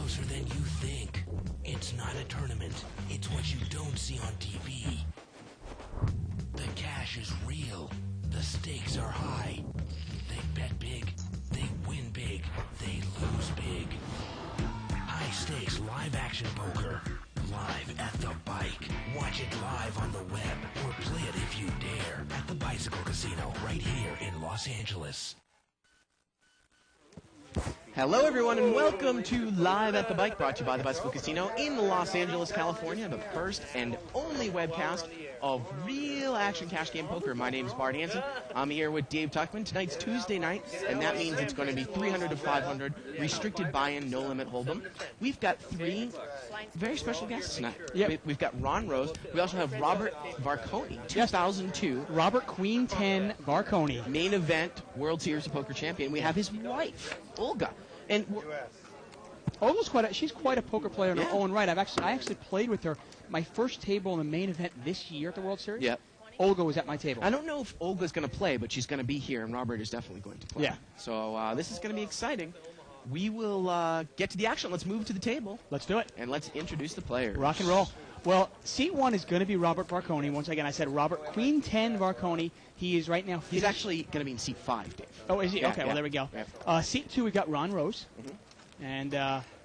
closer than you think. It's not a tournament. It's what you don't see on TV. The cash is real. The stakes are high. They bet big. They win big. They lose big. High stakes live action poker. Live at the bike. Watch it live on the web or play it if you dare at the Bicycle Casino right here in Los Angeles. Hello, everyone, and welcome to Live at the Bike, brought to you by the Bicycle Casino in Los Angeles, California, the first and only webcast of real action cash game poker. My name is Bart Hansen. I'm here with Dave Tuckman. Tonight's Tuesday night, and that means it's going to be 300 to 500, restricted buy-in, no limit hold'em. We've got three very special guests tonight. Yep. We've got Ron Rose. We also have Robert Varconi, 2002. Robert Queen 10 Varconi. Main event World Series of Poker champion. We have his wife, Olga. And Olga's she's quite a poker player in her own right. I actually played with her my first table in the main event this year at the World Series. Yep. Olga was at my table. I don't know if Olga's going to play, but she's going to be here, and Robert is definitely going to play. Yeah. So this is going to be exciting. We will get to the action. Let's move to the table. Let's do it. And let's introduce the players. Rock and roll. Well, seat one is going to be Robert Varconi. Once again, I said Robert Queen 10 Varconi. He is right now. He's actually going to be in seat 5, Dave. Oh, is he? Yeah, okay, yeah. well, there we go. Yeah. Seat two, we've got Ron Rose. Mm-hmm. And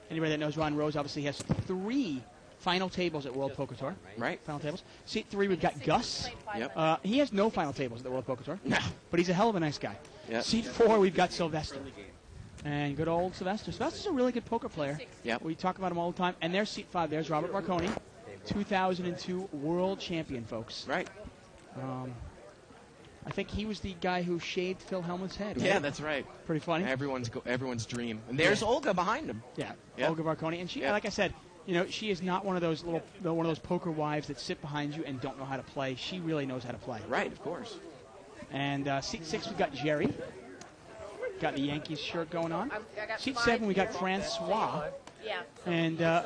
anybody that knows Ron Rose obviously has 3 final tables at World Poker Tour. Right. Final tables. Seat 3, we've got Gus. Yep. He has no final tables at the World Poker Tour. No. But he's a hell of a nice guy. Yep. Seat 4, we've got Sylvester. And good old Sylvester. Sylvester's a really good poker player. Yep. We talk about him all the time. And there's seat 5. There's Robert Varconi, 2002 world champion, folks. Right. I think he was the guy who shaved Phil Hellman's head. Right? Yeah, that's right. Pretty funny. Everyone's dream. And there's Olga behind him. Yeah. Yep. Olga Varconi. And she, Yep. like I said, she is not one of those poker wives that sit behind you and don't know how to play. She really knows how to play. Right, of course. And seat 6, we've got Jerry. Got the Yankees shirt going on. Seat 7, we got Francois. Yeah. And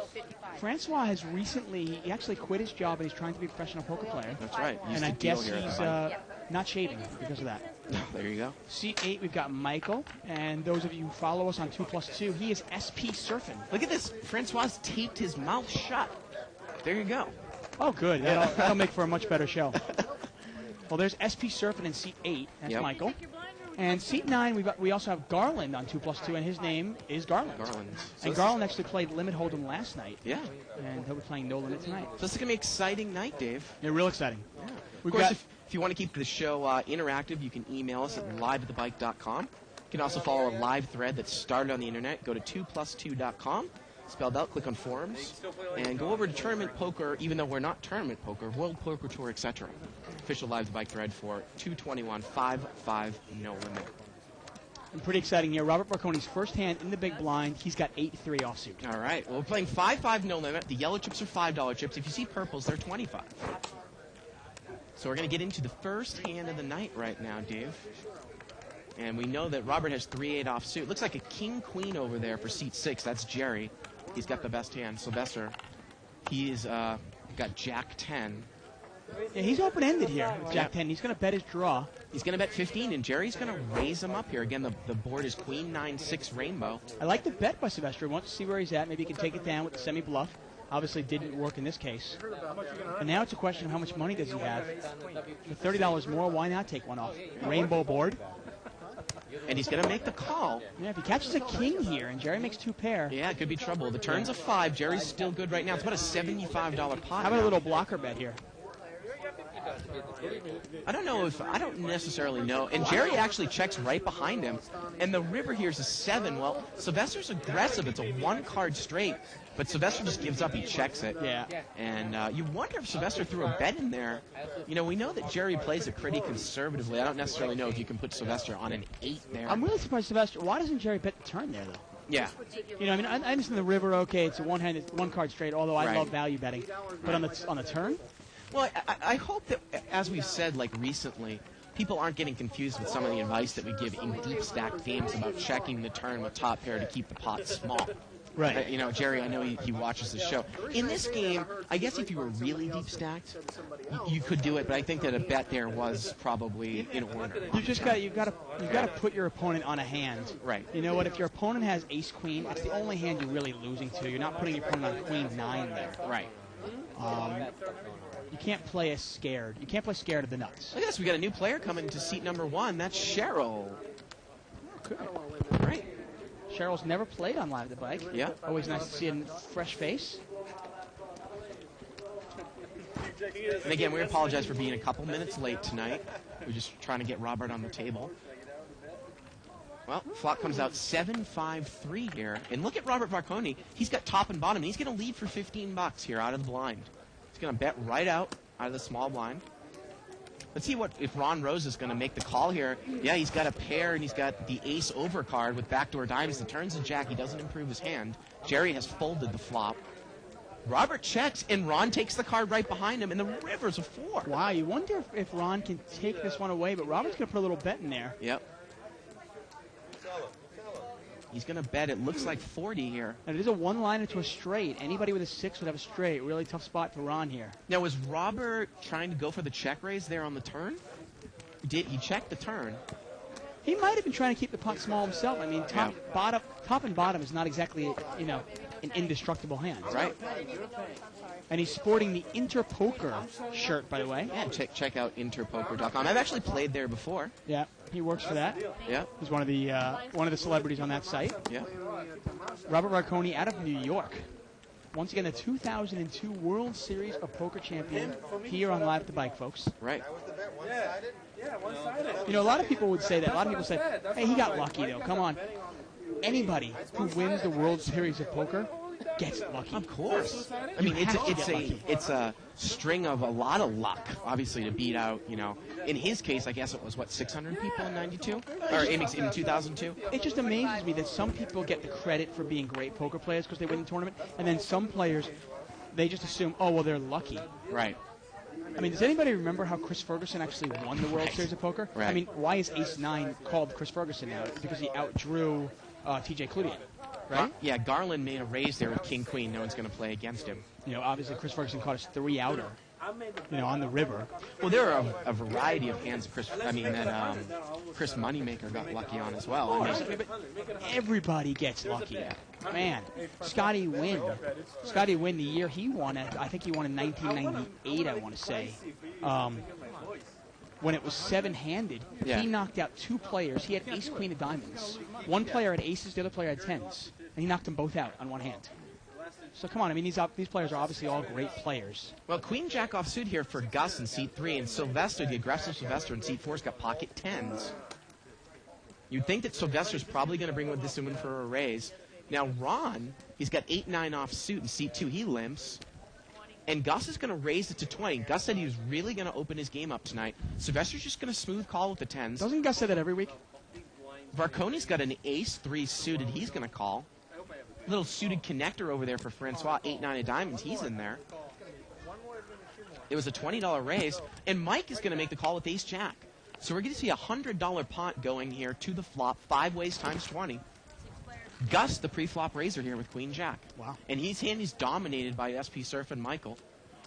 Francois has recently, he actually quit his job and he's trying to be a professional poker player. That's right. And I guess he's not shaving because of that. There you go. Seat 8, we've got Michael. And those of you who follow us on 2+2, he is SP Surfing. Look at this. Francois taped his mouth shut. There you go. Oh, good. That'll make for a much better show. Well, there's SP Surfing in seat 8. That's Yep. Michael. And seat 9, we also have Garland on 2+2, and his name is Garland. Garland. And Garland actually played Limit Hold'em last night. Yeah. And he'll be playing No Limit tonight. So this is going to be an exciting night, Dave. Yeah, real exciting. Yeah. We've Of course, got- if you want to keep the show interactive, you can email us at liveatthebike.com. You can also follow a live thread that's started on the internet. Go to 2plus2.com, spelled out, click on forums, and go over to Tournament Poker, even though we're not Tournament Poker, World Poker Tour, etc. Official Live the Bike thread for 221.55 no limit. And pretty exciting here. Robert Varconi's first hand in the big blind. He's got 8-3 offsuit. All right. Well, we're playing 5-5 no limit. The yellow chips are $5 chips. If you see purples, they're 25. So we're going to get into the first hand of the night right now, Dave. And we know that Robert has 3-8 offsuit. Looks like a king-queen over there for seat 6. That's Jerry. He's got the best hand. Sylvester, he's got Jack 10. Yeah, he's open-ended here with Jack 10. He's going to bet his draw. He's going to bet 15, and Jerry's going to raise him up here. Again, the board is Queen 9-6 Rainbow. I like the bet by Sylvester. He wants to see where he's at. Maybe he can take it down with the semi-bluff. Obviously didn't work in this case. And now it's a question of how much money does he have. For $30 more, why not take one off? Rainbow board. And he's going to make the call. Yeah, if he catches a king here and Jerry makes 2 pair. Yeah, it could be trouble. The turn's a 5. Jerry's still good right now. It's about a $75 pot. How about a little blocker bet here? I don't necessarily know. And Jerry actually checks right behind him. And the river here is a 7. Well, Sylvester's aggressive. It's a 1-card straight. But Sylvester just gives up. He checks it. Yeah. And you wonder if Sylvester threw a bet in there. We know that Jerry plays it pretty conservatively. I don't necessarily know if you can put Sylvester on an 8 there. I'm really surprised, Sylvester. Why doesn't Jerry bet the turn there, though? Yeah. I understand the river, okay, it's a 1-card straight, although I Right. love value betting. But on the turn? Well, I hope that, as we've said, recently, people aren't getting confused with some of the advice that we give in deep stacked games about checking the turn with top pair to keep the pot small. Right. Jerry, I know he watches the show. In this game, I guess if you were really deep stacked, you could do it, but I think that a bet there was probably in order. You've got to put your opponent on a hand. Right. You know what? If your opponent has ace queen, that's the only hand you're really losing to. You're not putting your opponent on queen 9 there. Right. You can't play as scared. You can't play scared of the nuts. Look at this. We got a new player coming to seat number 1. That's Cheryl. Good. Great. Cheryl's never played on Live at the Bike. Yeah. Always nice to see a fresh face. And again, we apologize for being a couple minutes late tonight. We're just trying to get Robert on the table. Well, flop comes out 7-5-3 here. And look at Robert Varconi. He's got top and bottom. And he's going to lead for $15 here out of the blind. He's going to bet right out of the small blind. Let's see if Ron Rose is going to make the call here. Yeah, he's got a pair, and he's got the ace over card with backdoor diamonds. The turn's a jack. He doesn't improve his hand. Jerry has folded the flop. Robert checks, and Ron takes the card right behind him, and the river's a 4. Wow, you wonder if Ron can take this one away, but Robert's going to put a little bet in there. Yep. He's going to bet, it looks like 40 here. And it is a one-liner to a straight. Anybody with a 6 would have a straight. Really tough spot for Ron here. Now, was Robert trying to go for the check raise there on the turn? He checked the turn? He might have been trying to keep the pot small himself. I mean, top and bottom is not exactly, an indestructible hand. Right. And he's sporting the Interpoker shirt, by the way. Yeah, check out interpoker.com. I've actually played there before. Yeah, he works for that. Yeah. He's one of the celebrities on that site. Yeah. Robert Varconi out of New York. Once again, the 2002 World Series of Poker champion here on Live at the Bike, folks. Right. A lot of people would say that. A lot of people say, hey, he got lucky, though. Come on. Anybody who wins the World Series of Poker gets lucky. Of course. I mean, it's a string of a lot of luck, obviously, to beat out, In his case, I guess it was, 600 people in 92? Or in 2002? It just amazes me that some people get the credit for being great poker players because they win the tournament, and then some players, they just assume, oh, well, they're lucky. Right. I mean, does anybody remember how Chris Ferguson actually won the World Series of Poker? Right. I mean, why is Ace-9 called Chris Ferguson now? It's because he outdrew T.J. Cloutier, right? Yeah, Garland made a raise there with King-Queen. No one's going to play against him. Obviously Chris Ferguson caught his 3-outer, on the river. Well, there are a variety of hands Chris Moneymaker got lucky on as well. But everybody gets lucky. Man, Scotty Wynn, the year he won it, I think he won in 1998, I want to say. When it was 7-handed, yeah. He knocked out 2 players. He had ace-queen of diamonds. One player had aces, the other player had 10s. And he knocked them both out on one hand. So come on, I mean, these players are obviously all great players. Well, Queen Jack offsuit here for Gus in seat 3, and Sylvester, the aggressive Sylvester in seat 4, has got pocket 10s. You'd think that Sylvester's probably going to bring with this in for a raise. Now, Ron, he's got 8-9 offsuit in seat 2. He limps. And Gus is going to raise it to 20. Gus said he was really going to open his game up tonight. Sylvester's just going to smooth call with the 10s. Doesn't Gus say that every week? Varconi's got an ace-3 suited. He's going to call. Little suited connector over there for Francois. 8-9 of diamonds. He's in there. It was a $20 raise. And Mike is going to make the call with ace-jack. So we're going to see a $100 pot going here to the flop. 5 ways times 20. Gus, the pre-flop raiser here with Queen Jack. Wow. And his hand is dominated by SP Surf and Michael.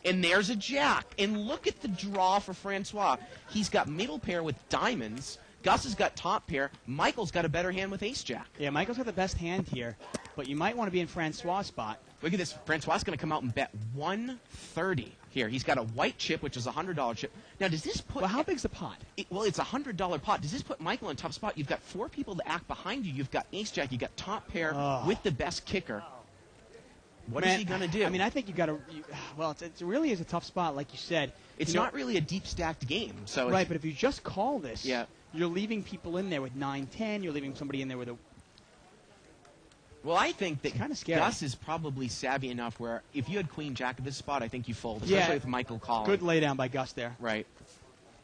And there's a jack. And look at the draw for Francois. He's got middle pair with diamonds. Gus has got top pair. Michael's got a better hand with ace-jack. Yeah, Michael's got the best hand here. But you might want to be in Francois' spot. Look at this. Francois is going to come out and bet 130 here. He's got a white chip, which is a $100 chip. Now, does this put... Well, how big's the pot? It's a $100 pot. Does this put Michael in top spot? You've got 4 people to act behind you. You've got ace-jack. You've got top pair with the best kicker. What is he going to do? I mean, I think you've got to... Well, it really is a tough spot, like you said. It's not really a deep stacked game. So right, but if you just call this, yeah. You're leaving people in there with 9-10. You're leaving somebody in there with a... Well, I think that kind of scary. Gus is probably savvy enough where if you had Queen Jack at this spot, I think you fold, especially with Michael calling. Good laydown by Gus there. Right.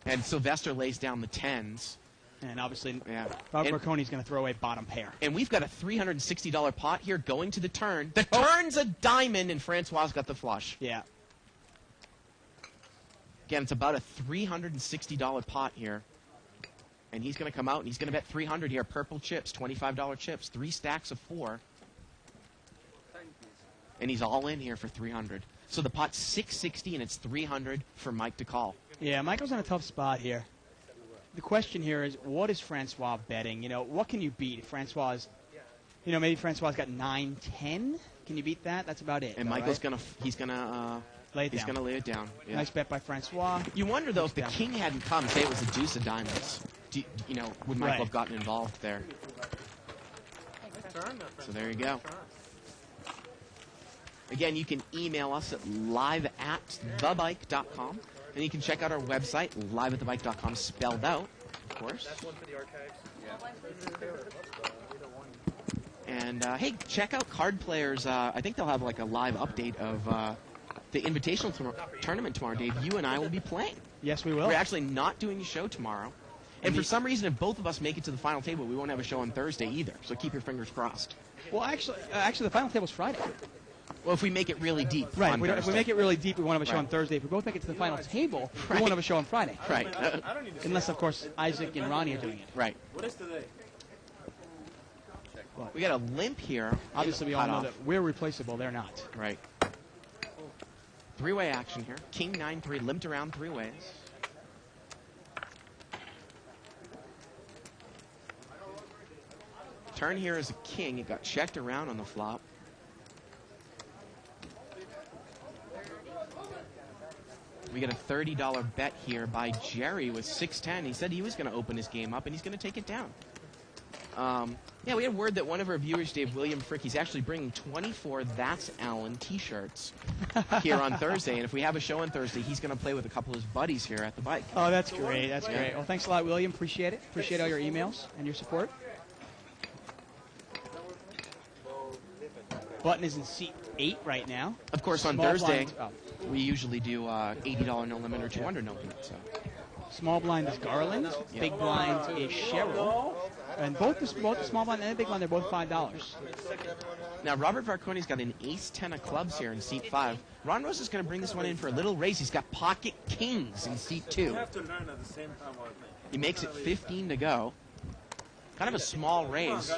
And Sylvester lays down the 10s. And obviously, Robert Varconi's going to throw away bottom pair. And we've got a $360 pot here going to the turn. The turn's a diamond, and Francois got the flush. Yeah. Again, it's about a $360 pot here. And he's going to come out, and he's going to bet 300 here. Purple chips, $25 chips, 3 stacks of 4. And he's all in here for 300. So the pot's 660, and it's 300 for Mike to call. Yeah, Michael's in a tough spot here. The question here is, what is Francois betting? You know, what can you beat? Francois, you know, maybe Francois got 9-10. Can you beat that? That's about it. And Michael's gonna lay it down. Yeah. Nice bet by Francois. You wonder though, if the king hadn't come, say it was a deuce of diamonds. You know, would Michael have gotten involved there? So there you go. Again, you can email us at live@thebike.com, and you can check out our website, liveatthebike.com, spelled out, of course. And, hey, check out Card Players. I think they'll have, like, a live update of the Invitational Tournament tomorrow, Dave. You and I will be playing. Yes, we will. We're actually not doing a show tomorrow. And for some reason, if both of us make it to the final table, we won't have a show on Thursday either. So keep your fingers crossed. Well, actually, the final table's Friday. Well, if we make it really deep, right? On if we make it really deep, we won't have a show on Thursday. If we both make it to the final table, we won't have a show on Friday. Right. Unless, of course, Isaac and Ronnie are doing it. Right. What is today? We got a limp here. Obviously, we all know that we're replaceable. They're not. Right. Three-way action here. King 9-3, limped around 3 ways. Turn here is a king. It got checked around on the flop. We get a $30 bet here by Jerry with 6-10. He said he was going to open his game up, and he's going to take it down. Yeah, we had word that one of our viewers, Dave William Frick, he's actually bringing 24 That's Allen T-shirts here on Thursday. And if we have a show on Thursday, he's going to play with a couple of his buddies here at the bike. Oh, that's great. That's great. Well, thanks a lot, William. Appreciate it. Appreciate all your emails and your support. Button is in seat 8 right now. Of course, on Small Thursday, blind, we usually do $80 no limit or $200 no limit. So. Small blind is Garland. Yeah. Big blind is Cheryl. And both the small blind and the big blind, they're both $5. Now, Robert Varconi's got an ace-10 of clubs here in seat 5. Ron Rose is going to bring this one in for a little raise. He's got pocket kings in seat 2. You have to learn at the same time. He makes it 15 to go. Kind of a small raise.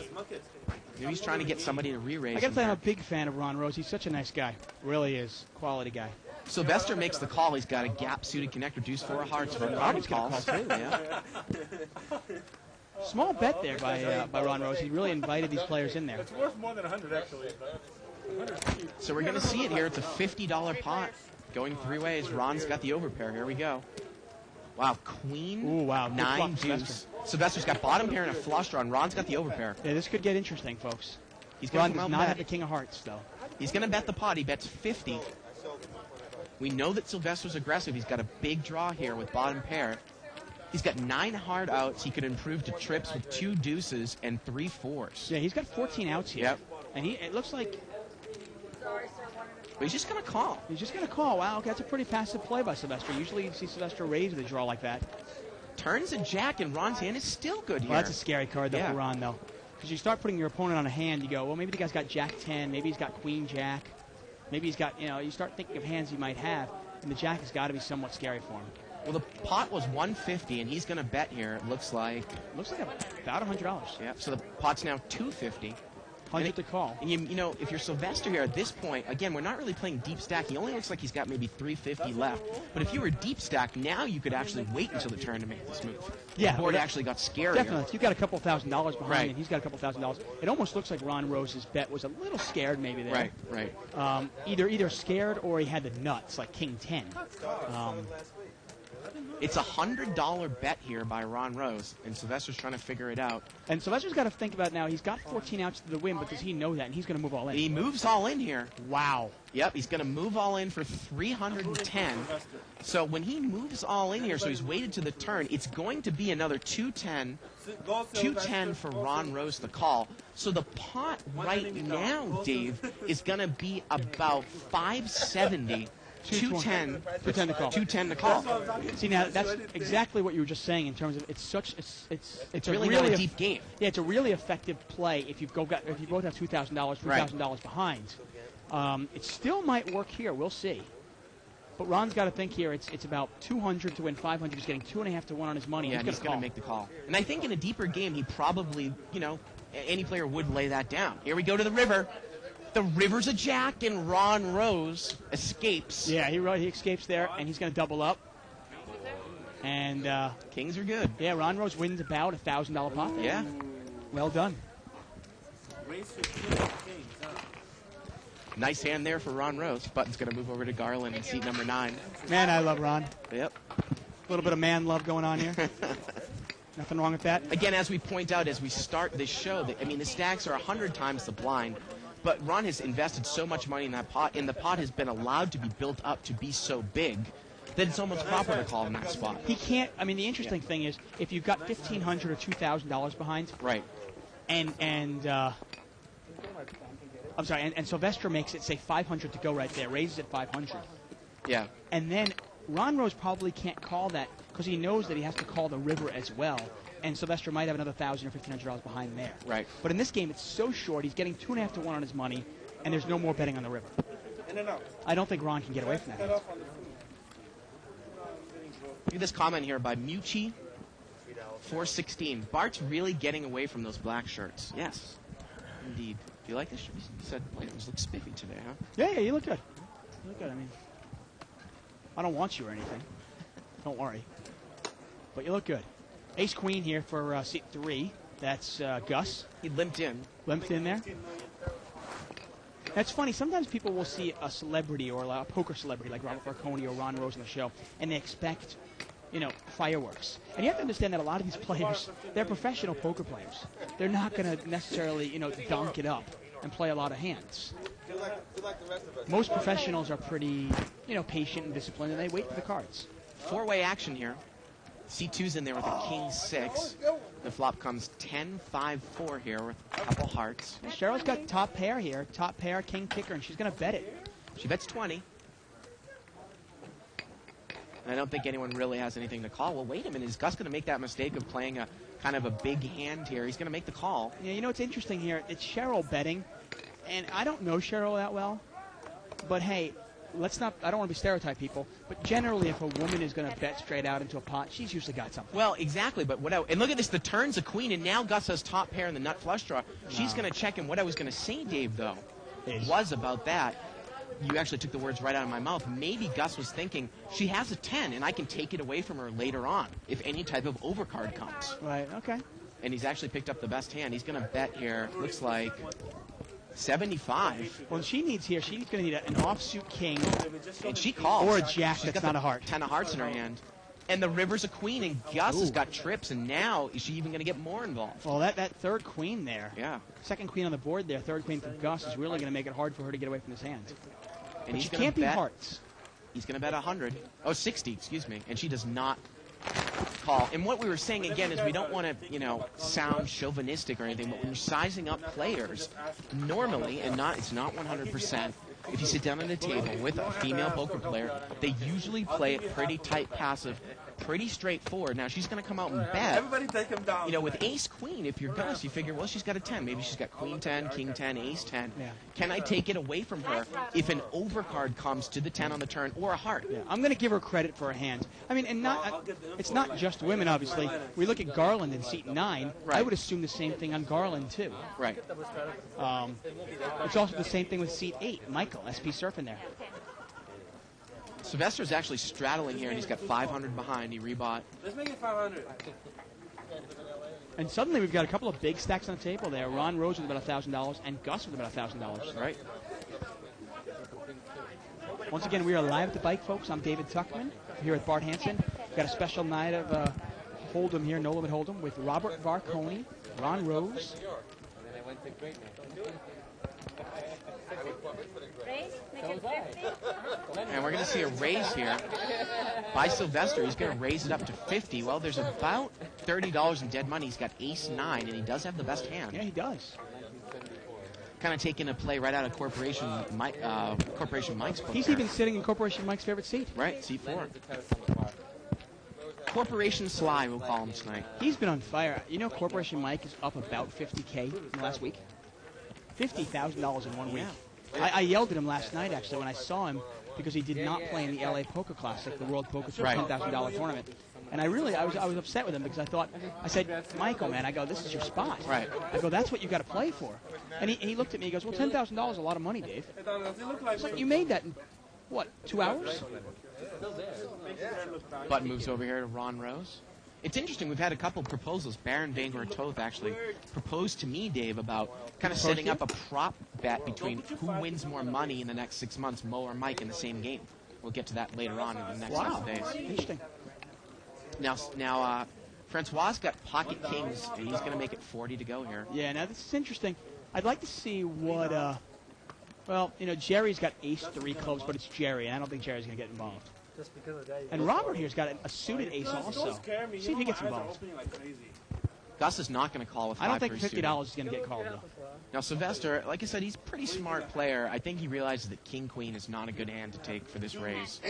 Maybe he's trying to get somebody to re-raise. I got to say, I'm a big fan of Ron Rose. He's such a nice guy. Really is. Quality guy. Sylvester makes the call. He's got a gap-suited connector, deuce 4 of hearts. Robert's calls too, yeah. Small bet there by Ron Rose. He really invited these players in there. It's worth more than 100 actually. So we're going to see it here. It's a $50 pot going 3 ways. Ron's got the overpair. Here we go. Wow, queen. Ooh, wow. 9 deuce. Sylvester's got bottom pair and a flush draw, and Ron's got the overpair. Yeah, this could get interesting, folks. He's Ron going to does not have the king of hearts, though. He's going to bet the pot. He bets 50. We know that Sylvester's aggressive. He's got a big draw here with bottom pair. He's got 9 hard outs. He could improve to trips with 2 deuces and 3 fours. Yeah, he's got 14 outs here. Yep. And it looks like But he's just going to call. he's just going to call. Wow, okay, that's a pretty passive play by Sylvester. Usually you see Sylvester raise with a draw like that. Turns a jack, and Ron's hand is still good here. Well, that's a scary card, though, Yeah. for Ron, though. Because you start putting your opponent on a hand, you go, well, maybe the guy's got jack 10, maybe he's got queen jack, maybe he's got, you start thinking of hands he might have, and the jack has got to be somewhat scary for him. Well, the pot was 150, and he's going to bet here. It looks like. Looks like about $100. Yeah. So the pot's now 250. 100 to call. And you know, if you're Sylvester here at this point, again, we're not really playing deep stack. He only looks like he's got maybe 350 left. But if you were deep stack, now you could actually wait until the turn to make this move. Yeah, the board well, actually got scarier. Definitely. You've got a couple $1,000 behind Right. you, and he's got a couple $1,000. It almost looks like Ron Rose's bet was a little scared maybe there. Right. Either scared or he had the nuts, like king 10. It's a $100 bet here by Ron Rose, and Sylvester's trying to figure it out. And Sylvester's got to think about now, he's got 14 outs to the win, but does he know that? And he's going to move all in. He moves all in here. Wow. Yep, he's going to move all in for 310. So when he moves all in here, so he's waited to the turn, it's going to be another 210 for Ron Rose to call. So the pot right now, Dave, is going to be about 570. 210 to call. 210 to call. See, now that's exactly what you were just saying in terms of it's really not a deep game. Yeah, it's a really effective play if you both have $2,000, $3,000 behind. It still might work here. We'll see. But Ron's got to think here. It's about 200 to win 500. He's getting 2.5 to 1 on his money. Yeah, he's going to make the call. And I think in a deeper game, he probably, any player would lay that down. Here we go to the river. The river's a jack, and Ron Rose escapes. Yeah, he escapes there, and he's going to double up. And Kings are good. yeah, Ron Rose wins about $1,000 pot there. Yeah. Well done. Race for kings, huh? Nice hand there for Ron Rose. Button's going to move over to Garland in seat number 9. Man, I love Ron. Yep. A little bit of man love going on here. Nothing wrong with that. Again, as we point out as we start this show, the stacks are 100 times the blind, but Ron has invested so much money in that pot, and the pot has been allowed to be built up to be so big that it's almost proper to call in that spot. He can't. I mean, the interesting thing is, if you've got $1,500 or $2,000 behind, Right. and I'm sorry, and Sylvester makes it say 500 to go right there, raises it 500, Yeah. and then Ron Rose probably can't call that because he knows that he has to call the river as well, and Sylvester might have another $1,000 or $1,500 behind there. Right. But in this game, it's so short. He's getting 2.5 to 1 on his money, and there's no more betting on the river. In and out. I don't think Ron can get away from that. Cut off on the food. Look at this comment here by Mucci 416. Bart's really getting away from those black shirts. Yes, indeed. Do you like this shirt? You said, boy, it looks spiffy today, huh? Yeah, you look good. You look good. I mean, I don't want you or anything. Don't worry. But you look good. Ace Queen here for seat 3. That's Gus. He limped in. Limped in there. That's funny. Sometimes people will see a celebrity or a poker celebrity like Robert Marconi or Ron Rose on the show, and they expect, fireworks. And you have to understand that a lot of these players, they're professional poker players. They're not going to necessarily, dunk it up and play a lot of hands. Most professionals are pretty, patient and disciplined, and they wait for the cards. 4-way action here. C2's in there with a king 6. The flop comes 10-5-4 here with a couple hearts. Yeah, Cheryl's got top pair here. Top pair, king kicker, and she's going to bet it. She bets 20. And I don't think anyone really has anything to call. Well, wait a minute. Is Gus going to make that mistake of playing a kind of a big hand here? He's going to make the call. Yeah, it's interesting here. It's Cheryl betting, and I don't know Cheryl that well, but hey, I don't want to be stereotype people, but generally if a woman is going to bet straight out into a pot, she's usually got something. Well, exactly, but and look at this, the turn's a queen, and now Gus has top pair in the nut flush draw. She's going to check him. What I was going to say, Dave, though, was about that. You actually took the words right out of my mouth. Maybe Gus was thinking, she has a 10, and I can take it away from her later on if any type of overcard comes. Right, okay. And he's actually picked up the best hand. He's going to bet here, looks like 75. Well, she's going to need an offsuit king. And she calls. Or a jack She's that's got not a heart. 10 of hearts in her hand. And the river's a queen, and Gus has got trips, and now is she even going to get more involved? Well, that third queen there. Yeah. Second queen on the board there, third queen for Gus is really going to make it hard for her to get away from his hand. And But he's she can't be bet, hearts. He's going to bet 100. Oh, 60, excuse me. And she does not call. And what we were saying again is we don't want to, sound chauvinistic or anything, but when you're sizing up players, normally, and it's not 100%, if you sit down at a table with a female poker player, they usually play it pretty tight passive, pretty straightforward. Now, she's going to come out and bet. Everybody take him down. With ace queen, if you're Gus, you figure, well, she's got a 10. Maybe she's got queen 10, king 10, ace 10. Yeah. Can I take it away from her if an overcard comes to the 10 on the turn or a heart? Yeah, I'm going to give her credit for her hand. I mean, and it's not just women, obviously. We look at Garland in seat 9. Right. I would assume the same thing on Garland, too. Right. It's also the same thing with seat 8. Michael, SP surfing there. Sylvester's actually straddling here, and he's got 500 behind. He rebought. Let's make it 500. And suddenly we've got a couple of big stacks on the table there. Ron Rose with about $1,000 and Gus with about $1,000. Right. Once again, we are live at the bike, folks. I'm David Tuckman here with Bart Hansen. We've got a special night of Hold'em here, No Limit Hold'em, with Robert Varconi, Ron Rose. And we're going to see a raise here by Sylvester. He's going to raise it up to 50. Well, there's about $30 in dead money. He's got ace 9, and he does have the best hand. Yeah, he does. Kind of taking a play right out of Corporation Mike's book. He's there. even sitting in Corporation Mike's favorite seat. Right, seat 4. Corporation Sly, we'll call him tonight. He's been on fire. Corporation Mike is up about $50K in the last week. $50,000 in 1 week. Yeah. I yelled at him last night, actually, when I saw him because he did not play in the LA Poker Classic, the World Poker Tour Right. $10,000 tournament. And I was upset with him because I said, Michael, man, I go, this is your spot. Right. I go, that's what you got to play for. And he looked at me, he goes, well, $10,000 is a lot of money, Dave. But you made that in, what, 2 hours? Button moves over here to Ron Rose. It's interesting. We've had a couple proposals. Baron Bangor Toth actually proposed to me, Dave, about kind of setting up a prop bet between who wins more money in the next 6 months, Mo or Mike, in the same game. We'll get to that later on in the next couple days. Interesting. Now, Francois got pocket kings. And he's going to make it 40 to go here. Yeah, now this is interesting. I'd like to see what, well, you know, Jerry's got ace-3 clubs, but it's Jerry, and I don't think Jerry's going to get involved. And Robert here's got a suited ace also. See if he gets involved. Gus is not going to call with 5 I don't think for $50 is going to get called, though. Now, Sylvester, like I said, he's a pretty smart player. I think he realizes that King-Queen is not a good hand to take for this raise.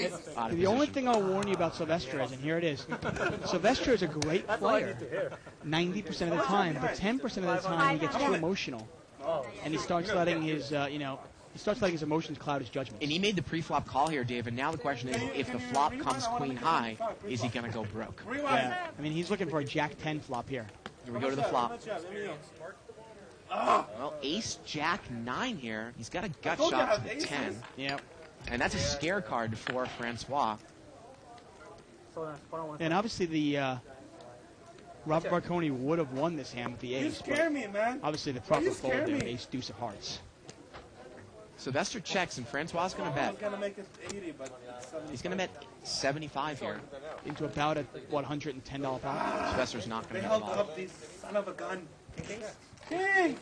The only thing I'll warn you about Sylvester is, and here it is, Sylvester is a great player 90% of the time, but 10% of the time he gets too emotional. And he starts letting his, he starts letting his emotions cloud his judgment. And he made the pre-flop call here, Dave, and now the question is, if the flop comes queen high, is he going to go broke? Yeah, I mean, he's looking for a Jack-10 flop here. Here we go to the flop. Well, ace Jack 9 here. He's got a gut shot to the 10. Yep. And that's a scare card for Francois. And obviously the Robert Marconi would have won this hand with the ace, but obviously the proper fold there, ace deuce of hearts. Sylvester checks, and Francois is going to bet. He's going to bet 75 here. Into about a, what, $110 pot? Sylvester's not going to They get held involved. up this son of a gun. King!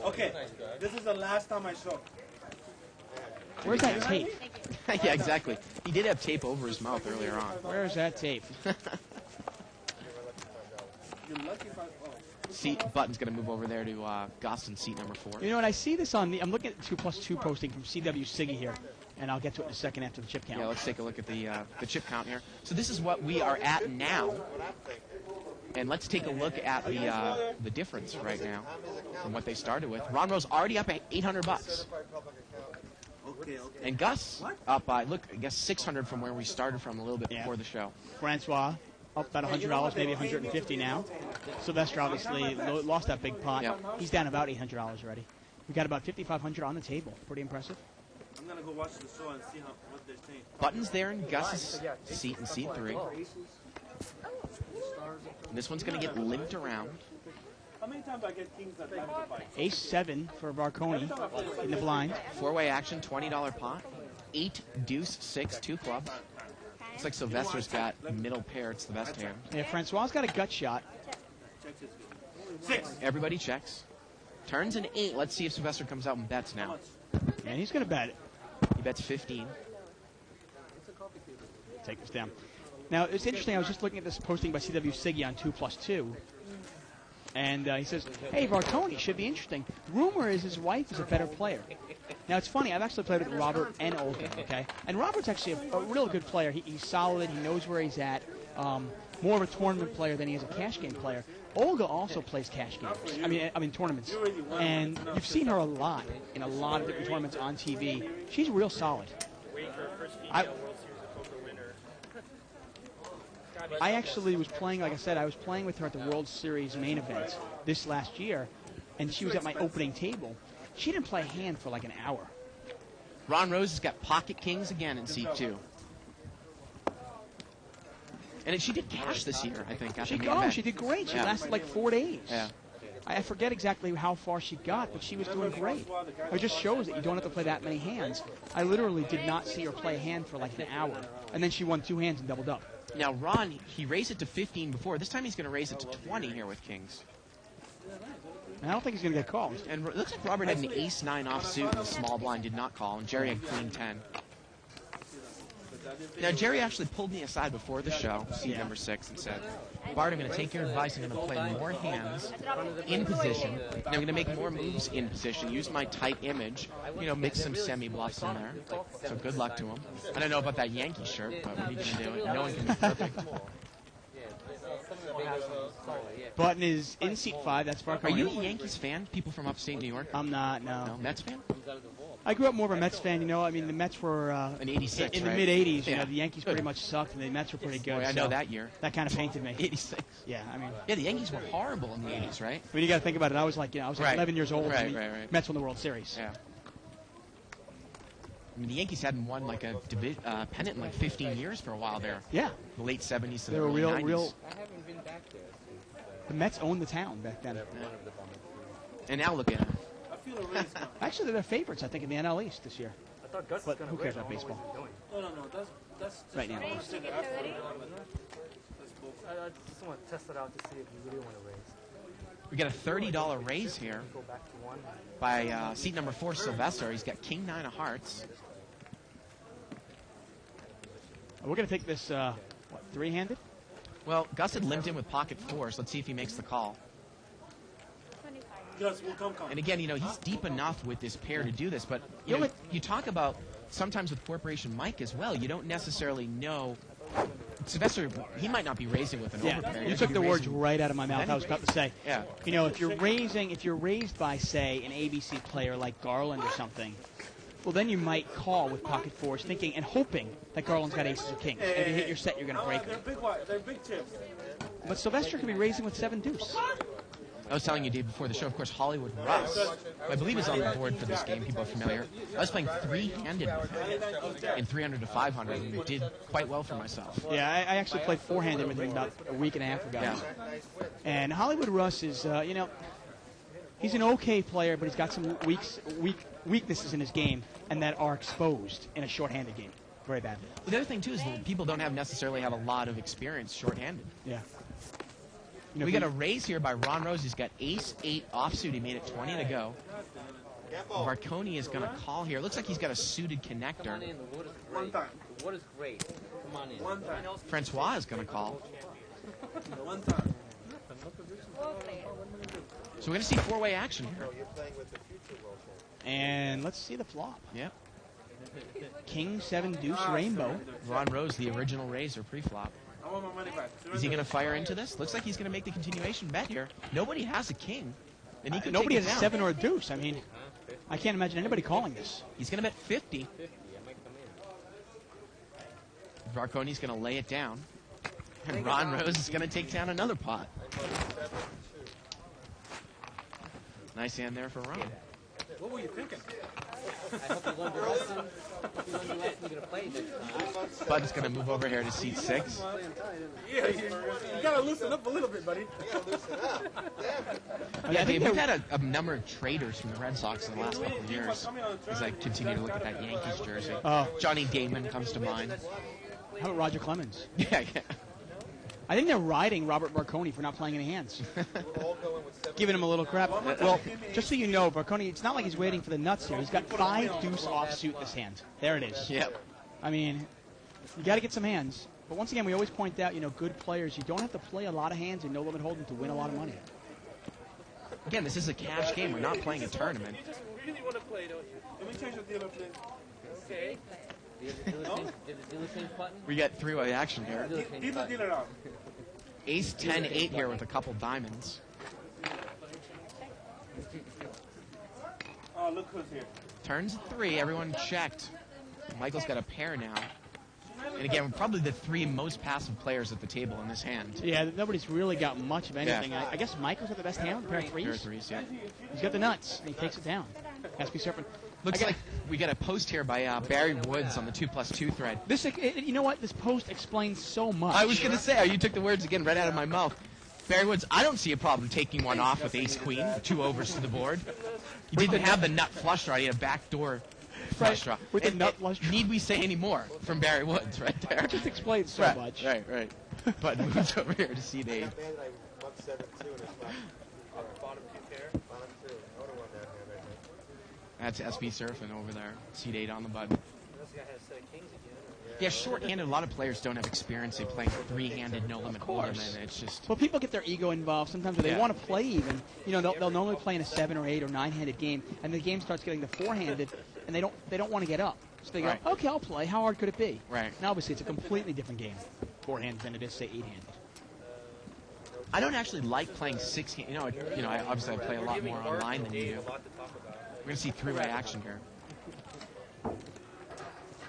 Okay, this is the last time I show. Where's that tape? Yeah, exactly. He did have tape over his mouth earlier on. Where is that tape? You're lucky if I... Seat Button's going to move over there to Gus in seat number 4. You know, and I see this on the, I'm looking at 2+2 posting from CW Siggy here, and I'll get to it in a second after the chip count. Yeah, let's take a look at the chip count here. So this is what we are at now. And let's take a look at the difference right now from what they started with. Ron Rose already up at $800. Okay. And Gus up by, look, I guess 600 from where we started from a little bit before the show. Francois up about $100, maybe $150 now. Sylvester obviously lost that big pot. Yep. He's down about $800 already. We got about $5,500 on the table. Pretty impressive. I'm going to go watch the show and see what they're saying. Button's there in Gus's seat in seat 3. And this one's going to get limped around. How many times I get kings that time to fight? Ace-7 for Marconi in the blind. 4-way action, $20 pot. 8, deuce, 6, 2 clubs. Looks like Sylvester's got middle pair. It's the best hand. Yeah, Francois got a gut shot. 6. Everybody checks. Turns an 8. Let's see if Sylvester comes out and bets now. And he's going to bet it. He bets 15. Take this down. Now, it's interesting. I was just looking at this posting by CW Siggy on 2+2. And he says, hey, Marconi should be interesting. Rumor is his wife is a better player. Now, it's funny. I've actually played with Robert and Olga, okay? And Robert's actually a real good player. He's solid. He knows where he's at. More of a tournament player than he is a cash game player. Olga also plays cash games. I mean tournaments. And you've seen her a lot in a lot of different tournaments on TV. She's real solid. I actually was playing, like I said, I was playing with her at the World Series main event this last year, and she was at my opening table. She didn't play a hand for like an hour. Ron Rose has got pocket kings again in seat 2. And she did cash this year, I think. She did great. She lasted like 4 days. Yeah. I forget exactly how far she got, but she was doing great. It just shows that you don't have to play that many hands. I literally did not see her play a hand for like an hour, and then she won 2 hands and doubled up. Now, Ron, he raised it to 15 before. This time he's going to raise it to 20 here with kings. And I don't think he's going to get called. And it looks like Robert had an ace-9 offsuit in the small blind, did not call, and Jerry had queen 10. Now, Jerry actually pulled me aside before the show, seat number 6, and said, Bart, I'm going to take your advice. I'm going to play more hands in position. And I'm going to make more moves in position, use my tight image, mix some semi-bluffs in there. So good luck to him. I don't know about that Yankee shirt, but what are you going to do? No one can be perfect. Button is in seat 5. That's Are Barconi. you a Yankees fan? People from upstate New York? I'm not, No, no. Mets fan? I grew up more of a Mets fan, you know. I mean, the Mets were In '86, in the right? mid-'80s. You Yeah. know, the Yankees pretty much sucked, and the Mets were pretty good. Boy, I know so that year. That kind of painted me. '86. Yeah, I mean, Yeah, the Yankees were horrible in the '80s, right? I mean, you got to think about it. I was like, I was like Right. 11 years old. Right, and the right. Mets won the World Series. Yeah. I mean, the Yankees hadn't won like a pennant in like 15 years for a while there. Yeah, The late 70s to they the were early 90s. real. I haven't been back there. The Mets owned the town back then. And now look at it. I feel a race now. Actually, they're favorites, I think, in the NL East this year. I thought Gus But was going who to cares win. about baseball? No, that's just Right now. That's bull. I just want to test it out to see if you really want to raise. We got a $30 raise here Go back to one. by seat number 4, Sylvester. He's got King 9 of hearts. We're going to take this, three-handed? Well, Gus had limped in with pocket 4s. Let's see if he makes the call. Gus, we'll come. And again, he's deep enough with this pair to do this, but you talk about sometimes with Corporation Mike as well, you don't necessarily know. Sylvester, he might not be raising with an overpair. You He took could the be words raising- right out of my mouth. I was about to say, Yeah. if you're raised by, say, an ABC player like Garland or something, well, then you might call with pocket 4s, thinking and hoping that Garland's got aces or kings. And if you hit your set, you're going to break They're them. big white. They're big chips. But Sylvester could be raising with 7 deuce. I was telling you, Dave, before the show, of course, Hollywood Russ, who I believe is on the board for this game. People are familiar. I was playing three-handed with him in 300 to 500, and it did quite well for myself. Yeah, I actually played 4-handed with him about a week and a half ago. Yeah. And Hollywood Russ is, he's an okay player, but he's got some weaknesses in his game, and that are exposed in a short-handed game very badly. The other thing, too, is that people don't necessarily have a lot of experience short-handed. Yeah. We got a raise here by Ron Rose. He's got ace-8 offsuit. He made it 20 to go. Barconi is going to call here. It looks like he's got a suited connector. Come on in. The wood is One great. time. The wood is great. Come on in. One time. Francois is going to call. One time. So we're going to see four-way action here. And let's see the flop. Yep. King 7 deuce rainbow. Ron Rose, the original raiser pre-flop. I want my money back. Is he going to fire into this? Looks like he's going to make the continuation bet here. Nobody has a king. And he could Nobody take has it a down. 7 or a deuce. I mean, I can't imagine anybody calling this. He's going to bet 50. Barconi's going to lay it down. And Ron Rose is going to take down another pot. Nice hand there for Ron. What were you thinking? I hope you learned your lesson. Hope you learned your lesson. You're going to play this time. Bud's going to move over here to seat 6. Yeah, you gotta loosen up a little bit, buddy. Yeah, I think we've they're- had a number of traders from the Red Sox in the last couple of years as I continue to look at that Yankees jersey. Oh. Johnny Damon comes to mind. How about Roger Clemens? Yeah. I think they're riding Robert Barconi for not playing any hands. Giving him a little crap. Well, just so you know, Barconi, it's not like he's waiting for the nuts here. He's got 5 deuce offsuit this hand. There it is. Yep. I mean, you got to get some hands. But once again, we always point out, good players, you don't have to play a lot of hands in no limit hold'em to win a lot of money. Again, this is a cash game. We're not playing a tournament. You just really want to play, don't you? Let me change the dealer, please. Okay. Did the dealer change button? We got three-way action here. Leave the dealer out. Ace 10-8 here with a couple diamonds. Oh, look who's here. Turns 3. Everyone checked. Michael's got a pair now. And again, we're probably the 3 most passive players at the table in this hand. Yeah, nobody's really got much of anything. Yeah. I guess Michael's got the best hand, pair of Pair of threes. 3s, yeah. He's got the nuts, and he takes it down. SP Serpent. Looks like we got a post here by Barry Woods on the 2+2 thread. This, you know what? This post explains so much. I was going to say, you took the words again right out of my mouth. Barry Woods, I don't see a problem taking one off with ace-queen, 2 overs to the board. He didn't have the nut flush draw. He had a backdoor flush draw. With the And- nut flush draw. Need we say any more from Barry Woods right there? That just explains so right, much. Right. But moves over here to seat 8. That's SB Surfing over there. Seat 8 on the button. Yeah, short-handed. A lot of players don't have experience. They play three-handed, no-limit hold'em, and it's just... Well, people get their ego involved sometimes, or they Yeah. want to play even. They'll normally play in a 7 or 8 or 9-handed game, and the game starts getting to 4-handed, and they don't want to get up. So they go, Right. okay, I'll play. How hard could it be? Right. Now, obviously, it's a completely different game, 4-handed than it is, say, 8-handed. I don't actually like playing 6 hand. I obviously I play a lot more online than you do. We're gonna see three-way action here.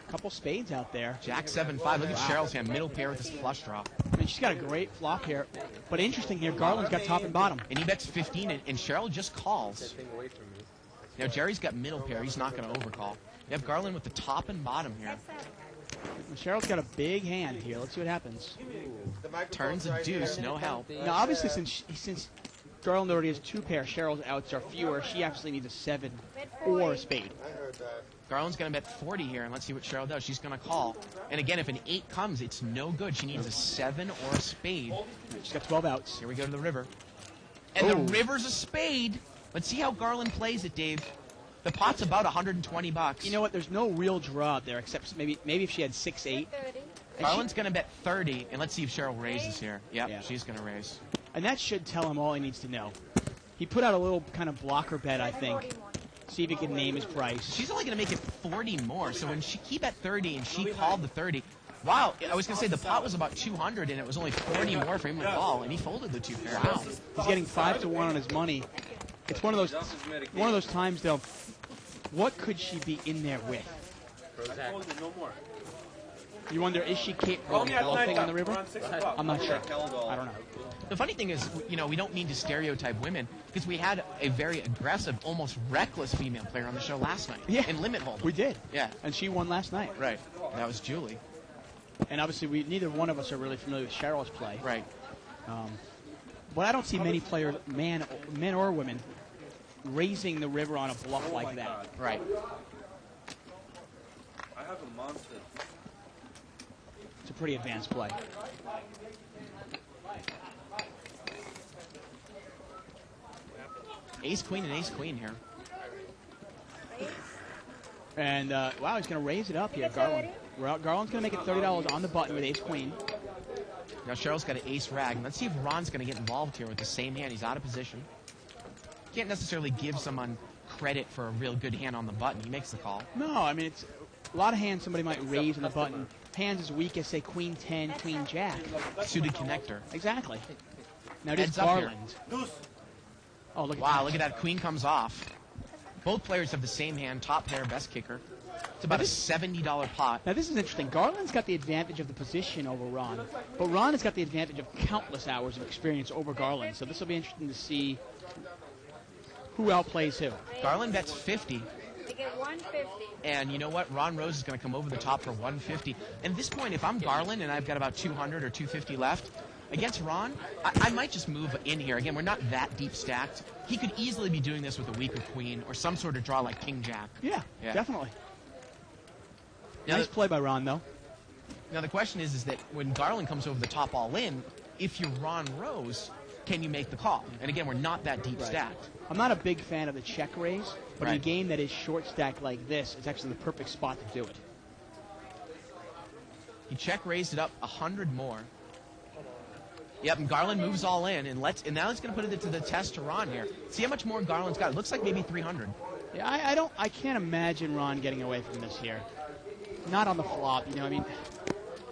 Couple spades out there. Jack 7-5. Look at Cheryl's hand, middle pair with his flush draw. I mean, she's got a great flop here. But interesting here, Garland's got top and bottom. And he bets 15, and Cheryl just calls. Now Jerry's got middle pair. He's not going to overcall. You have Garland with the top and bottom here. Cheryl's got a big hand here. Let's see what happens. Turns a deuce, no help. Now, obviously, since Garland already has 2 pair, Cheryl's outs are fewer. She actually needs a 7 or a spade. Garland's going to bet 40 here, and let's see what Cheryl does. She's going to call. And again, if an 8 comes, it's no good. She needs a 7 or a spade. She's got 12 outs. Here we go to the river. And the river's a spade. Let's see how Garland plays it, Dave. The pot's about 120 bucks. You know what? There's no real draw out there, except maybe if she had 6-8. Garland's going to bet 30, and let's see if Cheryl raises here. Yep, Yeah. she's going to raise. And that should tell him all he needs to know. He put out a little kind of blocker bet, I think. See if he can name his price. She's only going to make it 40 more, so when he bet 30 and she called the 30, wow, I was going to say the pot was about 200 and it was only 40 more for him to call, and he folded the 2 pair. Wow. He's getting 5-1 on his money. It's one of those times, though. What could she be in there with? You wonder, is she capable of bluffing on the river? I'm not sure. I don't know. The funny thing is, we don't mean to stereotype women, because we had a very aggressive, almost reckless female player on the show last night. Yeah. In Limit Hold'em. We did. Yeah. And she won last night. Right. That was Julie. And obviously, neither one of us are really familiar with Cheryl's play. Right. But I don't see many players, men or women, raising the river on a bluff like that. Right. I have a monster. It's a pretty advanced play. Ace Queen and Ace Queen here. And wow, he's going to raise it up here, Garland. Garland's going to make it $30 on the button with Ace Queen. Now Cheryl's got an Ace Rag. Let's see if Ron's going to get involved here with the same hand. He's out of position. Can't necessarily give someone credit for a real good hand on the button. He makes the call. No, I mean, it's a lot of hands somebody might raise on the button. Hands as weak as, say, Queen 10, Queen Jack. Suited connector. Exactly. Now it is Heads up here. Garland. Oh, look at Wow, that. look at that. Queen comes off. Both players have the same hand. Top pair, best kicker. It's about a $70 pot. Now, this is interesting. Garland's got the advantage of the position over Ron, but Ron has got the advantage of countless hours of experience over Garland. So this will be interesting to see who outplays who. Garland bets 50. They get 150. And you know what? Ron Rose is going to come over the top for 150. And at this point, if I'm Garland and I've got about 200 or 250 left, against Ron, I might just move in here. Again, we're not that deep stacked. He could easily be doing this with a weaker queen or some sort of draw like King Jack. Yeah, definitely. Now, Nice play by Ron, though. Now the question is that when Garland comes over the top all in, if you're Ron Rose, can you make the call? And again, we're not that deep stacked. I'm not a big fan of the check raise, but in a Right. game that is short stacked like this, it's actually the perfect spot to do it. He check raised it up 100 more. Yep, and Garland moves all in, and now it's going to put it to the test to Ron here. See how much more Garland's got. It looks like maybe 300. Yeah, I can't imagine Ron getting away from this here. Not on the flop, I mean,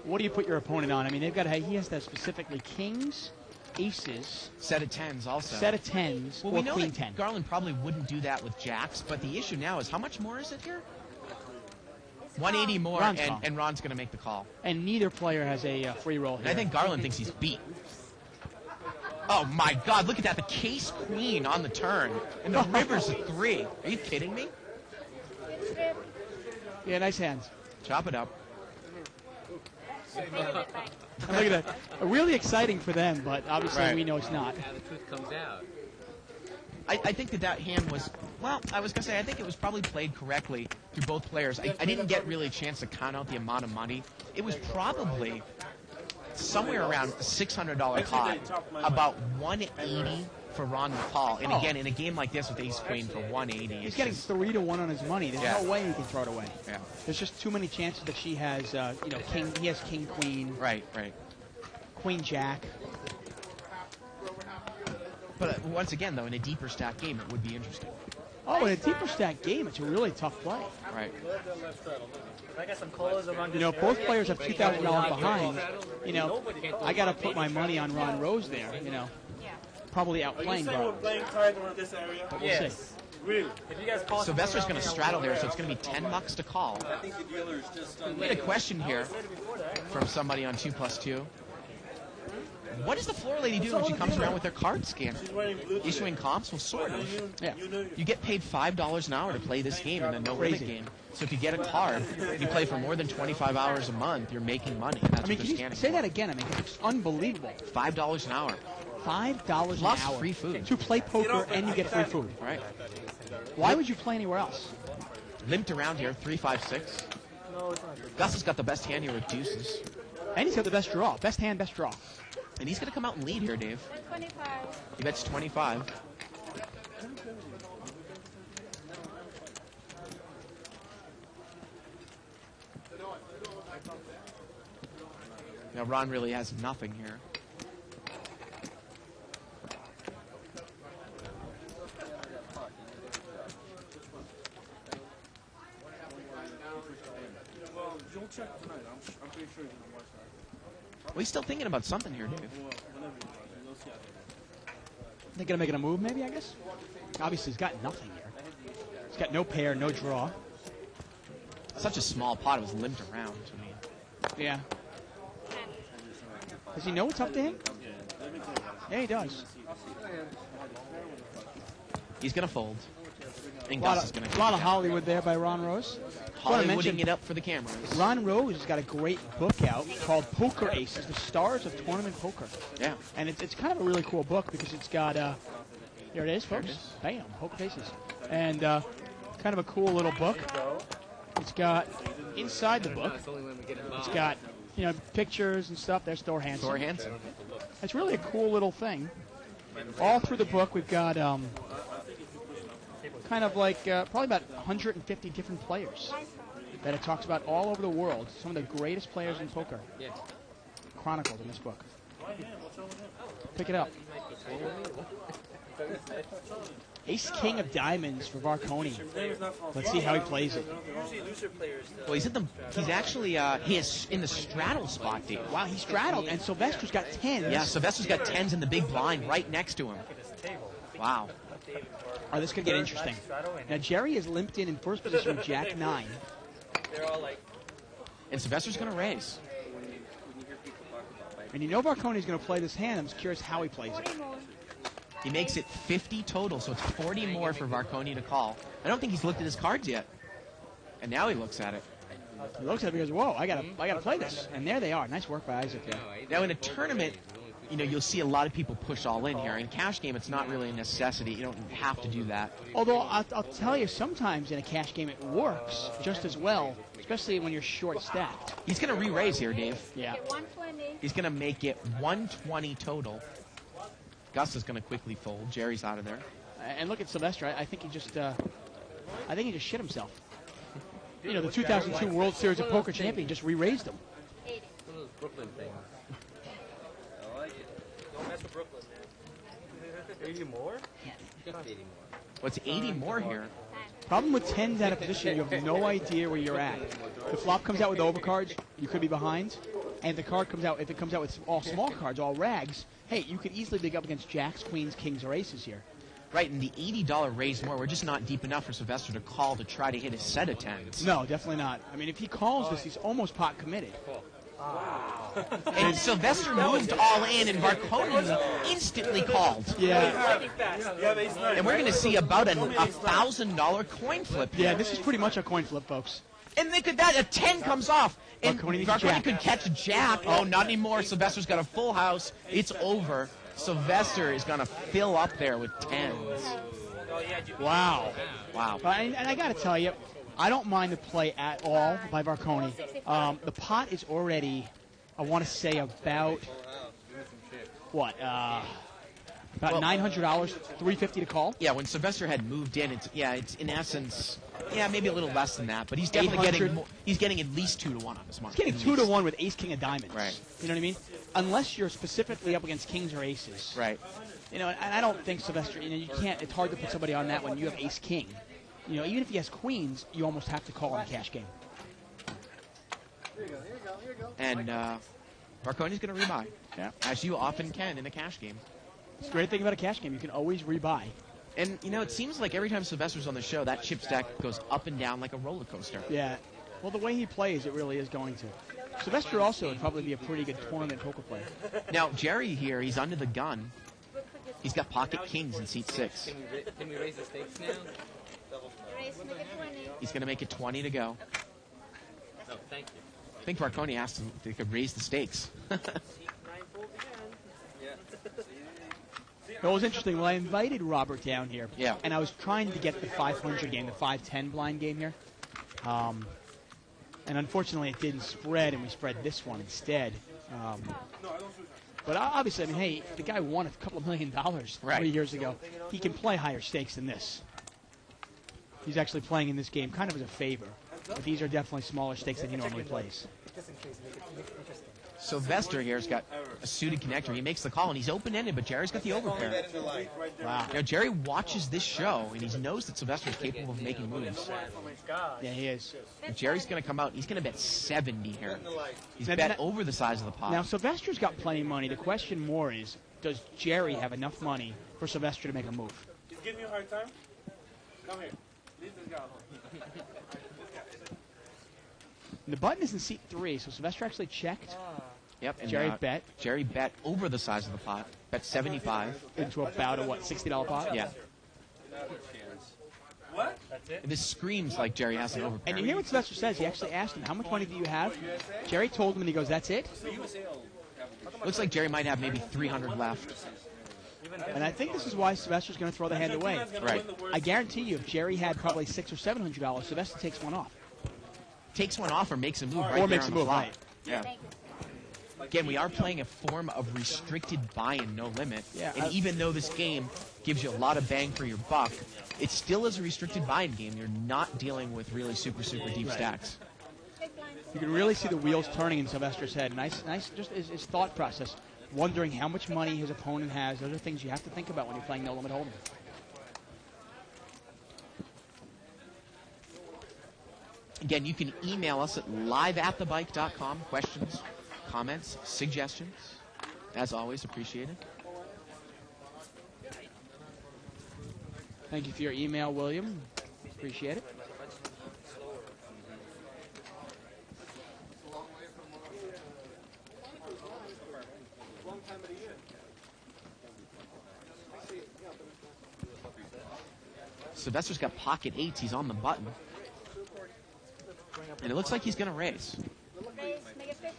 what do you put your opponent on? I mean, he has to have specifically kings, aces, Set of 10s also. set of tens, Well, or we know queen that 10. Garland probably wouldn't do that with jacks, but the issue now is how much more is it here? 180 more, Ron's call. and Ron's going to make the call. And neither player has a free roll And here. I think Garland thinks he's beat. Oh my God! Look at that—the case queen on the turn, and the river's a 3. Are you kidding me? Yeah, nice hands. Chop it up. And look at that. Really exciting for them, but obviously Right. we know it's not. Now the truth comes out. I think that hand was, well, I was going to say, I think it was probably played correctly through both players. I didn't get really a chance to count out the amount of money. It was probably somewhere around a $600 pot, about 180 for Ron to call. And again, in a game like this with Ace Queen for 180, He's it's getting just, 3-1 on his money. There's Yeah. no way he can throw it away. yeah. There's just too many chances that she has, king. He has king, queen, Right. queen, jack. But once again, though, in a deeper stack game, it would be interesting. Oh, in a deeper stack game, it's a really tough play. Right. I got some colas around Both players have $2,000 behind. I got to put my money on Ron Rose there. probably Are you outplaying saying we're Barnes. playing cards around this area? But we'll Yes. see. Really? If you guys call Sylvester's going to straddle there, so it's going to be $10 to call. We had a question here from somebody on 2+2. What does the floor lady do when she comes around with her card scanner? She's wearing blue today. Issuing comps? Well, sort of. Yeah. You get paid $5 an hour to play this game in a no-limit Crazy. game. So if you get a card, you play for more than 25 hours a month, you're making money. That's I mean, what can they're you scanning say for. that again? I mean, it's unbelievable. $5 an hour. $5 an Plus hour free food. to play poker and you get free food. All right. Why would you play anywhere else? Limped around here, 3-5-6. Gus has got the best hand here with deuces. And he's got the best draw. Best hand, best draw. And he's going to come out and lead here, Dave. 25. He bets 25. Now Ron really has nothing here. Well, you'll check tonight. I'm pretty sure you're going to watch that. Well, he's still thinking about something here, Dave. Well, whenever you watch it, you'll see it. Thinking of making a move, maybe, I guess? Obviously, he's got nothing here. He's got no pair, no draw. Such a small pot, it was limped around. I mean, Yeah. Does he know what's up to him? Yeah, he does. he's going to fold. And A lot Gus is going of, to lot of Hollywood there by Ron Rose. Wanna mention- Hollywooding it up for the cameras. Ron Rose has got a great book out called Poker Aces, the Stars of Tournament Poker. Yeah. And it's kind of a really cool book because it's got, here it is, folks. There it is. Bam, Poker Faces. And kind of a cool little book. It's got, inside the book, it's got, you know, pictures and stuff. There's Thor Hansen. Thor Hansen. It's really a cool little thing. All through the book, we've got kind of like probably about 150 different players that it talks about all over the world. Some of the greatest players in poker chronicled in this book. Pick it up. Ace King of Diamonds for Varconi. Let's see how he plays it. Well, he's actually he is in the straddle spot, Dave. Wow, he straddled, and Sylvester's got 10s. Yeah, Sylvester's got 10s in the big blind right next to him. Wow. Oh, this could get interesting. Now, Jerry is limped in first position with Jack 9. And Sylvester's going to raise. And you know Varconi's going to play this hand. I'm just curious how he plays it. 40 more. He makes it 50 total, so it's 40 more for Varconi to call. I don't think he's looked at his cards yet. And now he looks at it. He looks at it and goes, whoa, I gotta play this. And there they are. Nice work by Isaac there. Now in a tournament, you know, you'll see a lot of people push all in here. In cash game, it's not really a necessity. You don't have to do that. Although I'll tell you, sometimes in a cash game it works just as well, especially when you're short stacked. He's going to re-raise here, Dave. Yeah. Okay, 120. He's going to make it 120 total. Gus is going to quickly fold. Jerry's out of there. And look at Sylvester. I think he just shit himself. You know, the 2002 World Series of Poker champion just re-raised him. 80. One of those Brooklyn things. I like it. Don't mess with Brooklyn, man. 80 more? Just 80 more. What's 80 more here? Problem with 10s out of position, you have no idea where you're at. The flop comes out with overcards, you could be behind. And the card comes out, if it comes out with all small cards, all rags, hey, you could easily dig up against jacks, queens, kings, or aces here. Right, and the $80 raise more, we're just not deep enough for Sylvester to call to try to hit his set of 10s. No, definitely not. I mean, if he calls this, he's almost pot committed. And Sylvester moved all in, and Varconi instantly called. Yeah, And we're going to see about a $1,000 coin flip here. yeah, this is pretty much a coin flip, folks. And look at that, a 10 comes off. And Varconi needs a Varconi jack. could catch a jack. Oh, not anymore. Sylvester's got a full house. It's over. Sylvester is going to fill up there with 10s. Wow. Wow. And I got to tell you, I don't mind the play at all by Varconi. The pot is already, I want to say, about, what, about Well- $900, $350 to call. Yeah, when Sylvester had moved in, it's in essence, maybe a little less than that, but he's definitely 800. getting more, he's getting at least 2 to 1 on his money. He's getting At 2 to least. 1 with ace, king of diamonds. Right. You know what I mean? Unless you're specifically up against kings or aces. Right. You know, and I don't think Sylvester, you know, you can't, it's hard to put somebody on that when you have ace, king. You know, even if he has queens, you almost have to call in a cash game. And Varconi's going to rebuy, Yeah. as you often can in a cash game. It's the great thing about a cash game. You can always rebuy. And, you know, it seems like every time Sylvester's on the show, that chip stack goes up and down like a roller coaster. Yeah. Well, the way he plays, it really is going to. Sylvester also would probably be a pretty good tournament poker player. Now, Jerry here, he's under the gun. He's got pocket kings in seat 6. Can we raise the stakes now? He's going to make it 20 to go. No, thank you. I think Marconi asked him if they could raise the stakes. It was interesting. Well, I invited Robert down here. Yeah. And I was trying to get the 500 game, the 510 blind game here. And unfortunately, it didn't spread, and we spread this one instead. But obviously, I mean, hey, the guy won a couple of $1 million 3 years ago. He can play higher stakes than this. He's actually playing in this game kind of as a favor. But these are definitely smaller stakes than he normally plays. Sylvester here's got a suited connector. He makes the call, and he's open-ended, but Jerry's got the overpair. Wow. You know, Jerry watches this show, and he knows that Sylvester's capable of making moves. Yeah, he is. And Jerry's going to come out, he's going to bet 70 here. He's Now, bet that- over the size of the pot. Now, Sylvester's got plenty of money. The question more is, does Jerry have enough money for Sylvester to make a move? He's giving you a hard time? Come here. Leave this guy alone. And the button is in seat 3, so Sylvester actually checked Yep. And Jerry bet Jerry bet over the size of the pot. Bet 75. into about a, what, $60 pot? Yeah. What? And this screams like Jerry has an overpair. And you hear what Sylvester says. He actually asked him, how much money do you have? Jerry told him, and he goes, that's it? Looks like Jerry might have maybe 300 left. And I think this is why Sylvester's going to throw the hand away. Right. I guarantee you, if Jerry had probably $600 or $700, Sylvester takes one off. Takes one off or makes a move right Or there makes on a the move, flop. right. Yeah. Again, we are playing a form of restricted buy-in, no limit. Yeah, and even though this game gives you a lot of bang for your buck, it still is a restricted buy-in game. You're not dealing with really super deep stacks. You can really see the wheels turning in Sylvester's head. Nice, just his thought process. Wondering how much money his opponent has. Those are things you have to think about when you're playing No Limit Hold'em. Again, you can email us at liveatthebike.com. Questions, comments, suggestions. As always, appreciated. Thank you for your email, William. Appreciate it. Sylvester's got pocket 8s. He's on the button. And it looks like he's going to raise.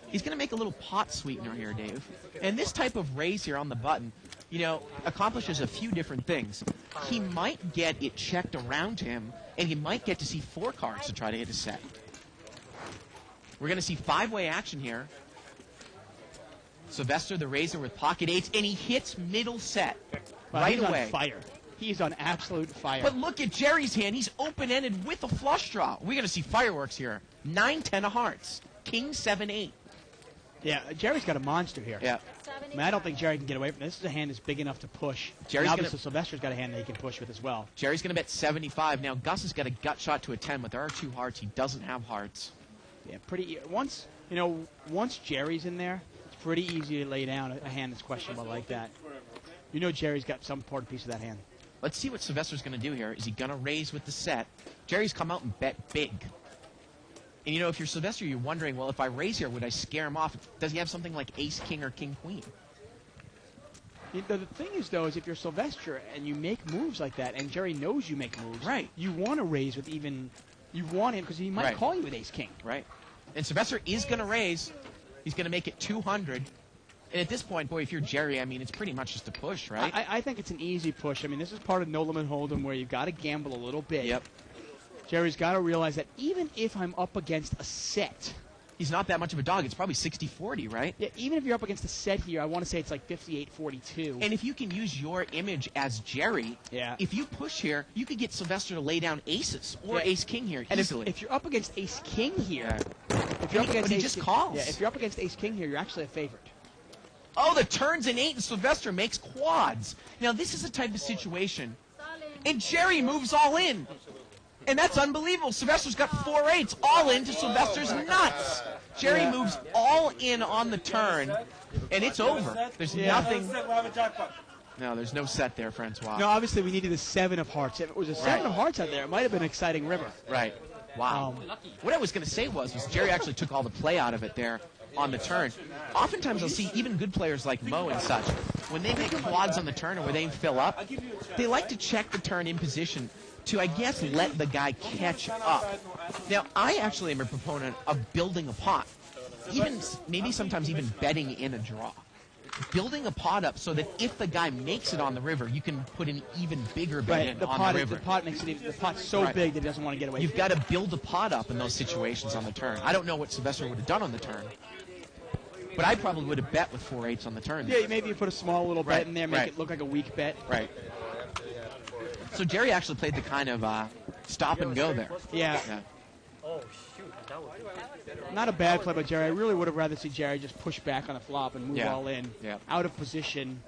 He's going to make a little pot sweetener here, Dave. And this type of raise here on the button, you know, accomplishes a few different things. He might get it checked around him, and he might get to see 4 cards to try to hit a set. We're going to see 5-way action here. Sylvester, the raiser, with pocket 8s, and he hits middle set right he's away. on fire. He's on absolute fire. But look at Jerry's hand. He's open-ended with a flush draw. We're going to see fireworks here. 9-10 of hearts. King 7-8. Yeah, Jerry's got a monster here. Yeah. I mean, I don't think Jerry can get away from this. This is a hand that's big enough to push. Jerry's And obviously, gonna- Sylvester's got a hand that he can push with as well. Jerry's going to bet 75. Now, Gus has got a gut shot to a 10, but there are 2 hearts. He doesn't have hearts. Yeah, once Jerry's in there, it's pretty easy to lay down a hand that's questionable like that. You know Jerry's got some important piece of that hand. Let's see what Sylvester's going to do here. Is he going to raise with the set? Jerry's come out and bet big. And, you know, if you're Sylvester, you're wondering, well, if I raise here, would I scare him off? Does he have something like ace-king or king-queen? The thing is, though, is if you're Sylvester and you make moves like that, and Jerry knows you make moves, Right. you want to raise with even... You want him because he might Right. call you with ace-king. Right. And Sylvester is going to raise. He's going to make it 200. And at this point, boy, if you're Jerry, I mean, it's pretty much just a push, right? I think it's an easy push. I mean, this is part of No Limit Hold'em where you've got to gamble a little bit. Yep. Jerry's got to realize that even if I'm up against a set, He's not that much of a dog. It's probably 60-40, right? yeah, even if you're up against a set here, I want to say it's like 58-42. And if you can use your image as Jerry, Yeah. if you push here, you could get Sylvester to lay down aces or Yeah. ace-king here And easily. if you're up against ace-king here, Yeah. if you're up against But he ace just king- calls. Yeah, if you're up against ace-king here, you're actually a favorite. Oh, the turn's an 8, and Sylvester makes quads. Now, this is a type of situation. And Jerry moves all in. And that's unbelievable. Sylvester's got 4 8s all into Sylvester's nuts. Jerry moves all in on the turn, and it's over. There's nothing. We'll have a jackpot. No, there's no set there, Francois. No, obviously we needed a 7 of hearts. If it was a 7 of hearts out there, it might have been an exciting river. Right. Wow. What I was going to say was Jerry actually took all the play out of it there on the turn. Oftentimes I'll see even good players like Mo and such, when they make quads on the turn or where they fill up, they like to check the turn in position to, I guess, let the guy catch up. Now, I actually am a proponent of building a pot, even maybe sometimes even betting in a draw. Building a pot up so that if the guy makes it on the river, you can put an even bigger bet in on the river. The pot makes it. The pot's so big that he doesn't want to get away. You've got to build a pot up in those situations on the turn. I don't know what Sylvester would have done on the turn, but I probably would have bet with 4/8 on the turn. Yeah, maybe you put a small little bet in there, make it look like a weak bet. Right. So Jerry actually played the kind of stop and go there. Yeah. Oh, shoot. That was Not a bad play by Jerry. I really would have rather see Jerry just push back on the flop and move all in. Yeah. Out of position.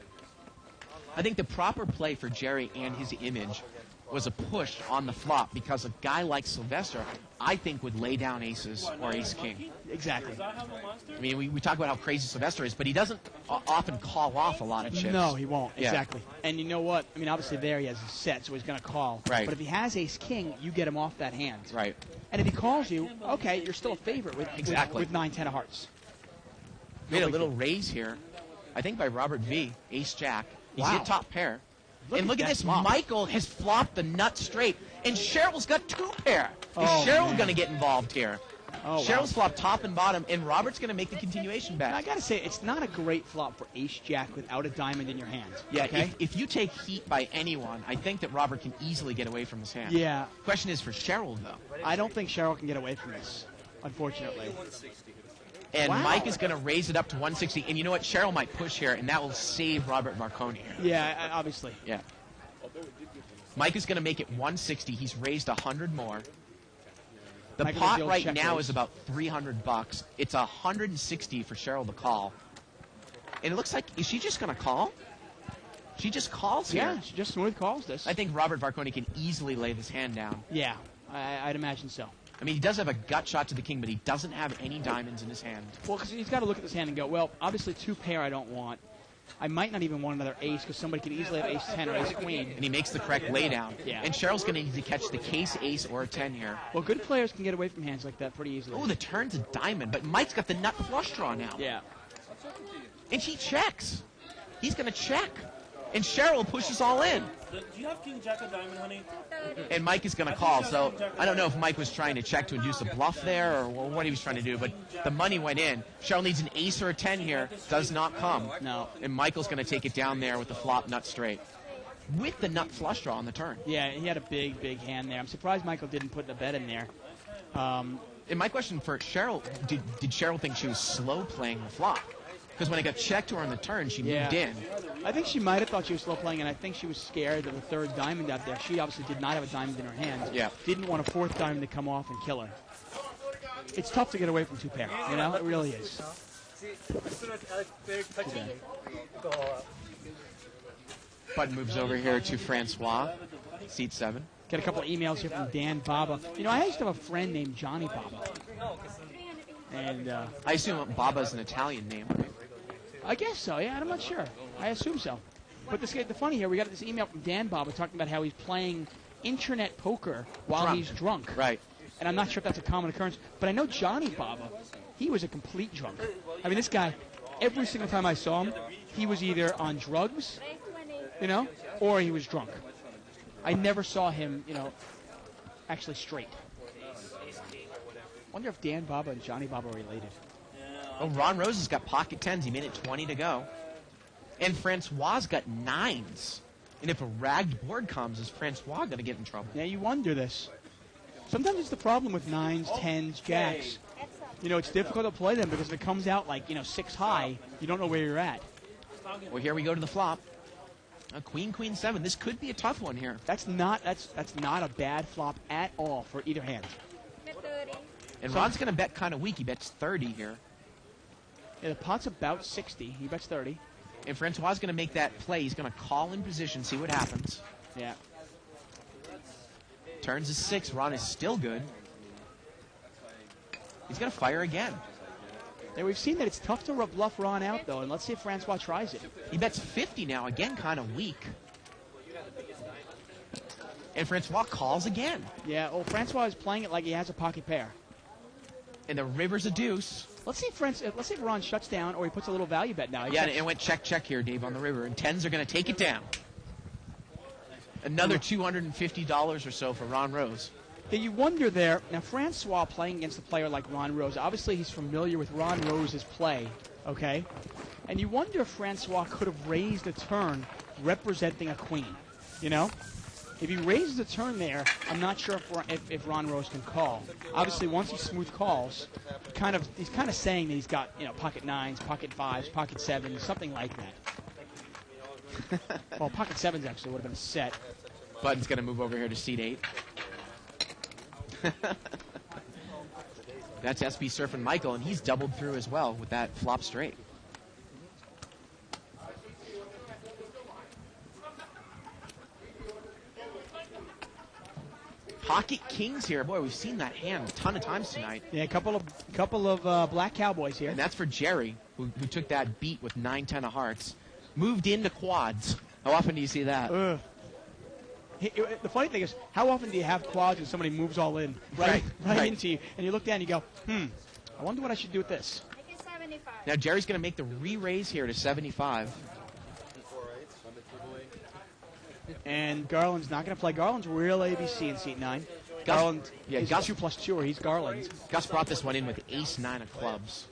I think the proper play for Jerry and his image was a push on the flop because a guy like Sylvester, I think, would lay down aces or ace-king. Exactly. I mean, we talk about how crazy Sylvester is, but he doesn't often call off a lot of chips. No, he won't. Yeah. Exactly. And you know what? I mean, obviously there he has a set, so he's going to call. Right. But if he has ace-king, you get him off that hand. Right. And if he calls you, okay, you're still a favorite with Exactly. with 9-10 of hearts. Made a little raise here, I think by Robert V. Ace-Jack. He's Wow. hit top pair. Look and at look at that this. flop. Michael has flopped the nut straight. And Cheryl's got 2 pair. Oh, Is Cheryl man. going to get involved here? Oh, Cheryl's flopped top and bottom, and Robert's going to make the continuation bet. I got to say, it's not a great flop for ace-jack without a diamond in your hand. Yeah, okay? if you take heat by anyone, I think that Robert can easily get away from his hand. Yeah. Question is for Cheryl, though. I don't think Cheryl can get away from this, unfortunately. And Wow. Mike is going to raise it up to 160. And you know what? Cheryl might push here, and that will save Robert Marconi here. Yeah, obviously. Yeah. Mike is going to make it 160. He's raised 100 more. The Mike will pot build right check now raise. is about $300. It's 160 for Cheryl to call. And it looks like, is she just going to call? She just calls here. Yeah, she just smooth calls this. I think Robert Marconi can easily lay this hand down. Yeah, I'd imagine so. I mean, he does have a gut shot to the king, but he doesn't have any diamonds in his hand. Well, because he's got to look at this hand and go, well, obviously 2 pair I don't want. I might not even want another ace because somebody could easily have ace-10 or ace-queen. And he makes the correct laydown. Yeah. And Cheryl's going to need to catch the case ace or a 10 here. Well, good players can get away from hands like that pretty easily. Oh, the turn's a diamond, but Mike's got the nut flush draw now. Yeah. And she checks. He's going to check. And Cheryl pushes all in. Do you have King Jack of Diamond, honey? And Mike is going to call. So I don't know if Mike was trying to check to induce a bluff there or what he was trying to do, but the money went in. Cheryl needs an ace or a 10 here. Does not come. No. And Michael's going to take it down there with the flop nut straight. With the nut flush draw on the turn. Yeah, he had a big, big hand there. I'm surprised Michael didn't put the bet in there. And my question for Cheryl, did Cheryl think she was slow playing the flop? Because when it got checked to her on the turn, she moved in. I think she might have thought she was slow playing, and I think she was scared of the 3rd diamond out there. She obviously did not have a diamond in her hand. Yeah. Didn't want a 4th diamond to come off and kill her. It's tough to get away from 2 pair, you know? It really is. See, as soon as Alex Derek touches me, go all out. Button moves over here to Francois, seat 7. Get a couple of emails here from Dan Baba. You know, I used to have a friend named Johnny Baba. And I assume Baba's an Italian name, right? I guess so, yeah, I'm not sure. I assume so. But the funny here, we got this email from Dan Baba talking about how he's playing internet poker while he's drunk. Right. And I'm not sure if that's a common occurrence, but I know Johnny Baba, he was a complete drunk. I mean, this guy, every single time I saw him, he was either on drugs, you know, or he was drunk. I never saw him, you know, actually straight. Wonder if Dan Baba and Johnny Baba are related. Oh, Ron Rose has got pocket 10s. He made it 20 to go. And Francois got 9s. And if a ragged board comes, is Francois going to get in trouble? Yeah, you wonder this. Sometimes it's the problem with 9s, 10s, jacks. You know, it's difficult to play them because if it comes out like, 6 high, you don't know where you're at. Well, here we go to the flop. A queen, queen, 7. This could be a tough one here. That's not a bad flop at all for either hand. And Ron's going to bet kind of weak. He bets 30 here. Yeah, the pot's about 60. He bets 30. And Francois is going to make that play. He's going to call in position, see what happens. Yeah. Turns is 6. Ron is still good. He's going to fire again. And we've seen that it's tough to bluff Ron out, though, and let's see if Francois tries it. He bets 50 now. Again, kind of weak. And Francois calls again. Yeah, well, Francois is playing it like he has a pocket pair. And the river's a deuce. Let's see if Ron shuts down or he puts a little value bet now. Yeah, and it went check here, Dave, on the river. And 10s are going to take it down. Another $250 or so for Ron Rose. Yeah, you wonder there. Now, Francois playing against a player like Ron Rose, obviously he's familiar with Ron Rose's play, okay? And you wonder if Francois could have raised a turn representing a queen, you know? If he raises a turn there, I'm not sure if Ron Rose can call. Obviously, once he smooth calls, he's kind of saying that he's got, you know, pocket 9s, pocket 5s, pocket 7s, something like that. Well, pocket 7s actually would have been a set. Button's going to move over here to seat 8. That's SB Surfing Michael, and he's doubled through as well with that flop straight. Pocket kings here. Boy, we've seen that hand a ton of times tonight. Yeah, a couple of black cowboys here. And that's for Jerry, who took that beat with 9-10 of hearts. Moved into quads. How often do you see that? The funny thing is, how often do you have quads and somebody moves all in right into you, and you look down and you go, I wonder what I should do with this. Now Jerry's going to make the re-raise here to 75. And Garland's not going to play. Garland's real ABC in seat 9. Garland is Gus, 2+2, or he's Garland. Gus brought this one in with ace-9 of clubs.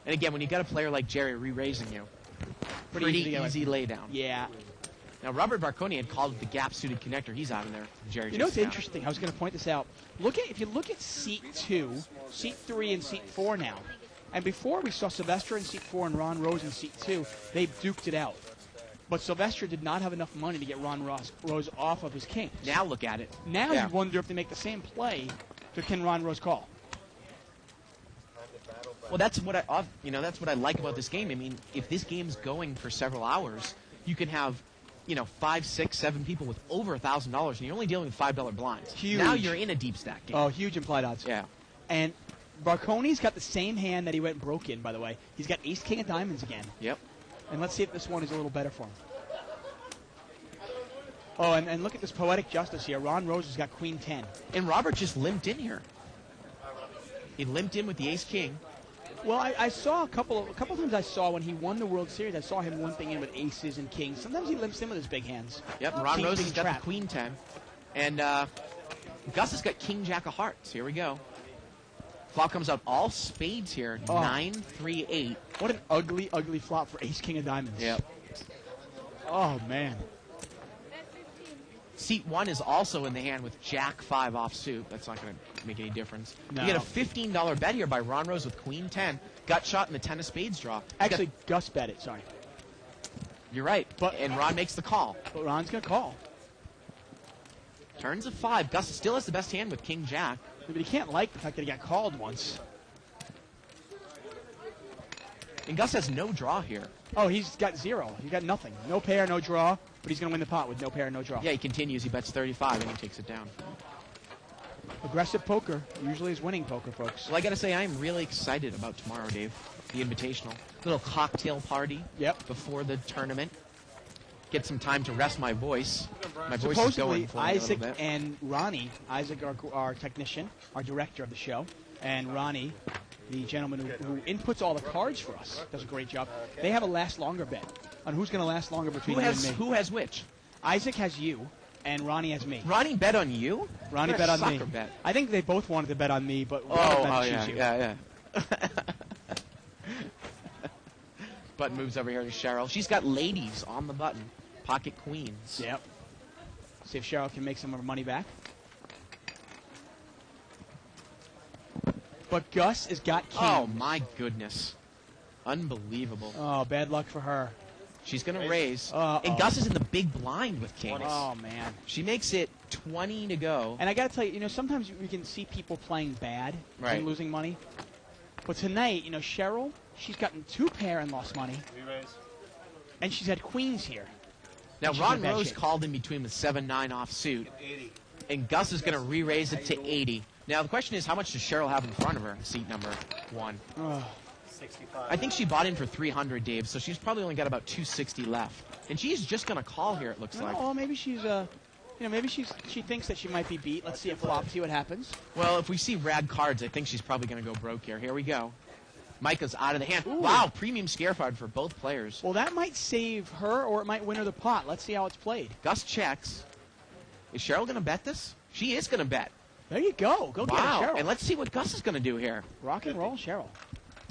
And again, when you got a player like Jerry re-raising you, pretty easy laydown. Yeah. Now, Robert Barconi had called the gap-suited connector. He's out of there. Jerry. You know what's interesting? I was going to point this out. If you look at seat 2, seat 3, and seat 4 now, and before we saw Sylvester in seat 4 and Ron Rose in seat 2, they duked it out. But Sylvester did not have enough money to get Ron Rose off of his kings. Now look at it. Now you wonder if they make the same play, can Ron Rose call? Well, that's what I like about this game. I mean, if this game's going for several hours, you can have 5, 6, 7 people with over $1,000, and you're only dealing with $5 blinds. Huge. Now you're in a deep stack game. Oh, huge implied odds. Yeah. And Barconi's got the same hand that he went broke in, by the way. He's got ace king of diamonds again. Yep. And let's see if this one is a little better for him. Oh, and look at this poetic justice here. Ron Rose has got queen 10. And Robert just limped in here. He limped in with the ace king. Well, I saw a couple times I saw when he won the World Series, I saw him limping in with aces and kings. Sometimes he limps in with his big hands. Yep, Ron Rose has got the queen 10. And Gus has got king jack of hearts. Here we go. Flop comes out all spades here. 9, 3, 8. What an ugly, ugly flop for ace king of diamonds. Yep. Oh, man. Seat 1 is also in the hand with jack 5 offsuit. That's not going to make any difference. No. You get a $15 bet here by Ron Rose with queen 10. Gut shot in the 10 of spades draw. Actually, Gus bet it, sorry. You're right. And Ron makes the call. But Ron's going to call. Turns of 5. Gus still has the best hand with king jack. But he can't like the fact that he got called once. And Gus has no draw here. Oh, he's got 0. He got nothing. No pair, no draw. But he's going to win the pot with no pair, no draw. Yeah, he continues. He bets 35 and he takes it down. Aggressive poker usually is winning poker, folks. Well, I got to say, I'm really excited about tomorrow, Dave. The Invitational. Little cocktail party before the tournament. Get some time to rest my voice. My voice is going for me a little bit. Isaac and Ronnie, Isaac, our technician, our director of the show, and Ronnie, the gentleman who inputs all the cards for us, does a great job. They have a last longer bet on who's going to last longer between you and me. Who has which? Isaac has you, and Ronnie has me. Ronnie bet on you? Ronnie bet on me. Bet. I think they both wanted to bet on me, but yeah. Button moves over here to Cheryl. She's got ladies on the button. Pocket queens. Yep. See if Cheryl can make some of her money back. But Gus has got kings. Oh, my goodness. Unbelievable. Oh, bad luck for her. She's going to raise. And Gus is in the big blind with kings. Oh, man. She makes it 20 to go. And I got to tell you, sometimes we can see people playing bad and losing money. But tonight, Cheryl, she's gotten 2 pair and lost money. And she's had queens here. Now, Ron Rose called in between with 7-9 offsuit. And Gus is going to re-raise it to 80. Now, the question is, how much does Cheryl have in front of her in seat number 1? 265. I think she bought in for 300, Dave, so she's probably only got about 260 left. And she's just going to call here, it looks like. Well, maybe she's, maybe she thinks that she might be beat. Let's see a flop, see what happens. Well, if we see rad cards, I think she's probably going to go broke here. Here we go. Micah's out of the hand. Ooh. Wow, premium scare card for both players. Well, that might save her, or it might win her the pot. Let's see how it's played. Gus checks. Is Cheryl going to bet this? She is going to bet. There you go. Go get Wow. it, Cheryl. And let's see what Gus is going to do here. Rock and roll, Cheryl.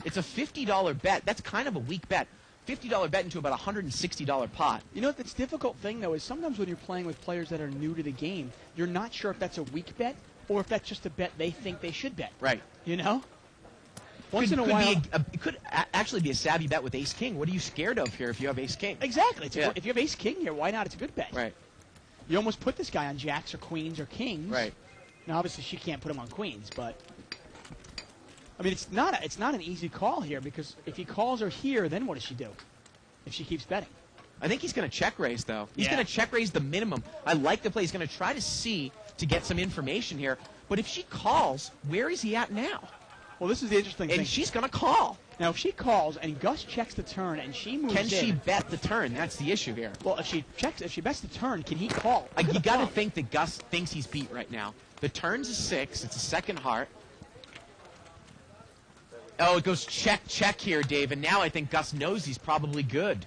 It's a $50 bet. That's kind of a weak bet. $50 bet into about a $160 pot. You know, the difficult thing, though, is sometimes when you're playing with players that are new to the game, you're not sure if that's a weak bet or if that's just a bet they think they should bet. Right. You know? Once Could in a while. it could actually be a savvy bet with ace-king. What are you scared of here if you have ace-king? Exactly. Yeah. If you have ace-king here, why not? It's a good bet. Right. You almost put this guy on jacks or queens or kings. Right. Now, obviously, she can't put him on queens, but I mean, it's not an easy call here because if he calls her here, then what does she do? If she keeps betting, I think he's going to check raise, though. He's Yeah. going to check raise the minimum. I like the play. He's going to try to get some information here. But if she calls, where is he at now? well, this is the interesting thing. And she's going to call. Now, if she calls and Gus checks the turn and she moves Can in, she bet the turn? That's the issue here. well, if she bets the turn, can he call? You got to think that Gus thinks he's beat right now. The turn's a 6. It's a second heart. Oh, it goes check, check here, Dave. And now I think Gus knows he's probably good.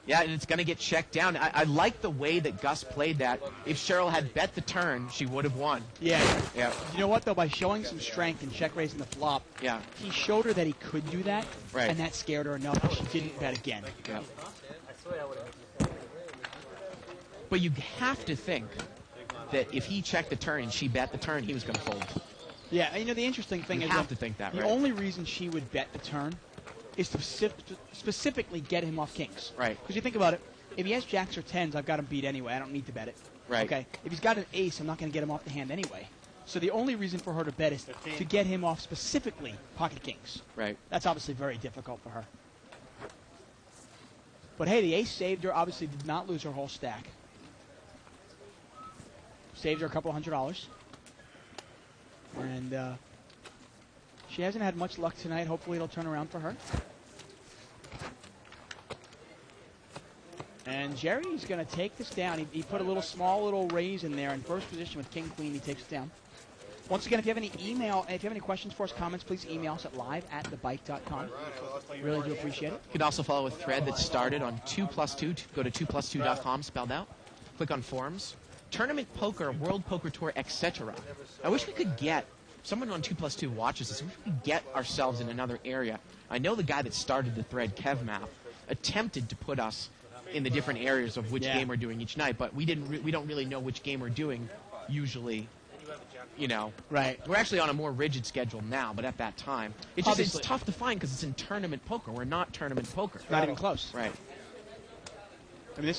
Yeah, and it's going to get checked down. I like the way that Gus played that. If Cheryl had bet the turn, she would have won. Yeah. Yeah. You know what, though? By showing some strength and check raising the flop, Yeah. he showed her that he could do that, Right. and that scared her enough that she didn't bet again. Yeah. I swear I would have. But you have to think that if he checked the turn and she bet the turn, he was going to fold. Yeah, and you know, the interesting thing You is have that to think that, the right? only reason she would bet the turn is to specifically get him off kings. Right. Because you think about it, if he has jacks or tens, I've got him beat anyway. I don't need to bet it. Right. Okay. If he's got an ace, I'm not going to get him off the hand anyway. So the only reason for her to bet is to get him off specifically pocket kings. Right. That's obviously very difficult for her. But hey, the ace saved her. Obviously did not lose her whole stack. Saved her a couple $100. And she hasn't had much luck tonight. Hopefully it'll turn around for her. And Jerry's going to take this down. He put a small little raise in there in first position with King Queen. He takes it down. Once again, if you have any questions for us, comments, please email us at live@thebike.com. Really do appreciate it. You could also follow a thread that started on 2+2. Go to 2plus2.com, spelled out. Click on forums. Tournament poker, World Poker Tour, etc. I wish we could get someone on 2+2 watches this. I wish we could get ourselves in another area. I know the guy that started the thread, KevMap, attempted to put us in the different areas of which Yeah. game we're doing each night, but we don't really know which game we're doing usually. You know, Right. we're actually on a more rigid schedule now, but at that time, it's Obviously. tough to find because it's in tournament poker. We're not tournament poker. Not even close. Right. I mean,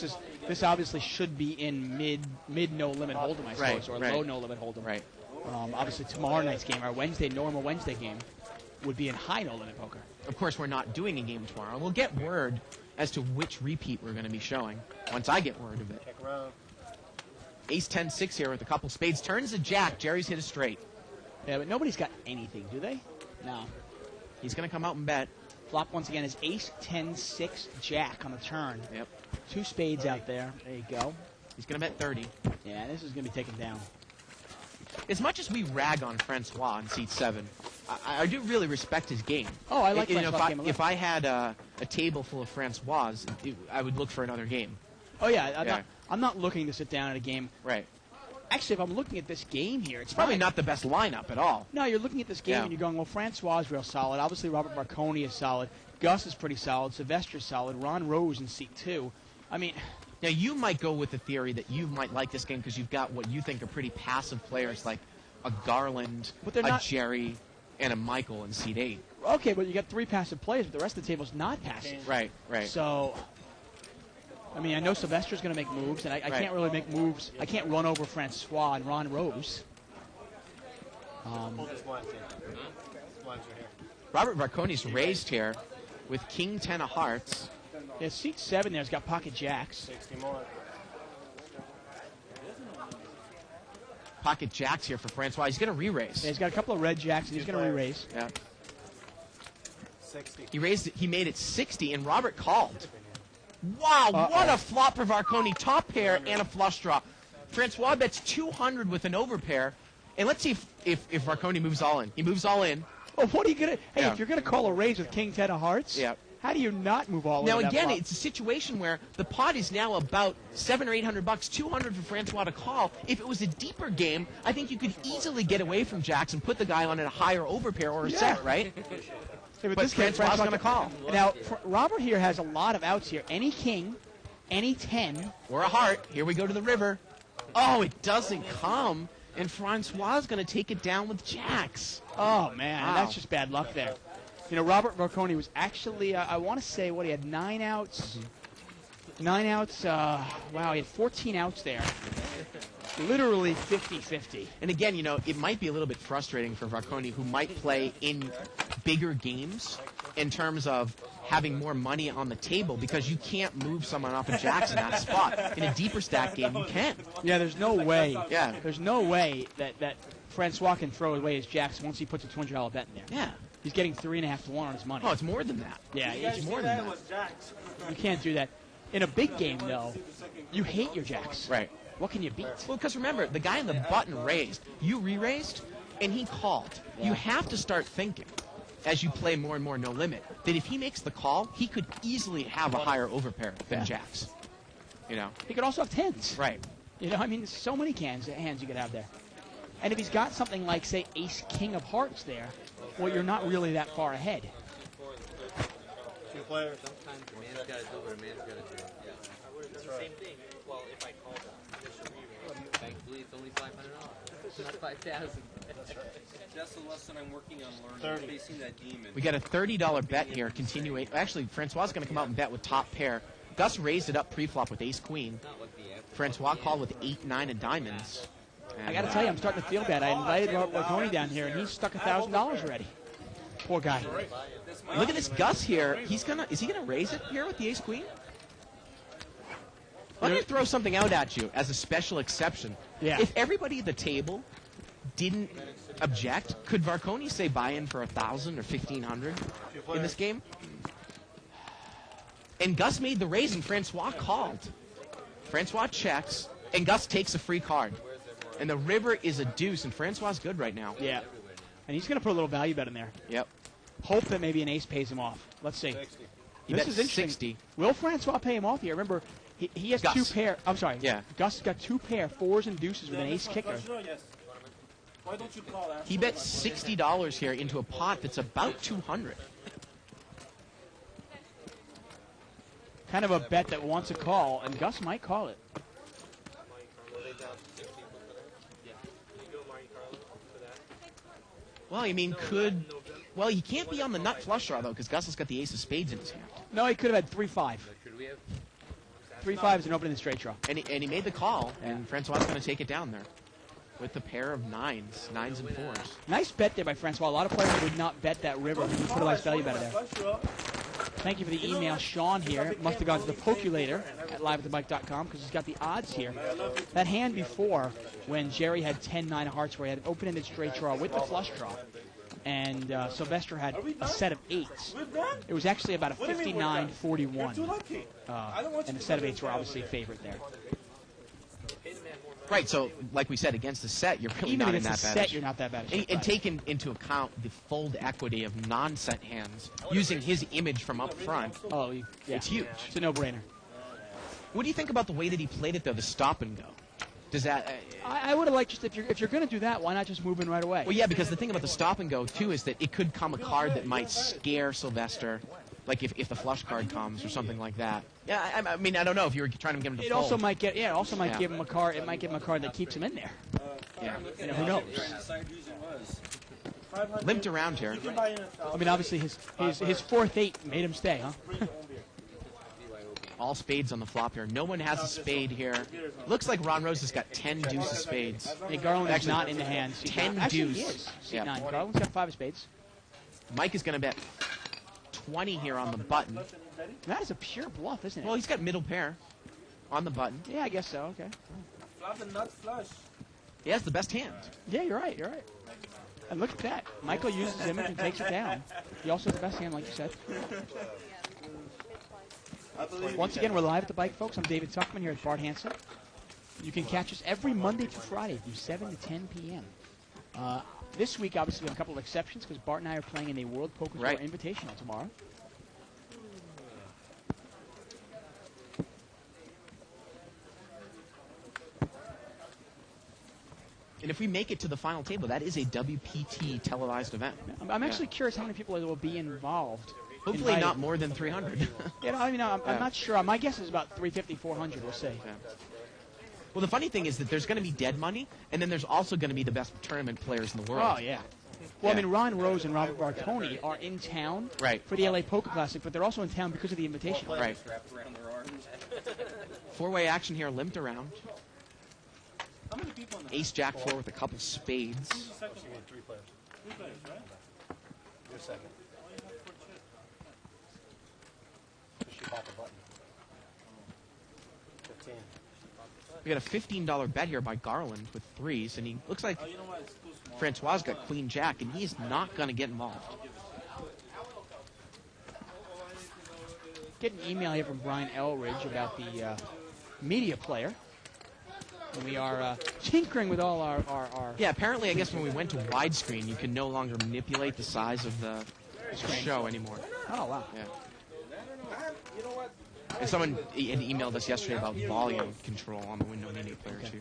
this obviously should be in mid no limit hold'em, I suppose, Right, or right. low no limit hold'em. Right. Obviously, tomorrow night's game, our normal Wednesday game, would be in high no limit poker. Of course, we're not doing a game tomorrow. We'll get word as to which repeat we're going to be showing once I get word of it. Check around. Ace 10-6 here with a couple spades. Turns a jack. Jerry's hit a straight. Yeah, but nobody's got anything, do they? No. He's going to come out and bet. Flop once again is ace 10-6 jack on the turn. Yep. Two spades out there. There you go. He's going to bet 30. Yeah, this is going to be taken down. As much as we rag on Francois in seat 7, I do really respect his game. Oh, I like You know, Francois' game a lot. if I had a table full of Francois, I would look for another game. Oh, yeah. Yeah. I'm not looking to sit down at a game. Right. Actually, if I'm looking at this game here, it's Probably fine. not the best lineup at all. No, you're looking at this game Yeah. and you're going, well, Francois is real solid. Obviously, Robert Marconi is solid. Gus is pretty solid. Sylvester's solid. Ron Rose in seat 2. I mean, Now, you might go with the theory that you might like this game because you've got what you think are pretty passive players like a Garland, But they're a not- Jerry, and a Michael in seat 8. okay, but you got 3 passive players, but the rest of the table's not passive. Right, right. So, I mean, I know Sylvester's going to make moves, and I Right. can't really make moves. I can't run over Francois and Ron Rose. Pull this line, too. This line's right here. Robert Marconi's raised here with King 10 of hearts. Yeah, seat 7 there's got pocket jacks. 60 more. Pocket jacks here for Francois. He's going to re-raise. Yeah, he's got a couple of red jacks, and he's going to re-raise. Yeah. 60. He made it 60, and Robert called. Wow, what a flop for Varconi. Top pair and a flush draw. Francois bets 200 with an overpair. And let's see if Varconi moves all in. He moves all in. Oh, what are you going to... Hey, Yeah. if you're going to call a raise with King 10 of hearts, how do you not move all in? Now, on that again, flop? it's a situation where the pot is now about $700 or $800, 200 for Francois to call. If it was a deeper game, I think you could easily get away from jacks and put the guy on a higher overpair or a set, right? Yeah, But this game, Francois going to call. Now, Robert here has a lot of outs here. Any king, any 10. Or a heart. Here we go to the river. Oh, it doesn't come. And Francois is going to take it down with jacks. Oh, man, Wow. that's just bad luck there. You know, Robert Varconi was actually, I want to say, he had 9 outs. 9 outs. Wow, he had 14 outs there. Literally 50-50. And again, you know, it might be a little bit frustrating for Varconi, who might play in bigger games in terms of having more money on the table, because you can't move someone off of jacks in that spot. In a deeper stack game, you can. Yeah, there's no way. Yeah. There's no way that Francois can throw away his jacks once he puts a $200 bet in there. Yeah. He's getting 3.5 to 1 on his money. Oh, it's more than that. Yeah, It's more than that. you can't do that. In a big game, though, you hate your jacks. Right. What can you beat? Well, because remember, the guy in the button raised. You re-raised, and he called. You have to start thinking, as you play more and more no limit, that if he makes the call, he could easily have a higher overpair than jacks. You know? He could also have 10s. Right. You know, I mean, there's so many hands you could have there. And if he's got something like, say, Ace King of Hearts there, well, you're not really that far ahead. Two players. Sometimes a man's got to do what a man's got to do. It's the same thing. Well, if I call that, thankfully it's only $500. It's not 5,000. That's the lesson I'm working on learning. 30. Facing that demon. We got a $30 bet here. Continuate. Actually, Francois is going to come out and bet with top pair. Gus raised it up pre-flop with ace-queen. Francois called with 8-9 of diamonds. I got to tell you, I'm starting to feel bad. I invited Robert Varconi down here, and he's stuck $1,000 already. Poor guy. Look at this Gus here. Is he gonna raise it here with the ace queen? Let me throw something out at you as a special exception. Yeah. If everybody at the table didn't object, could Varconi say buy in for 1,000 or 1,500 in this game? And Gus made the raise and Francois called. Francois checks and Gus takes a free card. And the river is a deuce, and Francois is good right now. Yeah. And he's going to put a little value bet in there. Yep. Hope that maybe an ace pays him off. Let's see. He This bet is interesting. 60. Will Francois pay him off here? Remember, he has Gus. 2 pair. I'm sorry. Yeah. Gus has got 2 pair, 4s and deuces with an ace kicker. Yes. Why don't you call that? He bet $60 here into a pot that's about 200. Kind of a bet that wants a call, and Gus might call it. Well, I mean, well, he can't be on the nut flush draw, though, because Gus has got the ace of spades in his hand. No, he could have had 3-5. 3-5 is an opening straight draw. And he made the call, and Francois is going to take it down there with the pair of nines and 4s. Nice bet there by Francois. A lot of players would not bet that river. He put a nice value bet there. Thank you for the email. Sean here must have gone to the Pokulator at liveatthebike.com because he's got the odds here. That hand before, when Jerry had 10-9 of hearts, where he had an open-ended straight draw with the flush draw, and Sylvester had a set of 8s. It was actually about a 59-41. And the set of 8s were obviously a favorite there. Right, so like we said, against the set, you're really Even not in against that the bad. set, you're not that bad. And taking into account the fold equity of non-set hands, using his image from up front, Oh, yeah. it's huge. It's a no-brainer. What do you think about the way that he played it, though, the stop and go? Does that... I would have liked just, if you're going to do that, why not just move in right away? well, yeah, because the thing about the stop and go, too, is that it could come a card that might scare Sylvester, like if the flush card comes or something like that. Yeah, I mean, I don't know if you were trying to get him to It fold. also might get, Yeah. give him a card. It might give him a card that keeps him in there. Yeah. You know, who knows? Decide whose it was. 500. Limped around here. You can buy in 1,000. I mean, obviously his 4th 8 made him stay, huh? Bring your own beer. All spades on the flop here. No one has a spade here. Looks like Ron Rose has got 10 deuce of spades. Hey, Garland is Actually, not in the hand. 10 Actually, deuce. he is. Yeah. 9. Garland's got 5 of spades. Mike is going to bet 20 here on the button. That is a pure bluff, isn't it? Well, he's got middle pair on the button. Yeah, I guess so. Okay. Flop and nuts flush. He has the best hand. Yeah, you're right. You're right. And look at that. Michael uses him and takes it down. He also has the best hand, like you said. Once again, we're live at the bike, folks. I'm David Tuckman here at Bart Hansen. You can catch us every Monday through Friday from 7 to 10 p.m. This week, obviously, we have a couple of exceptions because Bart and I are playing in a World Poker Tour Invitational tomorrow. And if we make it to the final table, that is a WPT televised event. I'm actually curious how many people will be involved. Hopefully not more than 300. I'm not sure. My guess is about 350, 400. We'll see. Yeah. Well, the funny thing is that there's going to be dead money, and then there's also going to be the best tournament players in the world. Oh, yeah. Well, I mean, Ron Rose and Robert Bartoni are in town for the LA Poker Classic, but they're also in town because of the invitation. Right. Four-way action here, limped around. Ace Jack 4 with a couple spades. Three players, right? You're second. She popped a button. 15. We got a $15 bet here by Garland with threes, and he looks like Francois got Queen Jack, and he's not going to get involved. Get an email here from Brian Elridge about the media player. And we are tinkering with all our... Yeah, apparently, I guess when we went to widescreen, you can no longer manipulate the size of the show anymore. Oh, wow. Yeah. And someone had emailed us yesterday about volume control on the Window Media Player, too.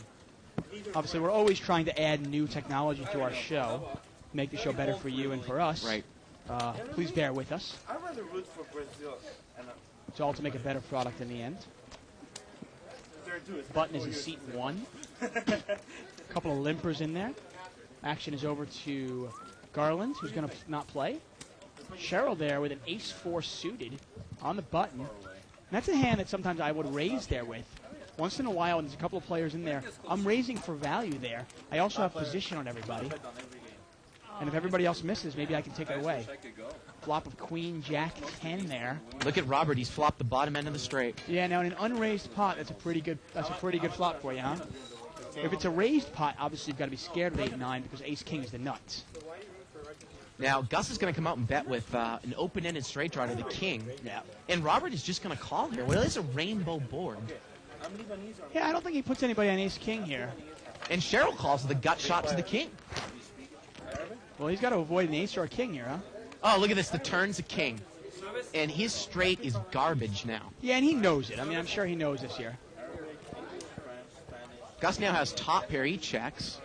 Obviously, we're always trying to add new technology to our show, make the show better for you and for us. Right. Please bear with us. I'd rather root for Brazil. It's all to make a better product in the end. Button is in seat 1. A couple of limpers in there. Action is over to Garland, who's going to not play. Cheryl there with an ace-4 suited on the button. And that's a hand that sometimes I would raise there with. Once in a while, when there's a couple of players in there, I'm raising for value there. I also have position on everybody. And if everybody else misses, maybe I can take it away. Flop of Queen Jack 10 there. Look at Robert. He's flopped the bottom end of the straight. Yeah, now in an unraised pot, that's a pretty good flop for you, huh? If it's a raised pot, obviously you've got to be scared of 8-9 because Ace-King is the nuts. Now, Gus is going to come out and bet with an open-ended straight draw to the king. Yeah. And Robert is just going to call here. Well, it's a rainbow board. Yeah, I don't think he puts anybody on Ace-King here. And Cheryl calls the gut shot to the king. Well, he's got to avoid an ace or a king here, huh? Oh, look at this. The turn's a king. And his straight is garbage now. Yeah, and he knows it. I mean, I'm sure he knows this here. Gus now has top pair. He checks.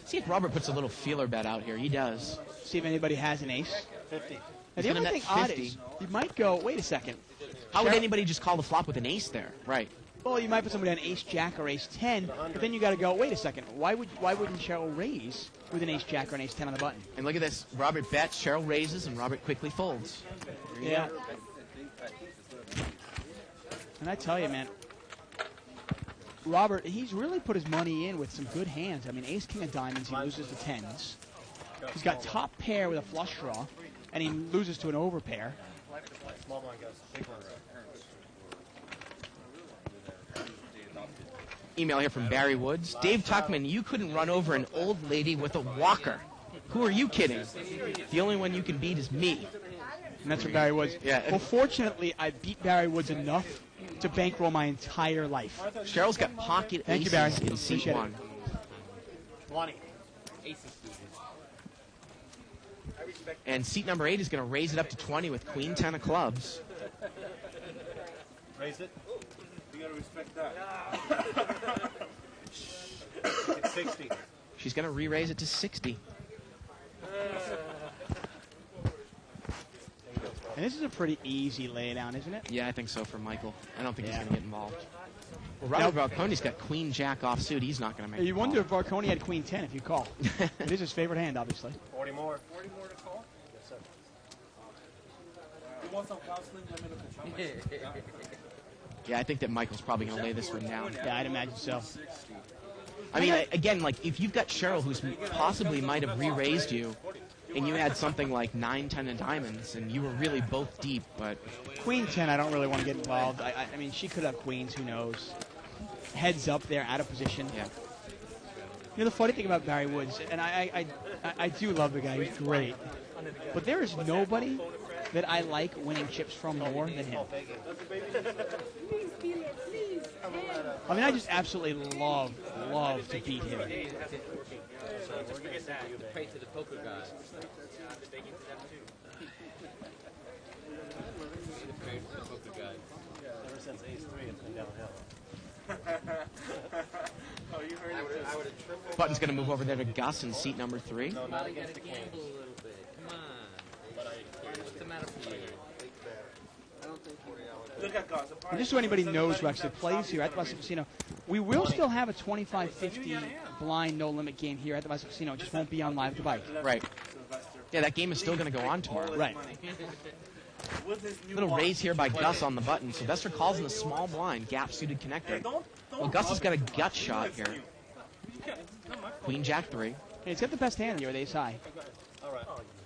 See if Robert puts a little feeler bet out here. He does. See if anybody has an ace. 50. Now, the only thing odd is, you might go, wait a second. How would anybody just call the flop with an ace there? Right. Well, you might put somebody on ace-jack or ace-10, but then you got to go, wait a second, why wouldn't Cheryl raise with an ace-jack or an ace-10 on the button? And look at this. Robert bets, Cheryl raises, and Robert quickly folds. Yeah. And I tell you, man, Robert, he's really put his money in with some good hands. I mean, ace-king of diamonds, he loses to tens. He's got top pair with a flush draw, and he loses to an overpair. Small blind goes. Big ones. Email here from Barry Woods. Dave Tuckman, you couldn't run over an old lady with a walker. Who are you kidding? The only one you can beat is me. And that's from Barry Woods. Yeah. Well, fortunately, I beat Barry Woods enough to bankroll my entire life. Cheryl's got pocket Thank aces you, Barry. in seat Appreciate 1. 20. And seat number 8 is going to raise it up to 20 with Queen 10 of clubs. Raise it. You gotta respect that. It's 60. She's going to re-raise it to 60. And this is a pretty easy laydown, isn't it? Yeah, I think so for Michael. I don't think he's going to get involved. Well, Robert Balcone's got Queen Jack offsuit. He's not going to make You the wonder call. if Barconi had Queen 10 if you call. It is his favorite hand, obviously. 40 more. 40 more to call? Yes, sir. You want some counseling? Let me look at you. Yeah, I think that Michael's probably going to lay this one down. Yeah, I'd imagine so. I mean, again, like, if you've got Cheryl, who's possibly might have re-raised you, and you had something like 9, 10 of diamonds, and you were really both deep, but... Queen 10, I don't really want to get involved. I mean, she could have queens, who knows. Heads up there, out of position. Yeah. You know the funny thing about Barry Woods, and I do love the guy. He's great. But there is nobody that I like winning chips from more than him. I mean, I just absolutely love to beat him. Pray to the poker god. Pray to the poker god. Ever since Ace 3, it's been downhill. Oh, you heard it. I would have tripled. Button's going to move over there to Gus in seat number 3. No, not You against gotta the gamble Kings. a little bit. Come on. What's the matter for you? Look at Gus. And just so anybody knows who actually plays here at the Bicycle Casino, we will still have a 25-50 blind no limit game here at the Bicycle Casino. It just won't be on Live at the Bike. Right. Yeah, that game is still going to go on tomorrow. Right. With his new Little watch. raise here by Gus on the button. Sylvester calls in the small blind, gap-suited connector. Well, Gus has got a gut shot here. Queen Jack 3. And he's got the best hand here with ace high.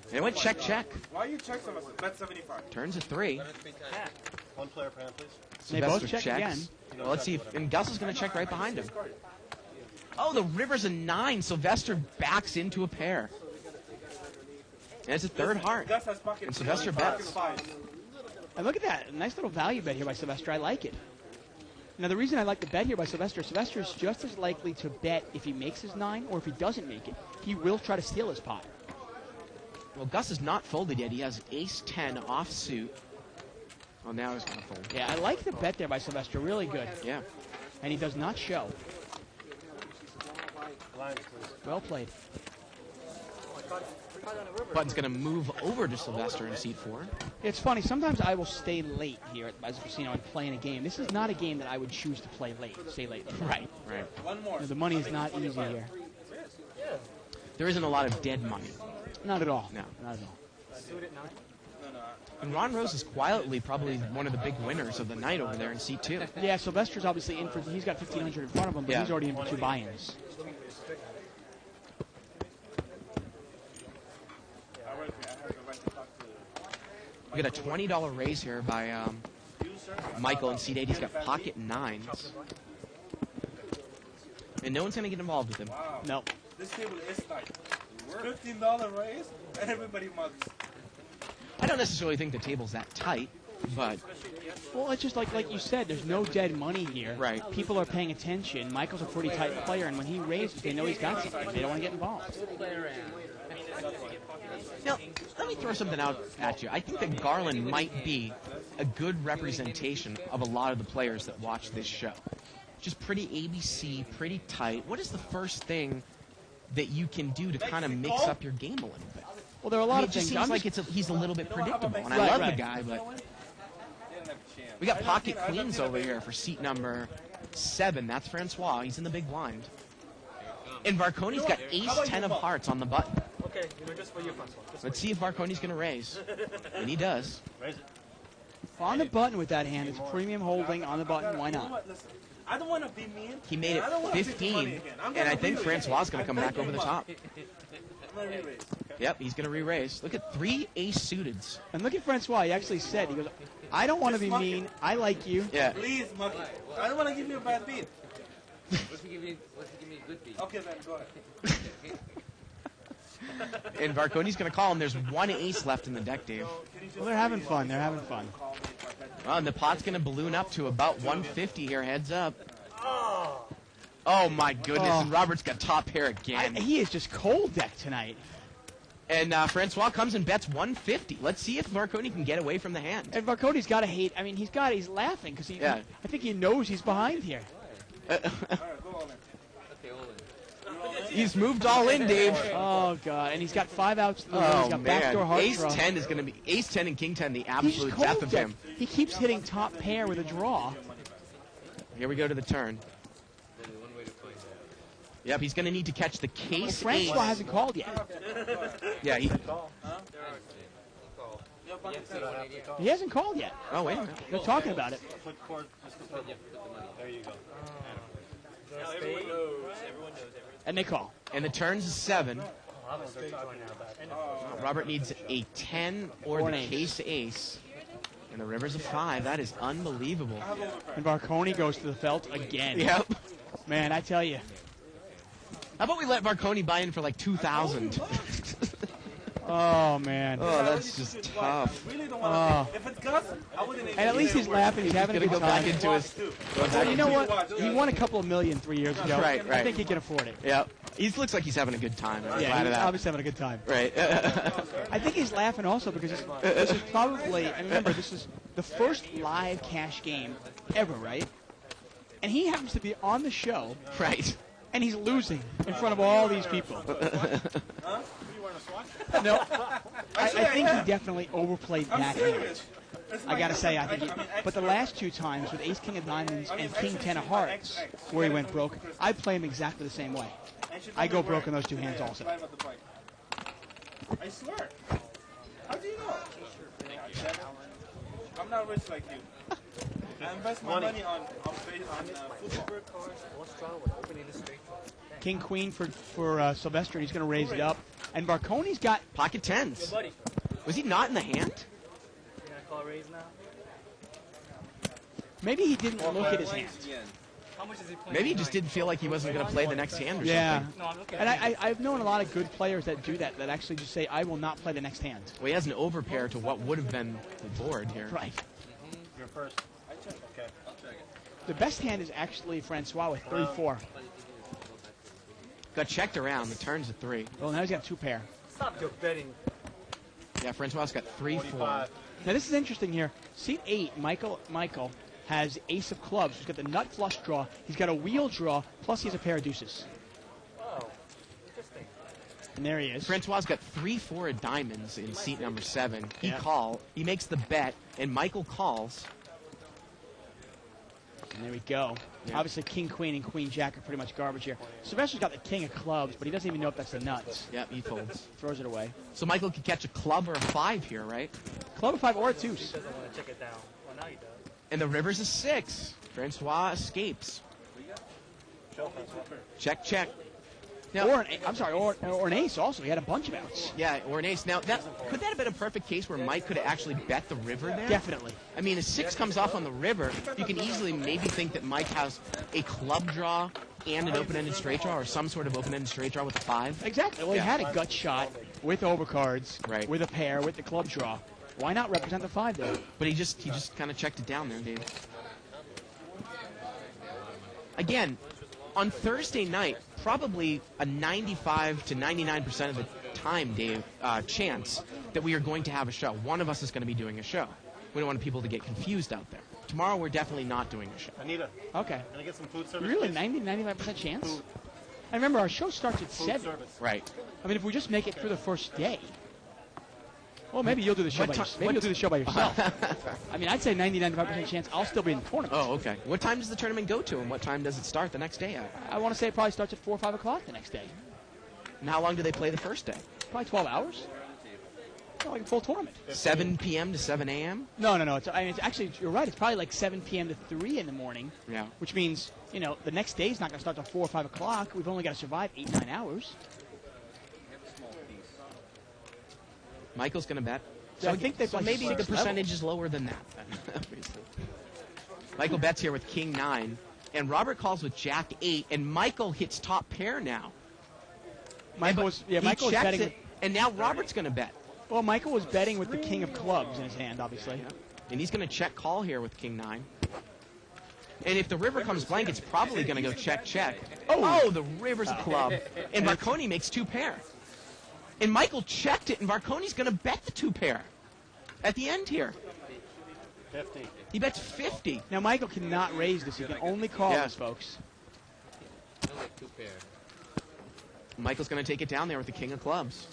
And it went check, check. Why you check so much? Bet 75. Turns a 3. One player per hand, please. They both Sylvester check checks. again. Well, let's see if, and Gus is going to check right behind him. Oh, the river's a 9. Sylvester backs into a pair. And it's a third heart. Gus has pocket And Sylvester pocket bets. fives. And look at that. A nice little value bet here by Sylvester. I like it. Now, the reason I like the bet here by Sylvester is just as likely to bet if he makes his 9 or if he doesn't make it. He will try to steal his pot. Well, Gus is not folded yet. He has ace 10 offsuit. Oh, now he's going to fold. Yeah, I like the bet there by Sylvester. Really good. Yeah. And he does not show. Blinds, please. Well played. Button's going to move over to Sylvester in seat 4. It's funny. Sometimes I will stay late here at the Bicycle Casino and play in a game. This is not a game that I would choose to play late. Stay late. Right, right. One more. The money is not easy here. There isn't a lot of dead money. Not at all. No. Not at all. And Ron Rose is quietly probably one of the big winners of the night over there in seat 2. Yeah, Sylvester's obviously in for. He's got 1,500 in front of him, but Yeah. he's already in for 2 buy-ins. We got a $20 raise here by Michael in seat 8. He's got pocket 9s. And no one's going to get involved with him. No. This table is tight. $15 raise, and everybody mugs. I don't necessarily think the table's that tight, but Well, it's just like you said, there's no dead money here. Right. People are paying attention. Michael's a pretty tight player, and when he raises, they know he's got something. They don't want to get involved. Play around. now, let me throw something out at you. I think that Garland might be a good representation of a lot of the players that watch this show. Just pretty ABC, pretty tight. What is the first thing that you can do to kind of mix up your game a little bit? Well, there are a lot I mean, of it just things. seems like he's a little bit predictable, and I Right, love right. the guy, but we got pocket queens over here for seat number 7. That's Francois. He's in the big blind. And Varconi's got ace 10 of hearts on the button. Okay, just for you, Francois. Let's see if Varconi's going to raise. And he does. Raise it. On the button with that hand, it's premium holding on the button. Why You know not? what? Listen, I don't want to be mean. He made it I don't wanna take the 15, money again. I'm and gonna I think re-raise. Francois is going to come I back bet over the you top. I'm gonna re-raise. Yep, he's going to re-raise. Look at 3 ace suiteds. And look at Francois. He actually said, he goes, I don't want to be mean. I like you. Yeah. Please, Mucky. I don't want to give you a bad beat. What's he give me a good beat? Okay, then go ahead. And Varconi's going to call him. There's 1 ace left in the deck, Dave. Well, they're having fun. They're having fun. Well, and the pot's going to balloon up to about 150 here. Heads up. Oh, my goodness. Oh. And Robert's got top pair again. He is just cold deck tonight. And Francois comes and bets 150. Let's see if Varconi can get away from the hand. And Varconi's got to hate. I mean, he's laughing because Yeah. I think he knows he's behind here. All right, go on then. Okay, all in. He's moved all in, Dave. Oh God! And he's got 5 outs. To the room. Oh, He's got backdoor man. heart Ace draw. 10 is going to be Ace 10 and King 10, the He's absolute cold death of deck. him. He keeps hitting top pair with a draw. Here we go to the turn. Only one way to find out. Yep, he's going to need to catch the Well, case Francois ace. hasn't called yet. Yeah, he, He hasn't called yet. oh, wait a minute. They're talking about it. Flip cord. Just flip it. There you go. And they call. And the turn's a 7. They're talking about. Robert needs a 10 or Or the an ace. case ace. And the river's a 5. That is unbelievable. And Varconi goes to the felt again. Yep. Man, I tell you. How about we let Marconi buy in for like 2,000? Oh, man. Oh, that's just tough. I really don't want to. If it's Gus, I wouldn't even. And at least he's laughing. He's having a Gonna good go back time. into his. Well, you know what? He won a couple of million 3 years ago. Right, I right. think he can afford it. Yeah, he looks like he's having a good time. I'm Yeah, glad of he's that. obviously having a good time. Right. I think he's laughing also because this is probably, and remember, this is the first live cash game ever, right? And he happens to be on the show, Right. and he's losing in front of all these people. No, I think he definitely overplayed that hand. I gotta say, I think he, but the last two times with Ace King of Diamonds and King 10 of Hearts, where he went broke, I play him exactly the same way. I go broke in those two hands also. I swear. How do you know? I'm not rich like you. I invest my money on football. King Queen for Sylvester, and he's going to raise it up. And Marconi's got Pocket tens. Was he not in the hand? maybe he didn't look at his hand. Maybe he just didn't feel like he wasn't going to play the next hand or Yeah, something. and I've known a lot of good players that do that. That actually just say, "I will not play the next hand." Well, he has an overpair to what would have been the board here. Right. You're first. Okay. The best hand is actually Francois with 3-4. Got checked around. The turn's a 3. Well, now he's got 2 pair. Stop your betting. Yeah, Francois got 3-4. 45. Now this is interesting here. Seat 8, Michael has ace of clubs. He's got the nut flush draw. He's got a wheel draw. Plus he has a pair of deuces. Oh, interesting. And there he is. Francois got 3-4 of diamonds in seat number 7. Yeah. He makes the bet, and Michael calls. And there we go. Yeah. Obviously, King, Queen, and Queen, Jack are pretty much garbage here. Sylvester's got the King of clubs, but he doesn't even know if that's the nuts. Yep, he folds. Throws it away. So Michael could catch a club or a 5 here, right? Club of 5 or a deuce. Doesn't want to check it down. Well, now he does. And the river's a 6. Francois escapes. Check, check. Now, Or an ace also. He had a bunch of outs. yeah, or an ace. Now, could that have been a perfect case where Mike could have actually bet the river there? Definitely. I mean, a 6 comes off on the river. You can easily maybe think that Mike has a club draw and an open-ended straight draw, or some sort of open-ended straight draw with a 5. Exactly. Well, he Yeah. had a gut shot with overcards, Right. with a pair, with the club draw. Why not represent the 5 there? But he just kind of checked it down there, Dave. Again, on Thursday night, probably a 95 to 99% of the time, Dave, chance that we are going to have a show. One of us is going to be doing a show. We don't want people to get confused out there. Tomorrow, we're definitely not doing a show. Anita, Okay. can I get some food service? Really? please? 95% chance? And remember, our show starts at Food 7. service. Right. I mean, if we just make it through the first day. Well, maybe you'll do the show What by ti- yourself. Maybe what you'll do the show by yourself. I mean, I'd say 95% chance I'll still be in the tournament. Oh, okay. What time does the tournament go to, and what time does it start the next day at? I want to say it probably starts at 4 or 5 o'clock the next day. And how long do they play the first day? Probably 12 hours. Like a full tournament. 7 p.m. to 7 a.m.? No. It's actually, you're right. It's probably like 7 p.m. to 3 in the morning, Yeah. which means, the next day's not going to start till 4 or 5 o'clock. We've only got to survive 8-9 hours. Michael's going to bet. So I think they So play maybe the 6 percentage levels. is lower than that, then, obviously. Michael bets here with King 9, and Robert calls with Jack 8, and Michael hits top pair now. Michael was He betting. checks it, and now Robert's going to bet. Well, Michael was betting with the King of clubs in his hand, obviously. And he's going to check call here with King 9. And if the river comes blank, it's probably going to go check, check. Oh, the river's a club. And Marconi makes 2 pair. And Michael checked it, and Marconi's going to bet the 2 pair at the end here. 50. He bets 50. Now, Michael cannot raise this. He can only call Yeah. this, folks. Only 2 pair. Michael's going to take it down there with the King of clubs.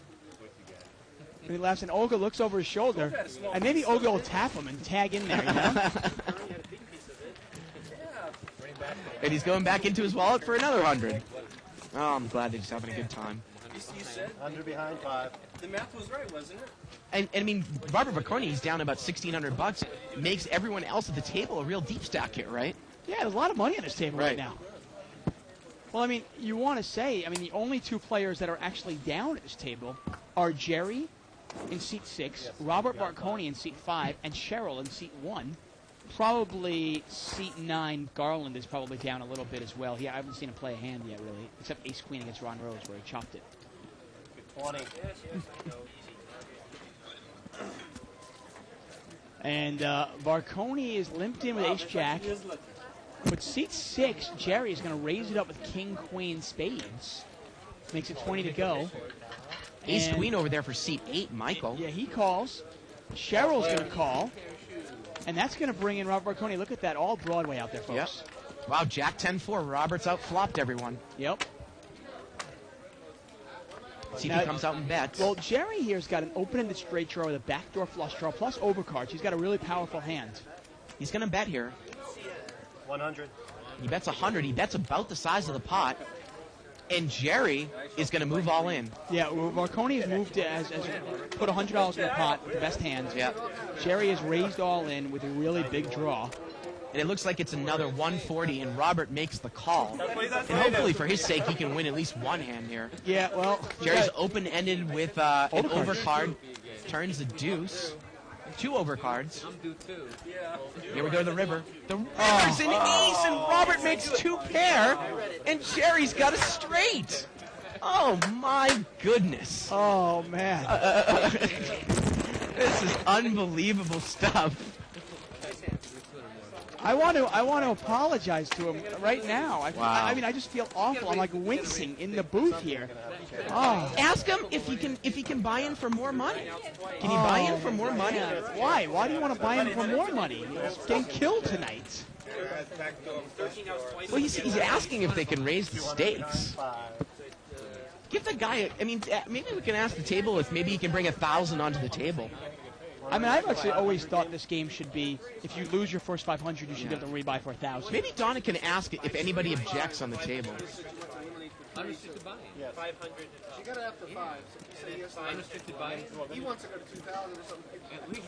And he laughs, and Olga looks over his shoulder, and maybe Olga will tap him and tag in there, And he's going back into his wallet for another 100. Oh, I'm glad they're just having a good time. You said 100 behind 5. the math was right, wasn't it? And I mean, Robert Marconi, he's down about $1,600. Makes everyone else at the table a real deep stack here, right? Yeah, there's a lot of money on this table right Right. now. Well, I mean, you want to say, the only 2 players that are actually down at this table are Jerry in seat 6, Robert Marconi in seat 5, and Cheryl in seat 1. probably seat 9, Garland is probably down a little bit as well. I haven't seen him play a hand yet, really, except Ace Queen against Ron Rose, where he chopped it. 20. And Varconi is limped in with Ace Jack. But seat 6, Jerry is going to raise it up with King, Queen, Spades. Makes it 20 to go. Ace And- Queen over there for seat 8, Michael. Yeah, he calls. Cheryl's going to call. And that's going to bring in Robert Varconi. Look at that, all Broadway out there, Yep. folks. Wow, Jack 10-4. Roberts out-flopped everyone. Yep. See if Now- he comes out and bets. Well, Jerry here's got an open-ended straight draw with a backdoor flush draw plus overcards. He's got a really powerful hand. He's going to bet here. 100. He bets 100. He bets about the size of the pot. And Jerry is going to move all in. Yeah, well, Marconi has moved as put $100 in the pot with the best hands. Yeah. Jerry has raised all in with a really big draw. And it looks like it's another 140, and Robert makes the call. And hopefully, for his sake, he can win at least one hand here. Yeah, well, Jerry's open-ended with an overcard. Turns the deuce. 2 overcards. I'm due too. Here we go to the river. The river's an ace, and Robert makes 2 pair, and Jerry's got a straight. Oh, my goodness. Oh, man. This is unbelievable stuff. I want to apologize to him right now. Wow. I mean, I just feel awful. I'm like wincing in the booth here. Oh. Ask him if he can buy in for more money. Can he buy in for more money? Man. Why? Why do you want to buy him for more money? He's getting killed tonight. Well, he's asking if they can raise the stakes. Give the guy. Maybe we can ask the table if maybe he can bring 1,000 onto the table. I mean, I've actually always thought this game should be, if you lose your first 500, you should be able to rebuy for 1,000. Maybe Donna can ask if anybody objects on the table. Unrestricted buy-in. Yes. 500. You gotta have the 5. Say yes. Unrestricted buy-in. He wants to go to 2,000 or something. At least.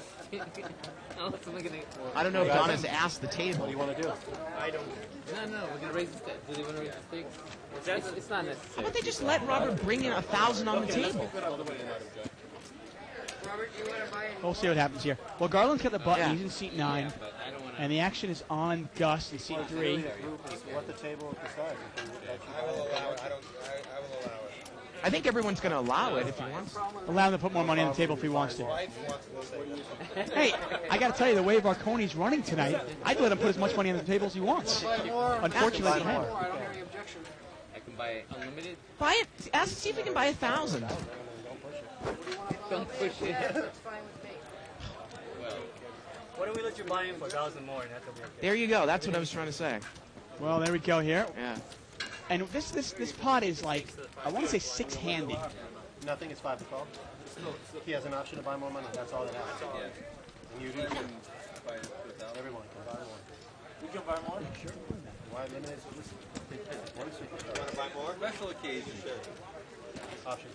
Unless I'm gonna. I don't know if Donna's asked the What do table. you want to do? I don't. No, we're gonna raise the stakes. Do they want to raise the stakes? It's not How necessary. about they just let Robert bring in 1,000 on the table? Robert, you want to buy it? We'll see what happens here. Well, Garland's got the button. Yeah. He's in seat 9. But I don't want to. And the action is on Gus in seat 3. What the table decides. I think everyone's going to allow it if he wants. Allow him to put more money on the table if he wants to. Hey, I got to tell you, the way Varconi's running tonight, I'd let him put as much money on the table as he wants. Unfortunately, he can't. I don't have any objection. I can buy unlimited. Buy it. See if he can buy 1,000. Don't push it. That's fine with me. What do we let you buy in for 1,000 more and that'll be okay? There you go. That's what I was trying to say. Well, there we go here. Yeah. And this pot is like, I want to say 6-handed. Nothing is 5 to call. He has an option to buy more money. That's all that happens. And you do. Everyone can buy one. You can buy more? Sure. Why limit it to just one super? Want to buy more? Special occasion. Option.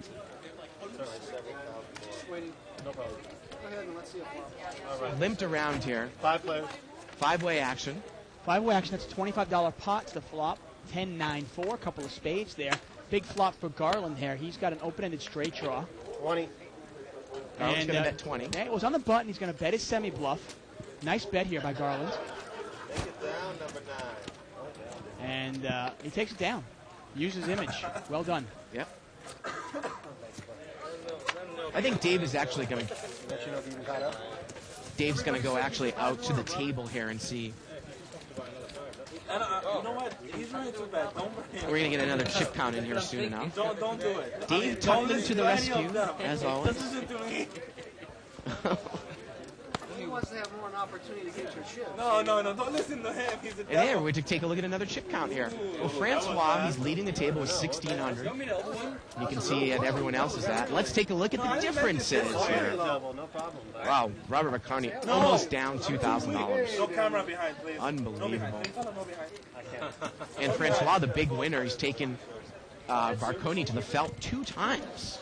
No problem. Go ahead and let's see a flop. Limped around here. 5 players. 5-way action. 5-way action, that's a $25 pot to the flop. 10-9-4, couple of spades there. Big flop for Garland here. He's got an open-ended straight draw. 20. Garland's going to bet 20. Yeah, it was on the button. He's going to bet his semi-bluff. Nice bet here by Garland. Take it down, number 9. And he takes it down. Uses image. Well done. Yep. I think Dave is actually going to. Let you know if you even got up. Dave's going to go actually out to the table here and see. And you know what? He's not too bad. Don't bring him. We're going to get another chip count in here soon enough. Don't do it. Dave Don't tucked into listen the to any rescue, of them. as always. Just listen to me. He wants to have more an opportunity to get your chips. No. Don't listen to him. He's a And there, we're to take a look at another chip count here. Well, Francois, he's leading the table with 1,600. You can see at everyone else is at. Let's take a look at the differences here. Double, no problem. Wow, Robert McCartney almost down $2,000. No camera behind, please. Unbelievable. No behind. Please, no behind. And Francois, the big winner, he's taken Varconi to the felt 2 times.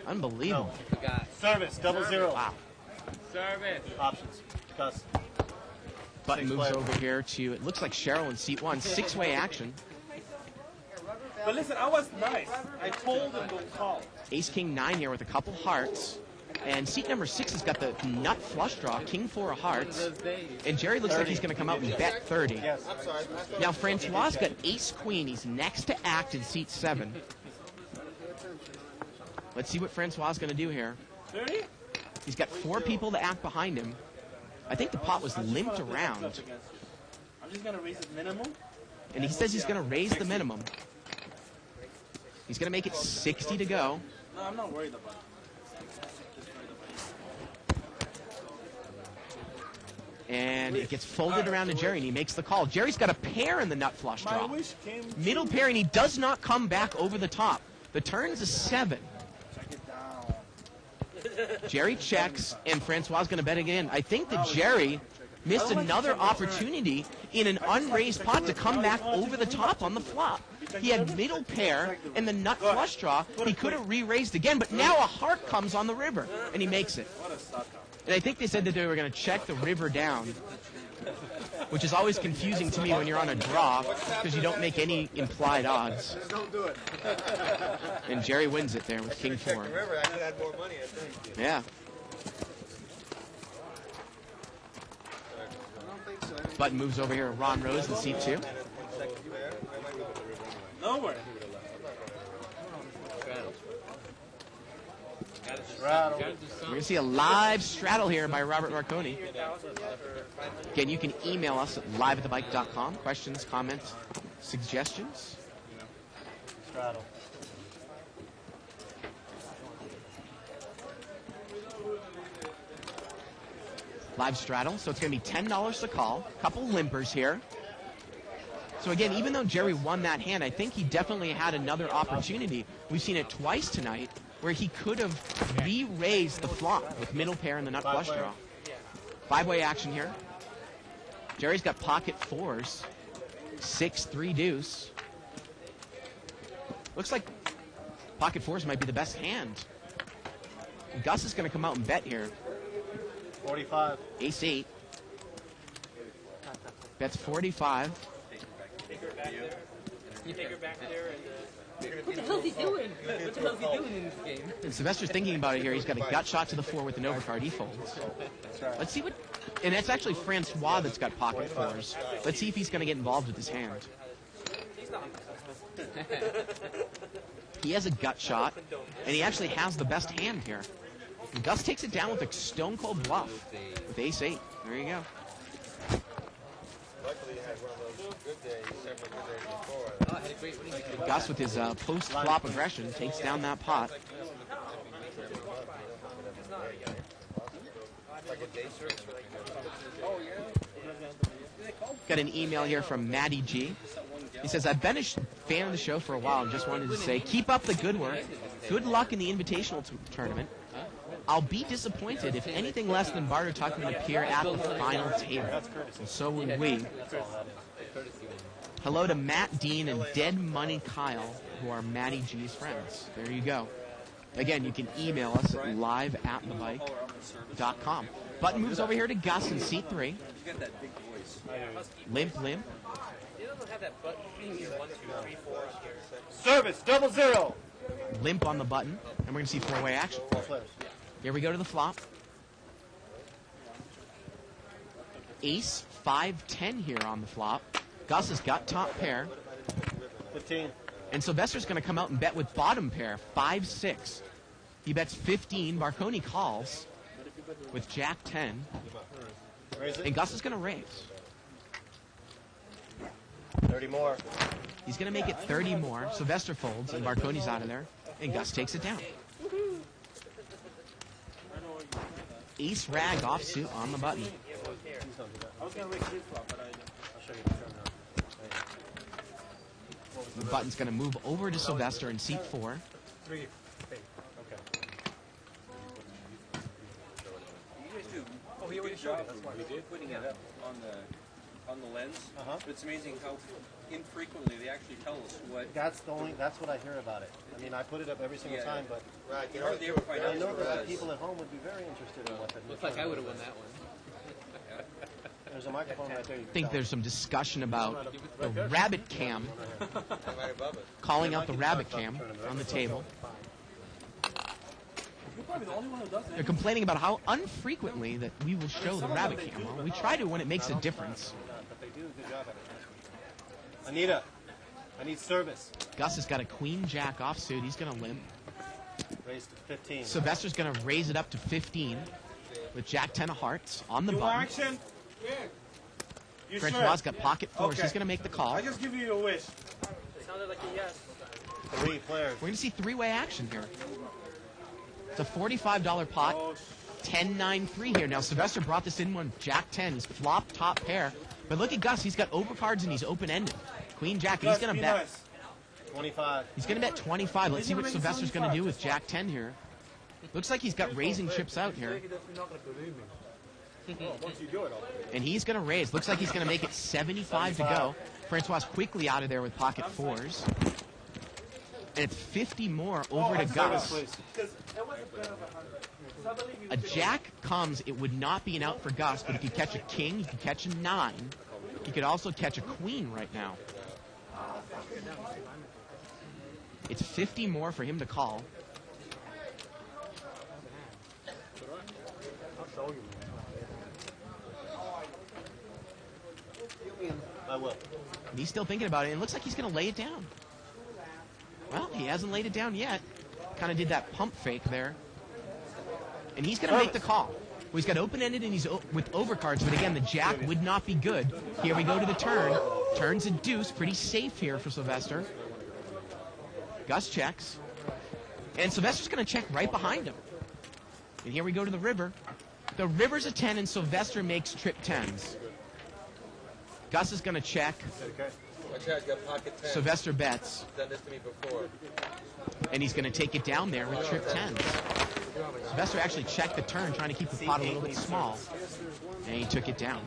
Unbelievable. Forgot. Service, 00. Wow. Service. Options. Gus. Button 6 moves players. over here to, it looks like Cheryl in seat 1. 6-way action. But listen, I was nice. I told him to call. Ace King 9 here with a couple hearts. And seat number 6 has got the nut flush draw, king 4 of hearts. And Jerry looks like he's going to come out and bet 30. Yes. Now, Francois's got ace queen. He's next to act in seat 7. Let's see what Francois's going to do here. 30? He's got 4 people to act behind him. I think the pot was limped around. I'm just going to raise it minimum. And he says he's going to raise the minimum. He's going to make it 60 to go. No, I'm not worried about it. And it gets folded around to Jerry, and he makes the call. Jerry's got a pair in the nut flush My draw. wish came Middle pair, and he does not come back over the top. The turn's a 7. Check it down. Jerry checks, and Francois's going to bet again. I think that Jerry missed another opportunity in an unraised pot to come back over the top on the flop. He had middle pair and the nut flush draw. He could have re-raised again, but now a heart comes on the river, and he makes it. What a sucker. And I think they said that they were going to check the river down, which is always confusing to me when you're on a draw because you don't make any implied odds. Don't do it. And Jerry wins it there with king 4. River actually had more money, I think. Yeah. Button moves over here to Ron Rose in seat 2. Nowhere. Rattle. We're going to see a live straddle here by Robert Marconi. Again, you can email us at liveatthebike.com. Questions, comments, suggestions. Straddle. Live straddle, so it's going to be $10 to call. Couple limpers here. So again, even though Jerry won that hand, I think he definitely had another opportunity. We've seen it twice tonight where he could have re-raised the flop with middle pair and the nut flush draw. 5-way action here. Jerry's got pocket 4s. 6-3 deuce. Looks like pocket 4s might be the best hand. Gus is going to come out and bet here. 45. Ace 8. Bets 45. You take her back there and... What the hell is he doing? What the hell is he doing in this game? And Sylvester's thinking about it here. He's got a gut shot to the 4 with an overcard. He folds. Let's see what... And that's actually Francois that's got pocket 4s. Let's see if he's going to get involved with his hand. He has a gut shot, and he actually has the best hand here. And Gus takes it down with a stone-cold bluff with ace 8. There you go. Luckily, you had one of those good days, several good days before. Oh, I had a great winning. Gus with his post-flop aggression takes down that pot. Got an email here from Matty G. He says, I've been a fan of the show for a while and just wanted to say, keep up the good work. Good luck in the Invitational tournament. I'll be disappointed if anything less than Barter Tuckman appear at the final table. And so would we. Hello to Matt Dean and Dead Money Kyle, who are Matty G's friends. There you go. Again, you can email us at liveatthebike.com. Button moves over here to Gus in seat 3. You got that big voice. Limp, limp. You don't have that button. 1, 2, 3, 4 up here. Service, 00. Limp on the button. And we're going to see 4-way action. All flares. Here we go to the flop. Ace 5-10 here on the flop. Gus has got top pair. 15. And Sylvester's going to come out and bet with bottom pair, 5-6. He bets 15. Marconi calls with Jack 10. Raise And it. Gus is going to raise. 30 more. He's going to make it 30 more. Sylvester folds, and Marconi's out of there. And Gus takes it down. Ace rag offsuit on the button. I was going to raise this flop, but I'll show you the turn now. The button's going to move over to Sylvester in seat 4. 3. Okay. You guys do. Oh, he already showed it. That's why. We did putting it up on the lens. Uh-huh. But it's amazing how infrequently they actually tell us what. That's what I hear about it. I mean, I put it up every single Yeah. time, but You hardly ever find I out. know who it that the was. people at home would be very interested in what the Looks like I would have won that one. There's a microphone right there. You I think there's some discussion about the rabbit cam, right above it. calling out the rabbit cam on the table. probably the only one who does it. They're complaining about how unfrequently that we will show the rabbit camera. We try to when it makes a difference. But they do a good job at it. Anita, I need service. Gus has got a queen jack offsuit. He's going to limp. Raise to 15. Sylvester's going to raise it up to 15 with jack 10 of hearts on the You button. action? You Francois got pocket fours. Okay. He's going to make the call. I just give you your wish. Sounded like a yes. 3 players. We're going to see three-way action here. It's a $45 pot. Oh, 10-9-3 here. Now, Sylvester brought this in one jack 10. He's flop top pair. But look at Gus. He's got overcards and he's open-ended. Queen jack. He's going to bet. Nice. 25. He's going to bet 25. Let's see what Sylvester's going to do with jack 10 here. Looks like he's got raising chips out here. You're not going to believe me. Once you do it, And he's going to raise. Looks like he's going to make it 75 to go. Francois quickly out of there with pocket fours. And it's 50 more over to Gus. A jack comes, it would not be an out for Gus, but he could catch a king, he could catch a 9. He could also catch a queen right now. It's 50 more for him to call. I'll show you, man. I will. And he's still thinking about it, and it looks like he's going to lay it down. Well, he hasn't laid it down yet. Kind of did that pump fake there. And he's going to make the call. Well, he's got open-ended and he's with overcards, but again, the jack would not be good. Here we go to the turn. Turns a deuce. Pretty safe here for Sylvester. Gus checks. And Sylvester's going to check right behind him. And here we go to the river. The river's a 10, and Sylvester makes trip 10s. Gus is going to check. Okay. Watch out, you got pocket 10. Sylvester bets. Done this to me before. And he's going to take it down there with trip 10s. Sylvester actually checked the turn, trying to keep the pot a little bit small. And he took it down.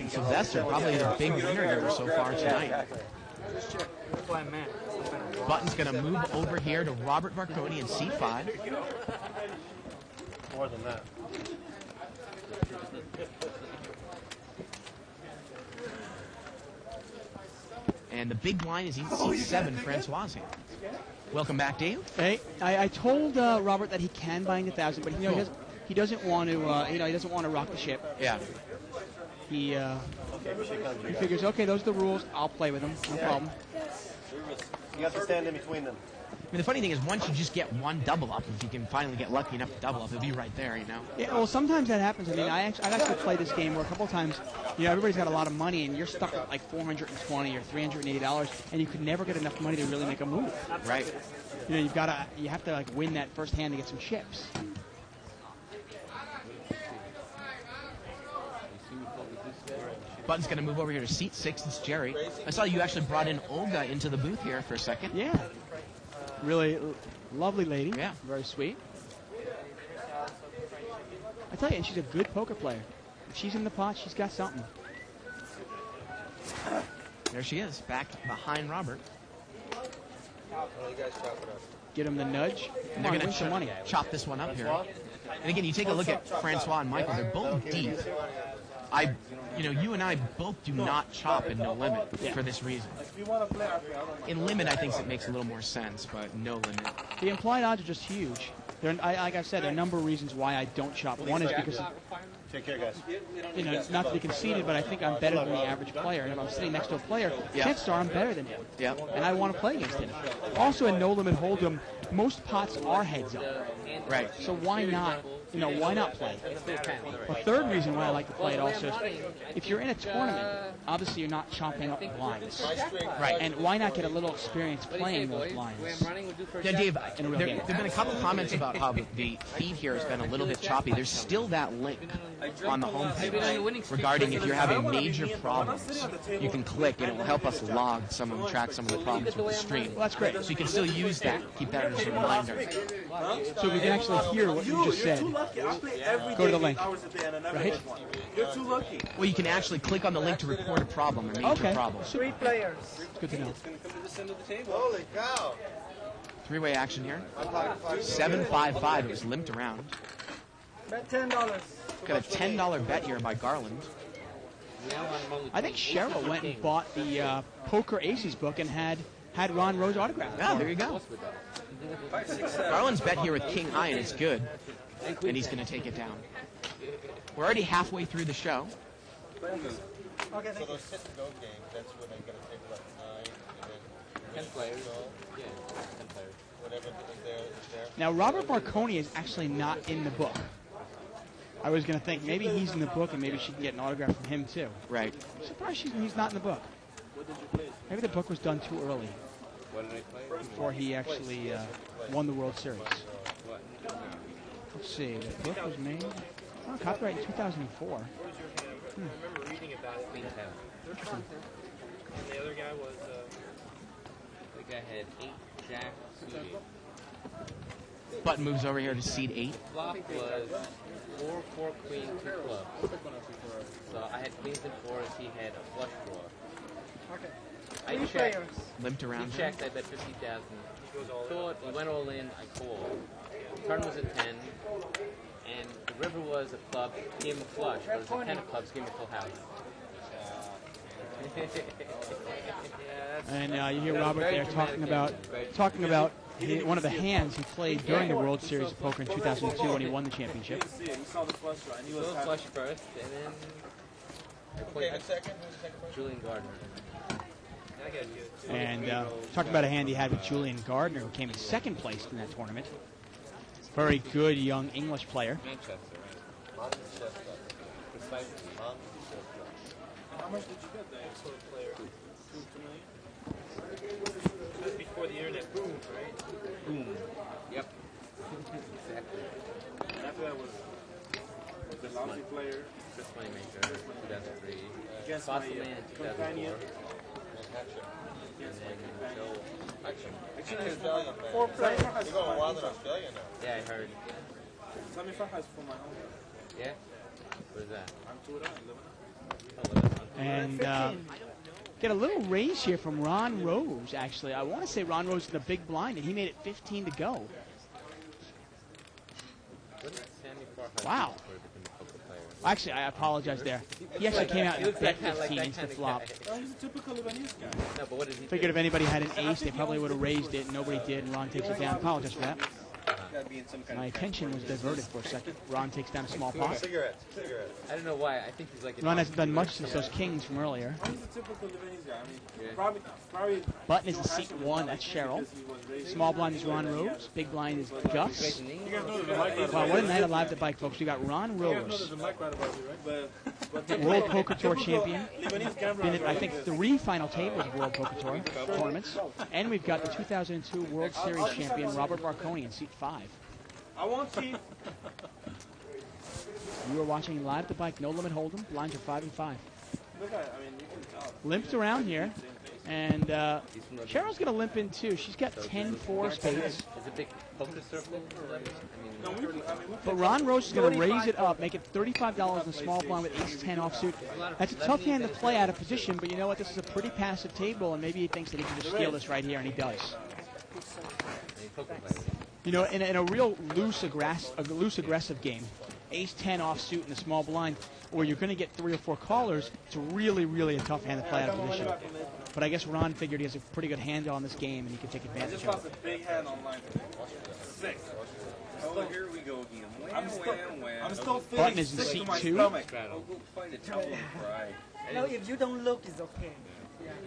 Sylvester, probably the big winner here so far tonight. That's why I'm mad. Button's going to move over here to Robert Marconi in C5. More than that. And the big blind is C7, Francois' hand. Welcome back, Dave. Hey, I told Robert that he can bind 1,000, but he doesn't want to. He doesn't want to rock the ship. Yeah. He figures, okay, those are the rules. I'll play with them. No problem. You have to stand in between them. I mean, the funny thing is, once you just get one double up, if you can finally get lucky enough to double up, it'll be right there, you know? Yeah, well, sometimes that happens. I mean, I've actually played this game where a couple of times, everybody's got a lot of money, and you're stuck at like $420 or $380, and you could never get enough money to really make a move. Right. You have to like win that first hand to get some chips. Button's going to move over here to seat 6. It's Jerry. I saw you actually brought in Olga into the booth here for a second. Yeah. Really lovely lady. Yeah. Very sweet. I tell you, and she's a good poker player. If she's in the pot, she's got something. There she is, back behind Robert. Well, you guys chop it up. Get him the nudge. And they're Come on, going win some money. to chop this one up here. And again, you take a look at Francois and Michael. They're both deep. You and I both do not chop in no limit for this reason. if you want to play, In limit, I think it makes a little more sense, but no limit. The implied odds are just huge. Like I said, there are a number of reasons why I don't chop. One is because, Take care, guys. it's not to be conceited, but I think I'm better than the average player. And if I'm sitting next to a player, chances are I'm better than him. Yeah. And I want to play against him. Also, in No Limit Hold'em, most pots are heads up. Right. So why not play? A third reason why I like to play it also is if you're in a tournament, obviously you're not chopping up blinds. Right. And why not get a little experience playing those blinds? Now, Dave, In a real there game. have been a couple comments about how the feed here has been a little bit choppy. There's still that link on the homepage regarding if you're having major problems, you can click and it will help us log track some of the problems with the stream. Well, that's great. So you can still use that. Keep that as a reminder. So we can actually hear what you just said. Go to the link. Right? You're too lucky. Well, you can actually click on the link to report a problem, a major Okay. problem. 3 players. It's good to know. It's going to come to this end of the table. Holy cow. Three-way action here. 7-5-5. It was limped around. Bet $10. Got a $10 bet here by Garland. I think Cheryl went and bought the Poker Aces book and had Ron Rose autographed. Yeah, there you go. Garland's bet here with king high, and it's good. And he's going to take it down. We're already halfway through the show. So those sit-and-go games, that's when they're going to take like 9 and then 10 players. Yeah, 10 players. whatever is there is there. Now, Robert Marconi is actually not in the book. I was going to think maybe he's in the book and maybe she can get an autograph from him too. Right. I'm surprised he's not in the book. Maybe the book was done too early What did I play? before he actually won the World Series. Let's see, the book was made, copyright in 2004. I remember reading about it. Queen 10. And the other guy was. The guy had 8 jack suited. Button moves over here to seed 8. Flop was 4 queen, 2 clubs. So I had queens and 4s. He had a flush draw. Okay. I checked. Limped He around him. checked. I bet 50,000. Thought he went all in. I called. Turn was a 10, and the river was a club. Gave him a flush. But it was a 10 of clubs. Gave him a full house. And you hear Robert there talking about one of the hands he played during the World Series of Poker in 2002 when he won the championship. See it. He saw the flush draw, and he was So happy. flush first, and then Okay, the second, who's the second person? Julian Gardner. And talking about a hand he had with Julian Gardner, who came in second place in that tournament. Very good young English player. Manchester, right? Precisely. How much did you get there? Sort of player. 2 million? That's before the internet boomed, right? Boom. Yep. Exactly. And after that was the lousy player First Moneymaker, 2003. against Fossil my Man, 2004. companion. And then Joe Hutchin. Actually, Australian, man. Semifinals You're going wild in Australia now. Yeah, I heard. Semifinals for my home. Yeah? Where's that? I'm 2-0, 11. And get a little raise here from Ron Rose, actually. I want to say Ron Rose in the big blind, and he made it 15 to go. What did Sammy Farhan Wow. do for the poker player? Actually, I apologize there. He actually came out He and looks bet like 15 that into kind of flop. guy. Oh, he's a typical Lebanese guy. No, but what did he Figured if do? anybody had an ace, they probably would have raised it. Nobody did, and Ron takes it down. Apologize for that. Gotta be in some kind My of attention was diverted for a second. Ron takes down a small pot. cigarettes. I don't know why. I think he's like an Ron hasn't done much since those kings from earlier. He's a typical Lebanese guy. I mean, Yeah. probably. Button is in seat 1. That's Cheryl. Small blind is Ron Rose. Big blind is Gus. You guys know there's a mic right Wow, about what a you. night of Live the Bike, folks. We got Ron You guys know Rose, there's a mic right about you, right? But World Poker Tour champion. Lebanese gambler. Been in, I think, 3 final tables of World Poker Tour tournaments. And we've got the 2002 World Series champion Robert Marconi in seat 5. I want Chief. You are watching Live the Bike, No Limit Hold'em. Blinds are 5 and 5. Look at, I mean, you can tell. Limped around here. And Cheryl's going to limp in too. She's got 10-4 spades. Is it big poker circle? I mean, But Ron Rose is going to raise it up, make it $35 in the small blind with ace-10 offsuit. That's a tough hand to play out of position, but you know what? This is a pretty passive table, and maybe he thinks that he can just steal this right here, and he does. poker player. You know, in a real loose aggressive game, ace-10 offsuit in the small blind, where you're going to get 3 or 4 callers, it's really, really a tough hand to play out of position. But I guess Ron figured he has a pretty good handle on this game, and he can take I advantage just of lost it. a big hand online today. 6. Oh, here we go again. I'm still feeling Button is in sick to seat my 2. stomach. I'll go find a towel and cry. No, if you don't look, it's okay.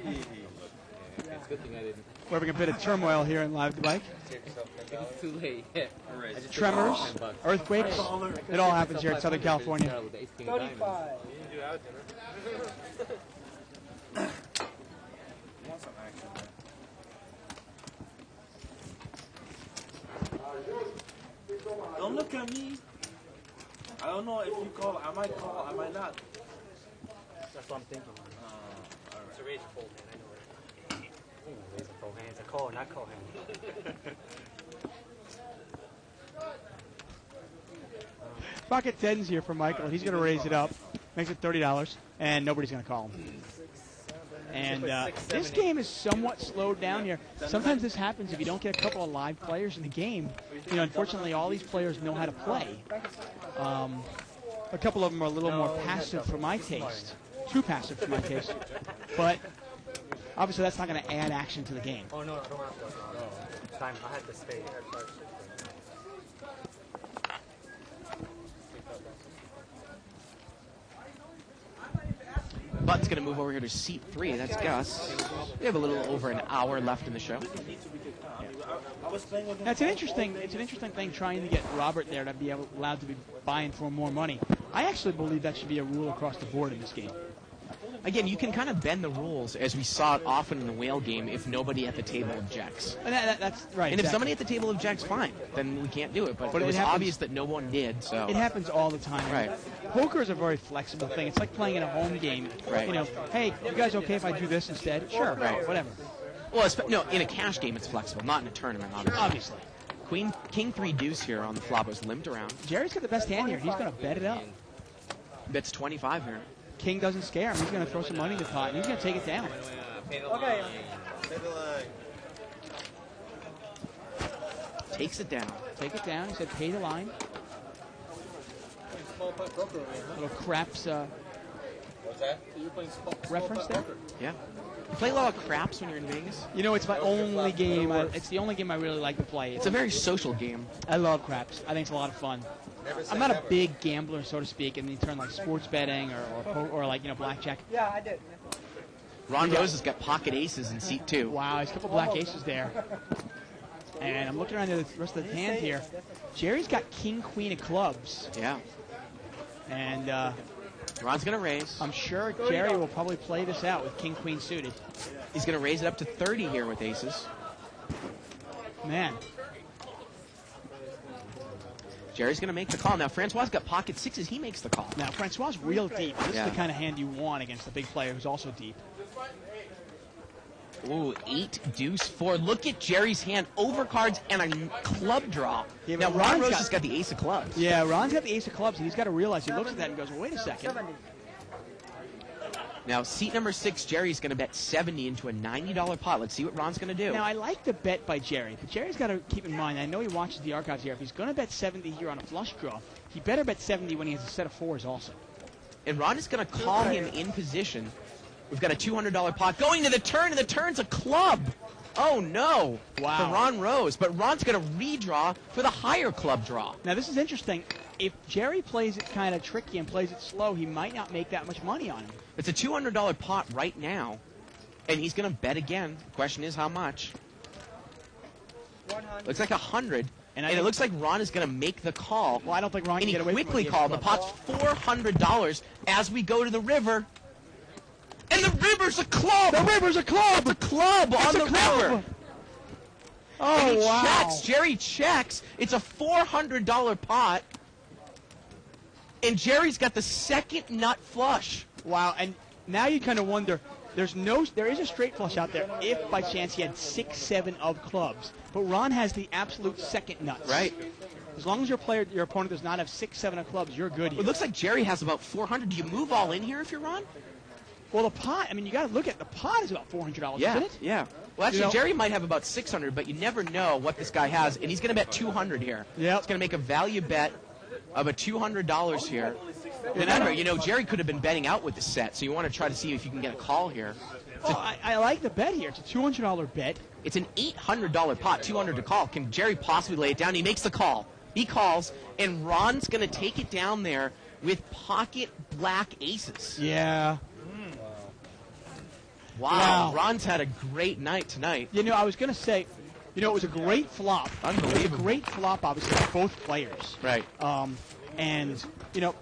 It's a good thing I didn't. We're having a bit of turmoil here in Live the Bike. It's too late. Yeah. I just Tremors, took $10. earthquakes, it all happens here in Southern California. With the ace king of diamonds. 35. I want some action, man. Don't look at me. I don't know if you call. I might call. I might not. That's what I'm thinking. It's a raise and fold hand. I know it. Raise and fold hand. It's a call, not call hand. Pocket 10's here for Michael. He's going to raise it up. Makes it $30, and nobody's going to call him. And this game is somewhat slowed down here. Sometimes this happens if you don't get a couple of live players in the game. You know, unfortunately, all these players know how to play. A couple of them are a little more passive for my taste. Too passive for my taste. But Obviously, that's not going to add action to the game. Oh, no, I don't have to. No. Time, I had to stay. Button's going to move over here to seat 3. That's Gus. We have a little over an hour left in the show. Now, it's an interesting thing trying to get Robert there to be allowed to be buying for more money. I actually believe that should be a rule across the board in this game. Again, you can kind of bend the rules, as we saw it often in the whale game, if nobody at the table objects. And that's right. And if somebody at the table objects, fine, then we can't do it. But it was obvious that no one did, so. It happens all the time. Right. Poker is a very flexible thing. It's like playing in a home game. Right. You know, hey, you guys okay if I do this instead? Sure. Right. Whatever. Well, no, in a cash game, it's flexible, not in a tournament, Obviously. King 3 deuce here on the flop was limped around. Jerry's got the best hand here. He's going to bet it up. Bets 25 here. King doesn't scare him. He's going to throw some money in the pot, and he's going to take it down. Okay. Takes it down. Take it down. He said pay the line. Little craps What's that? reference there. Yeah. You play a lot of craps when you're in Vegas? You know, it's my only game. It's the only game I really like to play. It's a very social game. I love craps. I think it's a lot of fun. I'm not a big gambler, so to speak, in the turn like sports betting or like, you know, blackjack. Yeah, I did. Ron Rose has got pocket aces in seat 2. Wow, he's a couple black aces there. And I'm looking around the rest of the hand here. Jerry's got king, queen of clubs. Yeah. And Ron's going to raise. I'm sure Jerry will probably play this out with king, queen suited. He's going to raise it up to 30 here with aces. Man. Jerry's going to make the call. Now, Francois got pocket sixes. He makes the call. Now, Francois is real deep. This Yeah. is the kind of hand you want against a big player who's also deep. Ooh, 8, deuce, 4. Look at Jerry's hand. Overcards and a club draw. Yeah, now, but Ron Ron's Rose got- has got the ace of clubs. Yeah, Ron's got the ace of clubs, and he's got to realize, he looks at that and goes, well, wait a second. Now, seat number 6, Jerry's going to bet 70 into a $90 pot. Let's see what Ron's going to do. Now, I like the bet by Jerry, but Jerry's got to keep in mind, I know he watches the archives here, if he's going to bet 70 here on a flush draw, he better bet 70 when he has a set of 4s also. And Ron is going to call him in position. We've got a $200 pot going to the turn, and the turn's a club. Oh, no. Wow. For Ron Rose. But Ron's going to redraw for the higher club draw. Now, this is interesting. If Jerry plays it kind of tricky and plays it slow, he might not make that much money on him. It's a $200 pot right now, and he's going to bet again. The question is how much. 100. Looks like 100, and it think- looks like Ron is going to make the call. Well, I don't think Ron And can he get away from quickly the ace called. The club. pot's $400 as we go to the river. And the river's a club! The river's a club! The club It's on a the club! river! Oh, And he wow. checks. Jerry checks. It's a $400 pot. And Jerry's got the second nut flush. Wow, and now you kind of wonder, there is a straight flush out there if by chance he had 6, 7 of clubs. But Ron has the absolute second nuts. Right. As long as your opponent does not have 6, 7 of clubs, you're good here. It looks like Jerry has about 400. Do you move all in here if you're Ron? Well, the pot, I mean, you got to look at the pot is about $400, Yeah, isn't it? yeah. Well, actually, You know- Jerry might have about 600, but you never know what this guy has, and he's going to bet 200 here. Yep. He's going to make a value bet of a $200 here. Remember, you know, Jerry could have been betting out with the set, so you want to try to see if you can get a call here. Oh, I like the bet here. It's a $200 bet. It's an $800 pot, 200 to call. Can Jerry possibly lay it down? He makes the call. He calls, and Ron's going to take it down there with pocket black aces. Yeah. Wow. Wow. Ron's had a great night tonight. You know, I was going to say, you know, it was a great flop. Unbelievable. It was a great flop, obviously, for both players. Right. And, you know,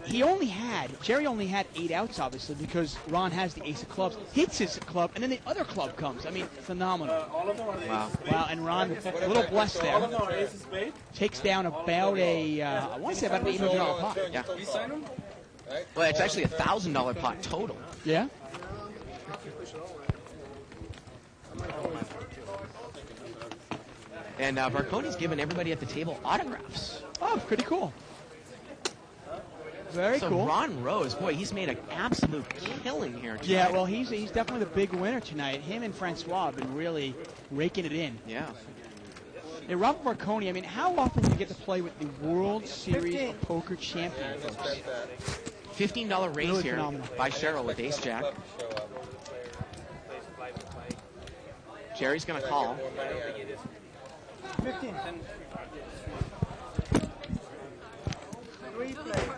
Jerry only had 8 outs, obviously, because Ron has the ace of clubs, hits his club, and then the other club comes. I mean, phenomenal. All of them are the Wow. ace of spades. Wow, and Ron, a little blessed All of there, them are ace of spades. takes down about I want to say about an $800 pot. Yeah. You sign them? Well, it's actually a $1,000 pot total. Yeah? And Varconi's given everybody at the table autographs. Oh, pretty cool. Very So cool. Ron Rose, boy, he's made an absolute killing here tonight. Yeah, well, he's definitely the big winner tonight. Him and Francois have been really raking it in. Yeah. Hey, Robert Varconi, I mean, how often do you get to play with the World Series of Poker champion, folks? $15 raise Really here phenomenal. by Cheryl with Ace Jack. Jerry's going to call. 15. 3 players.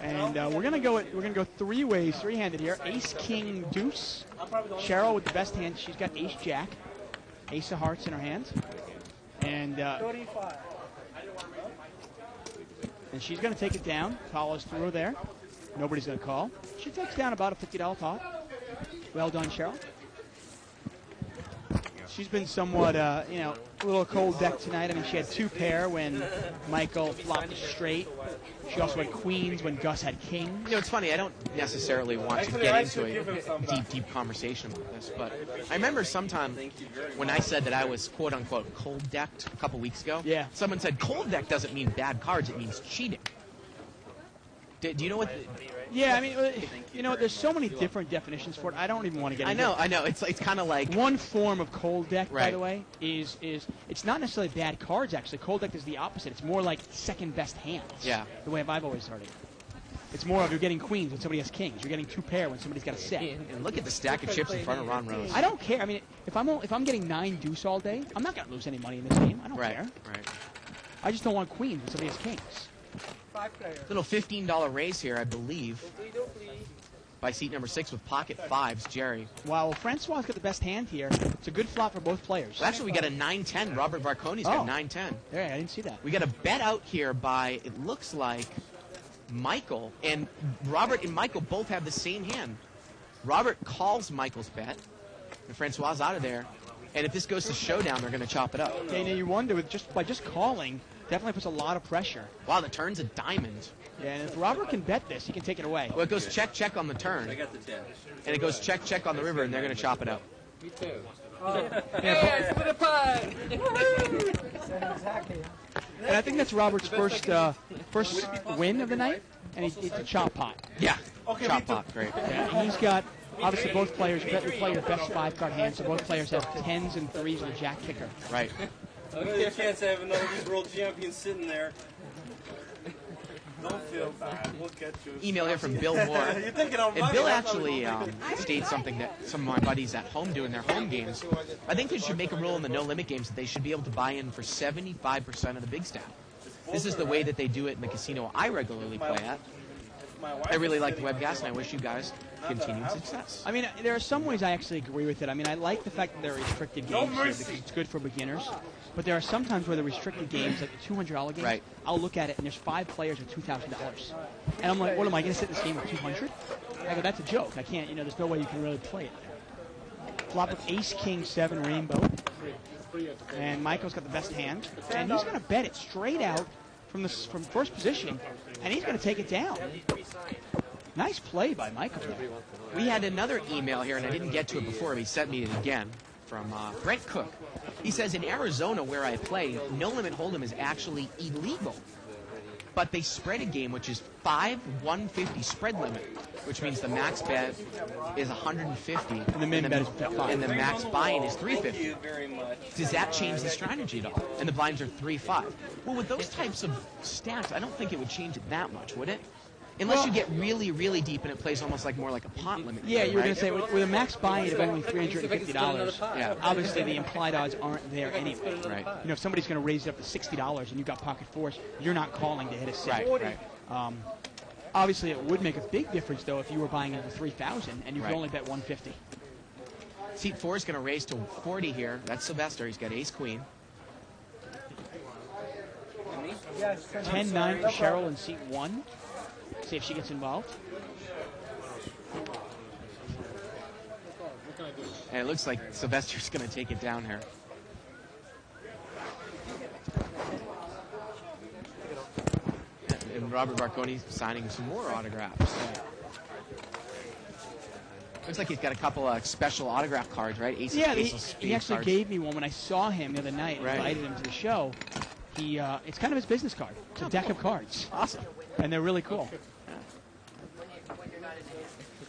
And we're gonna go 3 ways, 3-handed here. Ace, King, Deuce. Cheryl with the best hand. She's got Ace, Jack. Ace of Hearts in her hand. And 35. and she's gonna take it down. Follows through there. Nobody's gonna call. She takes down about a $50 pot. Well done, Cheryl. She's been somewhat, a little cold deck tonight. I mean, she had 2 pair when Michael flopped straight. She also had queens when Gus had kings. It's funny. I don't necessarily want to get into a deep conversation about this, but I remember sometime when I said that I was quote-unquote cold-decked a couple weeks ago. Yeah. Someone said cold deck doesn't mean bad cards. It means cheating. Do you know what? Yeah, I mean, there's so many different definitions for it. I don't even want to get into it. I know. It's kind of like one form of cold deck, by Right. the way, is it's not necessarily bad cards. Actually, cold deck is the opposite. It's more like second best hands. Yeah. The way I've always heard it. It's more of you're getting queens when somebody has kings. You're getting 2 pair when somebody's got a set. And look at the stack of chips in front of Ron Rose. I don't care. I mean, if I'm getting 9 deuce all day, I'm not gonna lose any money in this game. I don't care. Right. I just don't want queens when somebody has kings. 5 players. Little $15 raise here, I believe, by seat number 6 with pocket 5s, Jerry. Wow, well, Francois got the best hand here. It's a good flop for both players. Well, actually, we got a 9-10. Robert Varconi's got 9-10. Yeah, I didn't see that. We got a bet out here by, it looks like, Michael. And Robert and Michael both have the same hand. Robert calls Michael's bet, and Francois out of there. And if this goes to showdown, they're going to chop it up. Okay, now you wonder, by just calling, definitely puts a lot of pressure. Wow, the turn's a diamond. Yeah, and if Robert can bet this, he can take it away. Well, it goes check on the turn. I got the 10. And it goes check on the river, and they're going to chop it up. Me too. Hey, split a pie! Exactly. And I think that's Robert's first win of the night, and it's a chop pot. Yeah, chop pot, great. Yeah, and he's got, obviously, both players play your best 5-card hand, so both players have 10s and 3s and a jack kicker. Right. Okay, chance I have another world champion sitting there. Don't feel bad. We'll catch you. Email here from Bill Moore. You're thinking I'm And Bill actually states something that some of my buddies at home do in their home games. I think they should make a rule in the no-limit games that they should be able to buy in for 75% of the big stack. This is the way that they do it in the casino I regularly play at. I really like the webcast, and I wish you guys continued success. I mean, there are some ways I actually agree with it. I mean, I like the fact that there are restricted games here because it's good for beginners. But there are some times where the restricted games, like the $200 game, Right. I'll look at it and there's 5 players with $2,000. And I'm like, what am I going to sit in this game with 200? I go, that's a joke. I can't, there's no way you can really play it. Flop with Ace, King, 7, Rainbow. And Michael's got the best hand. And he's going to bet it straight out from first position. And he's going to take it down. Nice play by Michael there. We had another email here, and I didn't get to it before, but he sent me it again, from Brent Cook. He says, in Arizona, where I play, no-limit hold'em is actually illegal. But they spread a game, which is 150 spread limit, which means the max bet is 150. And the min bet is 5. And the max buy-in is Thank 350. you very much. Does that change the strategy at all? And the blinds are 3-5. Well, with those types of stacks, I don't think it would change it that much, would it? Unless you get really, really deep and it plays almost more like a pot limit. Yeah, you were right? going to say, with a max buy-in of only $350, Yeah. obviously the implied odds aren't there anyway. Right. If somebody's going to raise it up to $60 and you've got pocket fours, you're not calling to hit a 6. Right. Obviously, it would make a big difference, though, if you were buying into 3,000 and you could Right. only bet 150. Seat 4 is going to raise to 40 here. That's Sylvester. He's got ace-queen. Yes, 10-9 for Cheryl in seat 1. See if she gets involved. And it looks like Sylvester's going to take it down here. And Robert Varconi signing some more autographs. Looks like he's got a couple of special autograph cards, right? Ace, Yeah, ace he of spades actually cards. gave me one when I saw him the other night and Right. invited him to the show. It's kind of his business card. It's a deck of cards. Awesome. And they're really cool.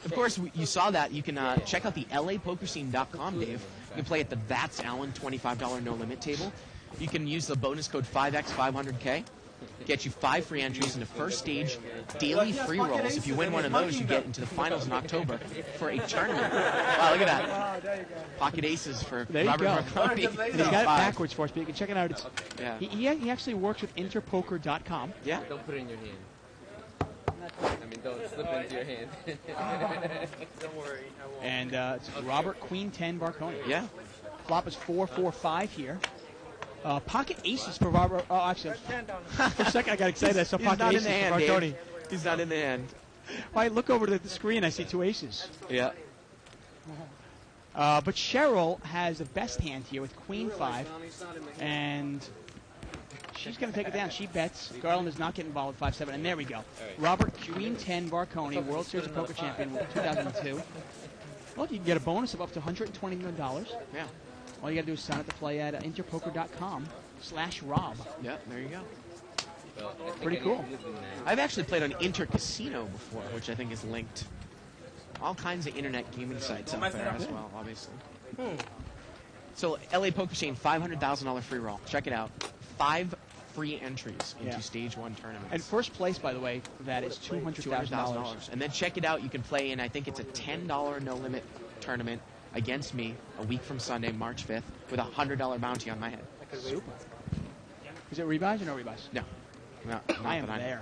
Of course, you saw that. You can check out the LAPokerscene.com, Dave. You can play at the Vats Allen $25 no-limit table. You can use the bonus code 5X500K. Get you 5 free entries into first stage daily free rolls. If you win one of those, you get into the finals in October for a tournament. Wow, look at that. Oh, there you go. Pocket aces for There you Robert go. Marconi. And he's got it backwards for us, but you can check it out. It's, Yeah. he actually works with interpoker.com. Yeah. Don't put it in your hand. I mean, don't slip it into your hand. Don't worry, I won't. And it's Robert Queen 10 Barconi. Yeah. Flop is 4-4-5 here. Pocket aces for Robert. Oh, actually, for a second I got excited. I saw He's pocket not in aces the hand, for Barconi. Dave. He's not in the hand. I look over to the screen, I see 2 aces. Yeah. But Cheryl has the best hand here with Queen 5, and she's going to take it down. She bets. Garland is not getting involved with 5-7, and there we go. Robert Queen 10 Barconi, World Series of Poker champion, 2002. Well, you can get a bonus of up to $120 million. Yeah. All you got to do is sign up to play at interpoker.com/Rob. Yeah, there you go. Well, I think Pretty I cool. need to live in that. I've actually played on Inter Casino before, which I think is linked. All kinds of internet gaming sites out there as well, obviously. So, LA Poker Chain, $500,000 free roll. Check it out. 5 free entries into Yeah. Stage 1 tournaments. And first place, by the way, for that is $200,000. And then check it out. You can play in, I think it's a $10 no-limit tournament against me a week from Sunday, March 5th, with a $100 bounty on my head. Super. Is it rebuys or no rebuys? No. Not I am that there.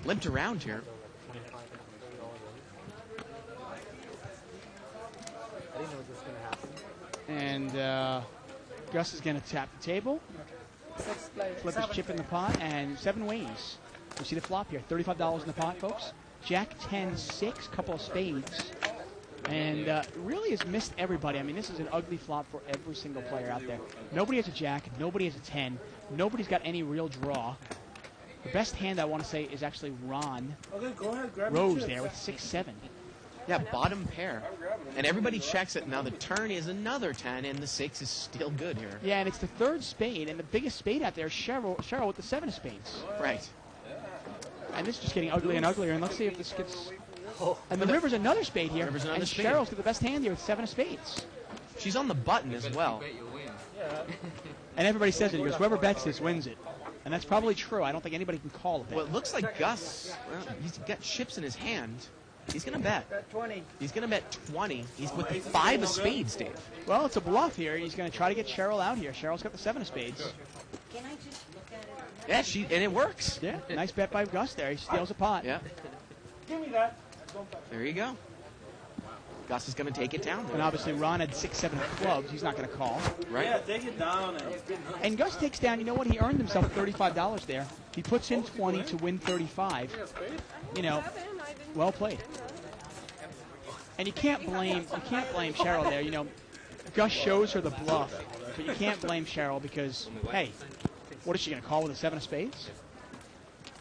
Limped around here. I didn't know this was going to happen. And Gus is going to tap the table, 6 players. flip his chip in the pot, and 7 ways. You see the flop here, $35 in the pot, folks. Jack 10-6, couple of spades. And really has missed everybody. I mean, this is an ugly flop for every single player out there. Nobody has a jack. Nobody has a 10. Nobody's got any real draw. The best hand, I want to say, is actually Ron Okay, go ahead, grab your Rose chips. there with 6-7. Yeah, bottom pair. And everybody checks it. Now the turn is another 10, and the 6 is still good here. Yeah, and it's the third spade, and the biggest spade out there is Cheryl with the 7 of spades. Right. And this is just getting uglier and uglier, and let's see if this gets... And the river's another spade here, River's another and spade. Cheryl's got the best hand here with 7 of spades. She's on the button as well. Bet you win. And everybody says it. He goes, whoever bets this wins it. And that's probably true. I don't think anybody can call a bet. Well, it looks like Gus, well, he's got chips in his hand. He's going to bet. Bet 20. He's going to bet 20. He's with the 5 of spades, Dave. Well, it's a bluff here. He's going to try to get Cheryl out here. Cheryl's got the 7 of spades. Can I just look at it? Yeah, and it works. Yeah, nice bet by Gus there. He steals a pot. Yeah, Give me that. there you go. Gus is going to take it down And there. obviously Ron had 6-7 clubs. He's not going to call. Right? Yeah, take it down. And Gus takes down, you know what? He earned himself $35 there. He puts in 20 to win 35. You know, well played. And you can't blame Cheryl there. You know, Gus shows her the bluff, but you can't blame Cheryl because, hey, what is she going to call with a 7 of spades?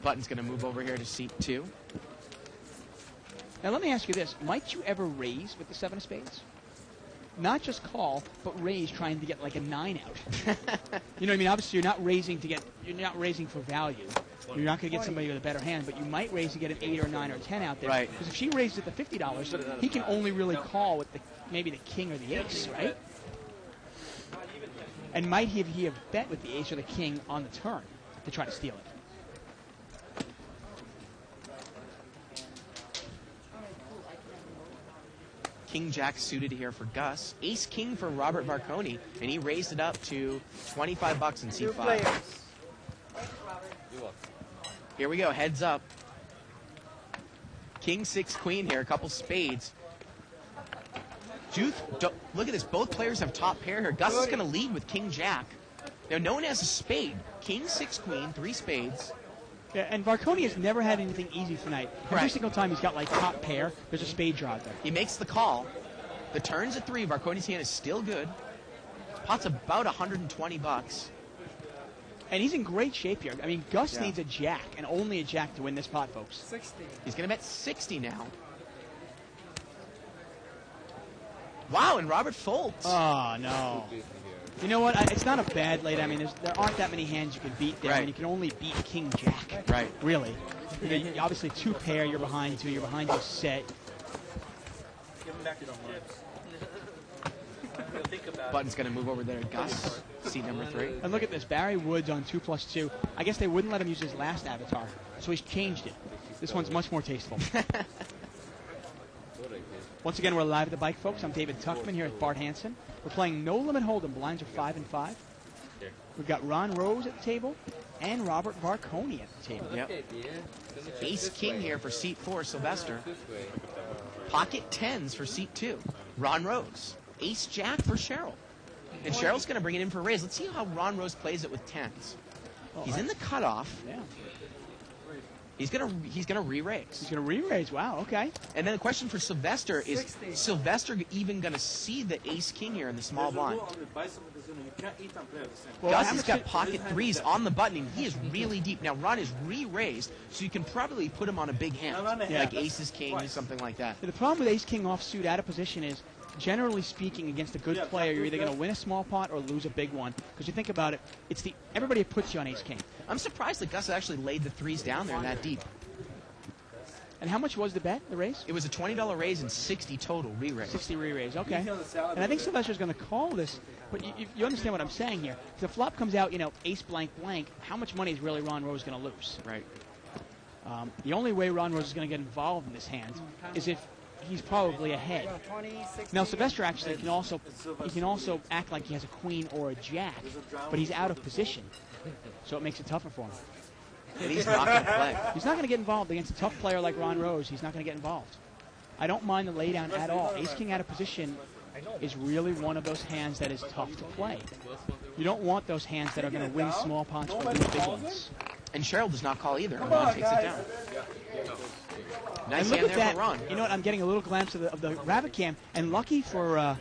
Button's going to move over here to seat 2. Now let me ask you this: might you ever raise with the 7 of spades? Not just call, but raise, trying to get like a 9 out. You know what I mean? Obviously, you're not raising for value. You're not going to get somebody with a better hand, but you might raise to get an 8 or 9 or 10 out there. Right. Because if she raises it to $50, he can only really call with maybe the king or the ace, right? And might he have bet with the ace or the king on the turn to try to steal it? King Jack suited here for Gus. Ace King for Robert Marconi, and he raised it up to $25 in seat 2 5. players. Here we go, heads up. King 6 Queen here, a couple spades. Look at this, both players have top pair here. Gus is going to lead with King Jack. Now, no one has a spade. King 6 Queen, 3 spades. Yeah, and Marconi has never had anything easy tonight. Every Right. single time he's got like top pair, there's a spade draw out there. He makes the call. The turn's at 3. Marconi's hand is still good. Pot's about $120. And he's in great shape here. I mean, Gus Yeah. needs a jack, and only a jack to win this pot, folks. 60. He's going to bet 60 now. Wow, and Robert folds. Oh, no. You know what? It's not a bad late. I mean, there aren't that many hands you can beat there. I mean, Right. you can only beat King Jack. Right. Really. You know, obviously, 2 pair, you're behind 2, you're behind your set. Give him back your chips. Button's going to move over there to Gus, seat number 3. And look at this, Barry Woods on 2+2. I guess they wouldn't let him use his last avatar, so he's changed it. This one's much more tasteful. Once again, we're live at the bike, folks. I'm David Tuckman here with Bart Hansen. We're playing No Limit Hold'em. Blinds are 5 and 5. We've got Ron Rose at the table and Robert Varconi at the table. Yep. Ace King here for seat 4, Sylvester. Pocket 10s for seat 2, Ron Rose. Ace Jack for Cheryl. And Cheryl's going to bring it in for a raise. Let's see how Ron Rose plays it with 10s. He's in the cutoff. Yeah. He's gonna re-raise. He's gonna re-raise. Wow. Okay. And then the question for Sylvester is: Sylvester even gonna see the Ace King here in the small blind? Gus has got pocket 3s on the button, and he is really deep. Now Ron is re-raised, so you can probably put him on a big hand, like Aces King, something like that. The problem with Ace King offsuit out of position is, generally speaking, against a good player, you're either going to win a small pot or lose a big one. Because you think about it, it's everybody puts you on Ace King. I'm surprised that Gus actually laid the 3s down there that deep. And how much was the bet, the raise? It was a $20 raise and 60 total re-raise. 60 re-raise, okay. And I think Sylvester's going to call this, but you understand what I'm saying here. If the flop comes out, ace blank blank, how much money is really Ron Rose going to lose? Right. The only way Ron Rose is going to get involved in this hand is if he's probably ahead. Now Sylvester actually can also act like he has a queen or a jack, but he's out of position, so it makes it tougher for him. And he's not going to play. He's not going to get involved against a tough player like Ron Rose. He's not going to get involved. I don't mind the laydown at all. Ace King out of position is really one of those hands that is tough to play. You don't want those hands that are going to win small pots or lose big ones. And Cheryl does not call either. Ron takes it down. Nice hand there for Ron. You know what? I'm getting a little glance of the rabbit cam, and lucky for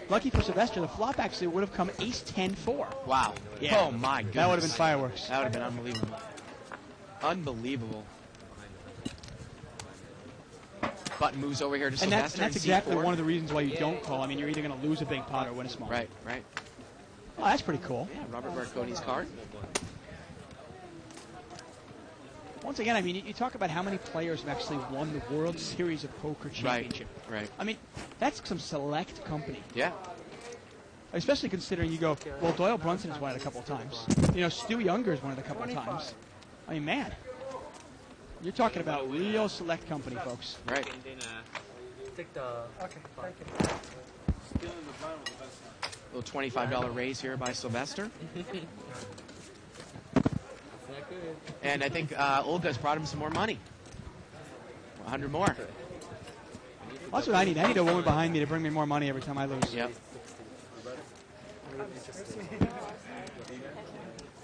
Sylvester, the flop actually would have come Ace 10-4. Wow. Yeah. Oh my goodness. That would have been fireworks. That would have been unbelievable. Unbelievable. Button moves over here to Sylvester. And that's exactly one of the reasons why you don't call. I mean, you're either going to lose a big pot or win a small. Right. Oh, that's pretty cool. Yeah, Robert Varconi's card. Once again, I mean, you talk about how many players have actually won the World Series of Poker Championship. Right. I mean, that's some select company. Yeah. Especially considering you go, well, Doyle Brunson has won it a couple of times. Stu Younger's won it a couple of times. I mean, man. You're talking about real select company, folks. Right. Take the... Okay, thank you. Little $25 raise here by Sylvester. And I think Olga's brought him some more money. 100 more. That's what I need. I need a woman behind me to bring me more money every time I lose. Yep.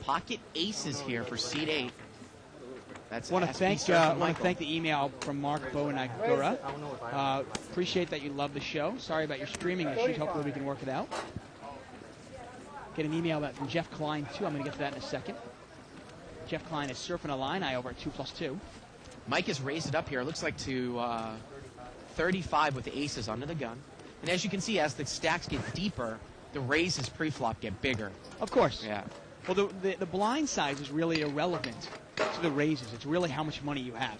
Pocket aces here for seat 8. That's want to thank the email from Mark Bowanagura. Appreciate that you love the show. Sorry about your streaming issues. Hopefully we can work it out. Get an email from Jeff Klein too. I'm going to get to that in a second. Jeff Klein is surfing a line eye over at 2+2. Mike has raised it up here. It looks like to 35 with the aces under the gun. And as you can see, as the stacks get deeper, the raises pre-flop get bigger. Of course. Yeah. Well, the blind size is really irrelevant to the raises. It's really how much money you have.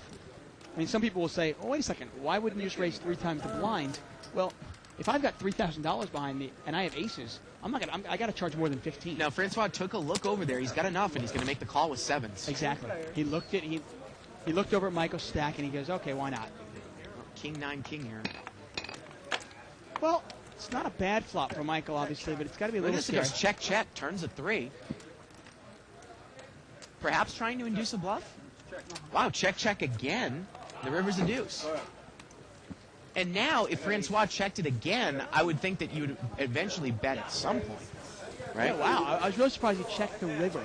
I mean, some people will say, oh, wait a second, why wouldn't you just raise 3 times the blind? Well, if I've got $3,000 behind me and I have aces, I got to charge more than 15. Now, Francois took a look over there. He's got enough, and he's going to make the call with 7s. Exactly. He looked over at Michael's stack, and he goes, okay, why not? King 9 king here. Well, it's not a bad flop for Michael, obviously, but it's got to be a little scary. This goes check, check, turns a 3. Perhaps trying to induce a bluff? Wow, check, check again. The river's a deuce. And now, if Francois checked it again, I would think that you would eventually bet at some point. Right? Yeah, wow, I was really surprised he checked the river.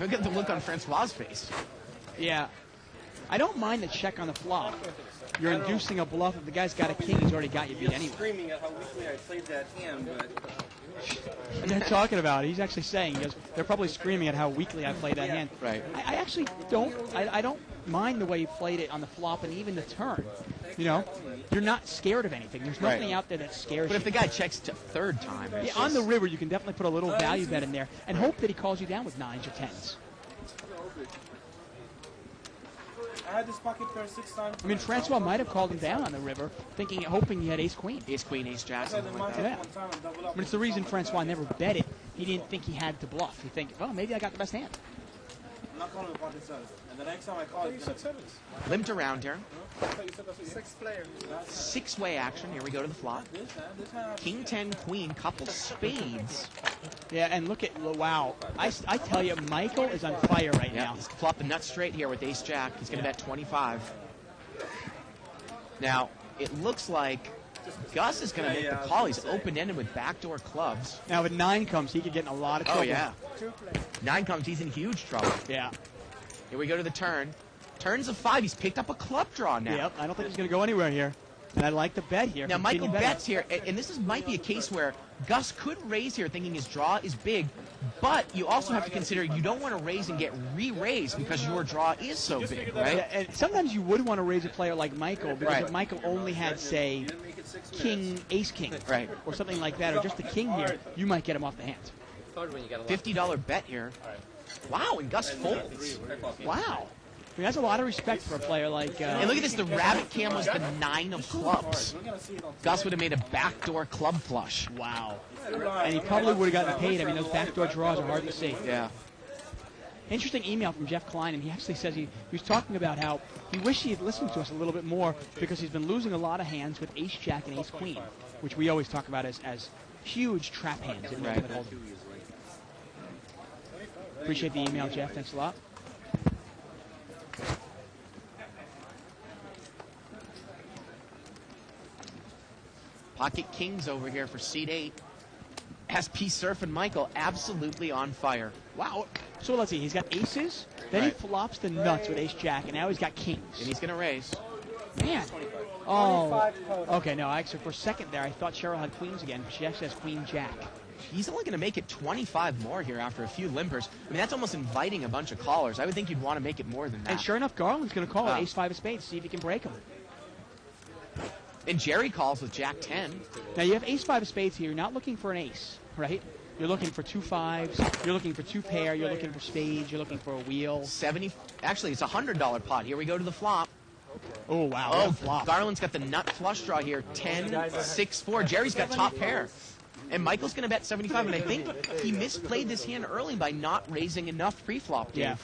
Look at the look on Francois' face. Yeah. I don't mind the check on the flop. You're inducing a bluff. If the guy's got a king, he's already got you beat anyway. Screaming at how weakly I played that hand, but... And they're talking about it. He's actually saying, they're probably screaming at how weakly I played that hand. Right. I actually don't, I don't mind the way he played it on the flop and even the turn. You're not scared of anything. There's nothing out there that scares you. But if the guy checks to 3rd time... on the river, you can definitely put a little value bet in there and hope that he calls you down with 9s or 10s. had this pocket pair 6 times. I mean, Francois might have called him down on the river, hoping he had ace queen. Ace queen, ace jack, I had the something like monte that. one time and double up. But it's the reason Francois never bet it. He didn't think he had to bluff. He think, well, maybe I got the best hand. I'm not calling the pocket 7. And the next time I call it, it's 7. Limped around here. 6 players. 6-way action. Here we go to the flop. This hand. King 10, queen, couple spades. Yeah, and look at, wow. I tell you, Michael is on fire right Yeah, now. he's flopping nuts straight here with ace jack. He's going to bet 25. Now, it looks like Gus is going to make the call. He's open-ended with backdoor clubs. Now, if 9 comes, he could get in a lot of trouble. Oh, yeah. 9 comes, he's in huge trouble. Yeah. Here we go to the turn. Turns of 5. He's picked up a club draw now. Yep, I don't think he's going to go anywhere here. And I like the bet here. Now, Continue Michael betting. bets here, and this might be a case where Gus could raise here thinking his draw is big, but you also have to consider you don't want to raise and get re-raised because your draw is so big, right? Yeah, and sometimes you would want to raise a player like Michael because Right. if Michael only had, say, king, ace king, Right. or something like that, or just the king here, you might get him off the hand. It's hard when you got a lot. $50 bet here. Wow, and Gus folds. Wow. I mean, that's a lot of respect for a player like... And look at this, the rabbit cam was the 9 of clubs. Gus would have made a backdoor club flush. Wow. And he probably would have gotten paid. I mean, those backdoor draws are hard to see. Yeah. Interesting email from Jeff Klein, and he actually says he was talking about how he wished he had listened to us a little bit more because he's been losing a lot of hands with ace jack and ace queen, which we always talk about as huge trap hands. In Right. Appreciate the email, Jeff. Thanks a lot. Pocket kings over here for seat 8. SP Surf and Michael absolutely on fire. Wow. So let's see. He's got aces. Then he Right. flops the nuts with ace jack, and now he's got kings. And he's going to raise. Man. Oh. Okay, no, actually, for a second there, I thought Cheryl had queens again, but she actually has queen jack. He's only going to make it 25 more here after a few limpers. I mean, that's almost inviting a bunch of callers. I would think you'd want to make it more than that. And sure enough, Garland's going to call Wow. it ace-5 of spades, see if he can break him. And Jerry calls with jack 10. Now, you have ace-5 of spades here. You're not looking for an ace, right? You're looking for 2 5s. You're looking for 2 pair. You're looking for spades. You're looking for a wheel. 70. Actually, it's a $100 pot. Here we go to the flop. Oh, wow. Oh, what a flop. Garland's got the nut flush draw here. 10, 6, 4. Jerry's got top pair. And Michael's going to bet 75. And I think he misplayed this hand early by not raising enough pre-flop, Dave. Yeah.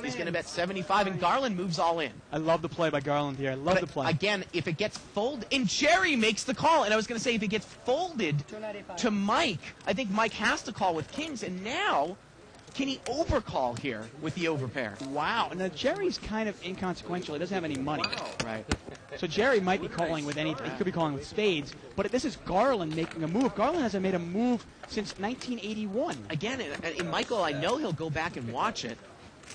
He's going to bet 75, and Garland moves all in. I love the play by Garland here. I love But the play. again, if it gets folded, and Jerry makes the call, and I was going to say if it gets folded to Mike, I think Mike has to call with kings, and now, can he overcall here with the overpair? Wow. Now, Jerry's kind of inconsequential. He doesn't have any money. Right. So Jerry might be calling with anything. He could be calling with spades. But this is Garland making a move. Garland hasn't made a move since 1981. Again, and Michael, I know he'll go back and watch it,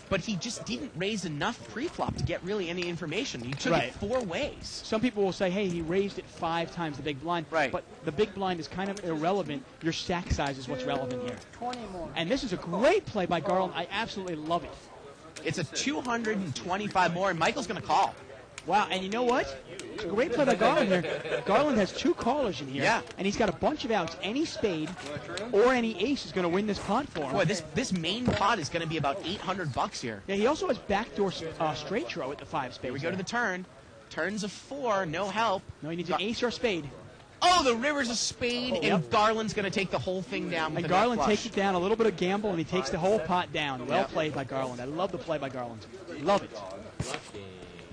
but he just didn't raise enough pre-flop to get really any information. He took Right. it 4 ways. Some people will say, hey, he raised it 5 times the big blind. Right. But the big blind is kind of irrelevant. Your stack size is what's relevant here. 20 more. And this is a great play by Garland. I absolutely love it. It's a 225 more, and Michael's going to call. Wow, and you know what? It's a great play by Garland here. Garland has 2 callers in here. Yeah. And he's got a bunch of outs. Any spade or any ace is going to win this pot for him. Boy, this main pot is going to be about $800 here. Yeah, he also has backdoor straight draw at the 5 spades. Here we go to the turn. Turns of 4, no help. No, he needs an ace or a spade. Oh, the river's a spade, and Garland's going to take the whole thing down with And a nut Garland flush. takes it down, a little bit of gamble, and he takes the whole pot down. Well Yep. played by Garland. I love the play by Garland. Love it.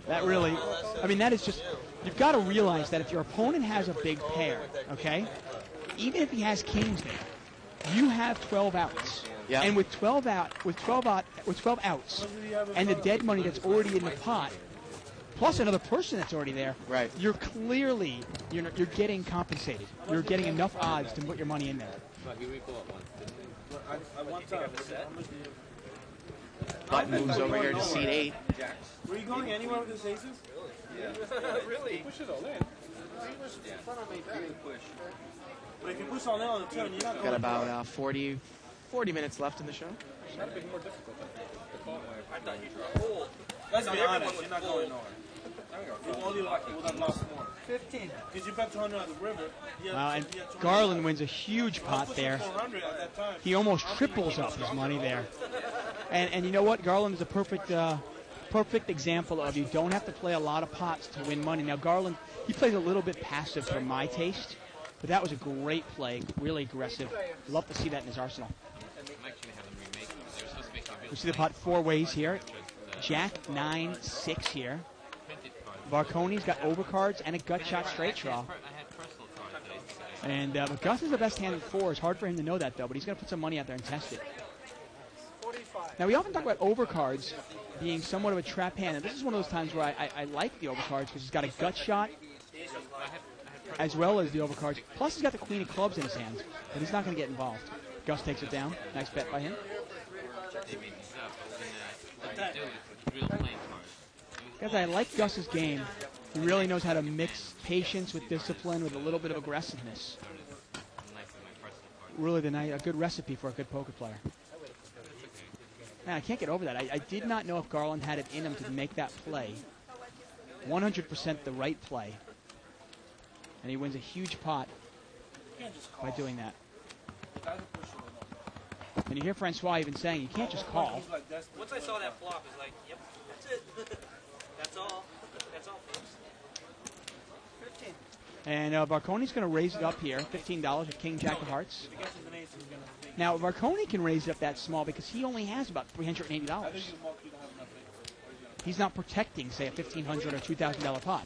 That really, I mean, that is just, you've got to realize that if your opponent has a big pair, okay, even if he has kings there, you have 12 outs. Yeah. And with 12 outs, and the dead money that's already in the pot, plus another person that's already there, Right. you're clearly, you're getting compensated. You're getting enough odds to put your money in there. Button moves over here to seat 8. Were you going anywhere with his aces? Yeah. Really? Push it all in. But if you push all in on the turn, you're not Got going about 40 minutes left in the show. Let's be honest, you're not going nowhere. You only would have lost more. 15. Because you bet 200 at the river. Wow, and Garland wins a huge pot there. 400 at that time. He almost triples up his money there. And you know what? Garland is a perfect perfect example of you don't have to play a lot of pots to win money. Now, Garland, he plays a little bit passive for my taste, but that was a great play, really aggressive. Love to see that in his arsenal. We see the pot 4 ways here. Jack 9-6 here. Varconi's got overcards and a gut shot straight draw. And but Gus is the best hand at 4. It's hard for him to know that, though, but he's going to put some money out there and test it. Now, we often talk about overcards being somewhat of a trap hand, and this is one of those times where I like the overcards because he's got a gut shot as well as the overcards. Plus, he's got the queen of clubs in his hands, but he's not going to get involved. Gus takes it down. Nice bet by him. Guys, I like Gus's game. He really knows how to mix patience with discipline with a little bit of aggressiveness. Really a good recipe for a good poker player. Man, I can't get over that. I did not know if Garland had it in him to make that play. 100% the right play. And he wins a huge pot by doing that. And you hear Francois even saying, you can't just call. Once I saw that flop, it's like, yep, that's it. That's all. That's all, folks. 15. And Varconi's going to raise it up here, $15 with King Jack of Hearts. Now, Varconi can raise it up that small because he only has about $380. He's not protecting, say, a $1,500 or $2,000 pot.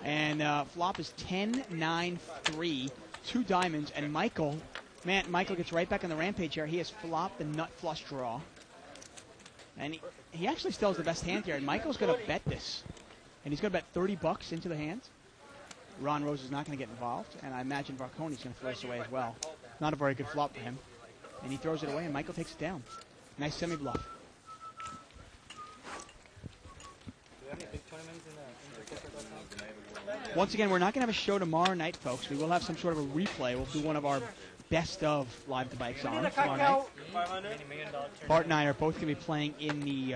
And flop is 10-9-3, 2 diamonds, and Michael gets right back on the rampage here. He has flopped the nut flush draw. And he actually still has the best hand here, and Michael's going to bet this. And he's going to bet $30 into the hand. Ron Rose is not going to get involved, and I imagine Varconi's going to throw this away as well. Not a very good flop for him. And he throws it away, and Michael takes it down. Nice semi-bluff. Do we have any big tournaments in the Once again, we're not going to have a show tomorrow night, folks. We will have some sort of a replay. We'll do one of our best of Live at the Bikes on tomorrow night. Bart and I are both going to be playing in the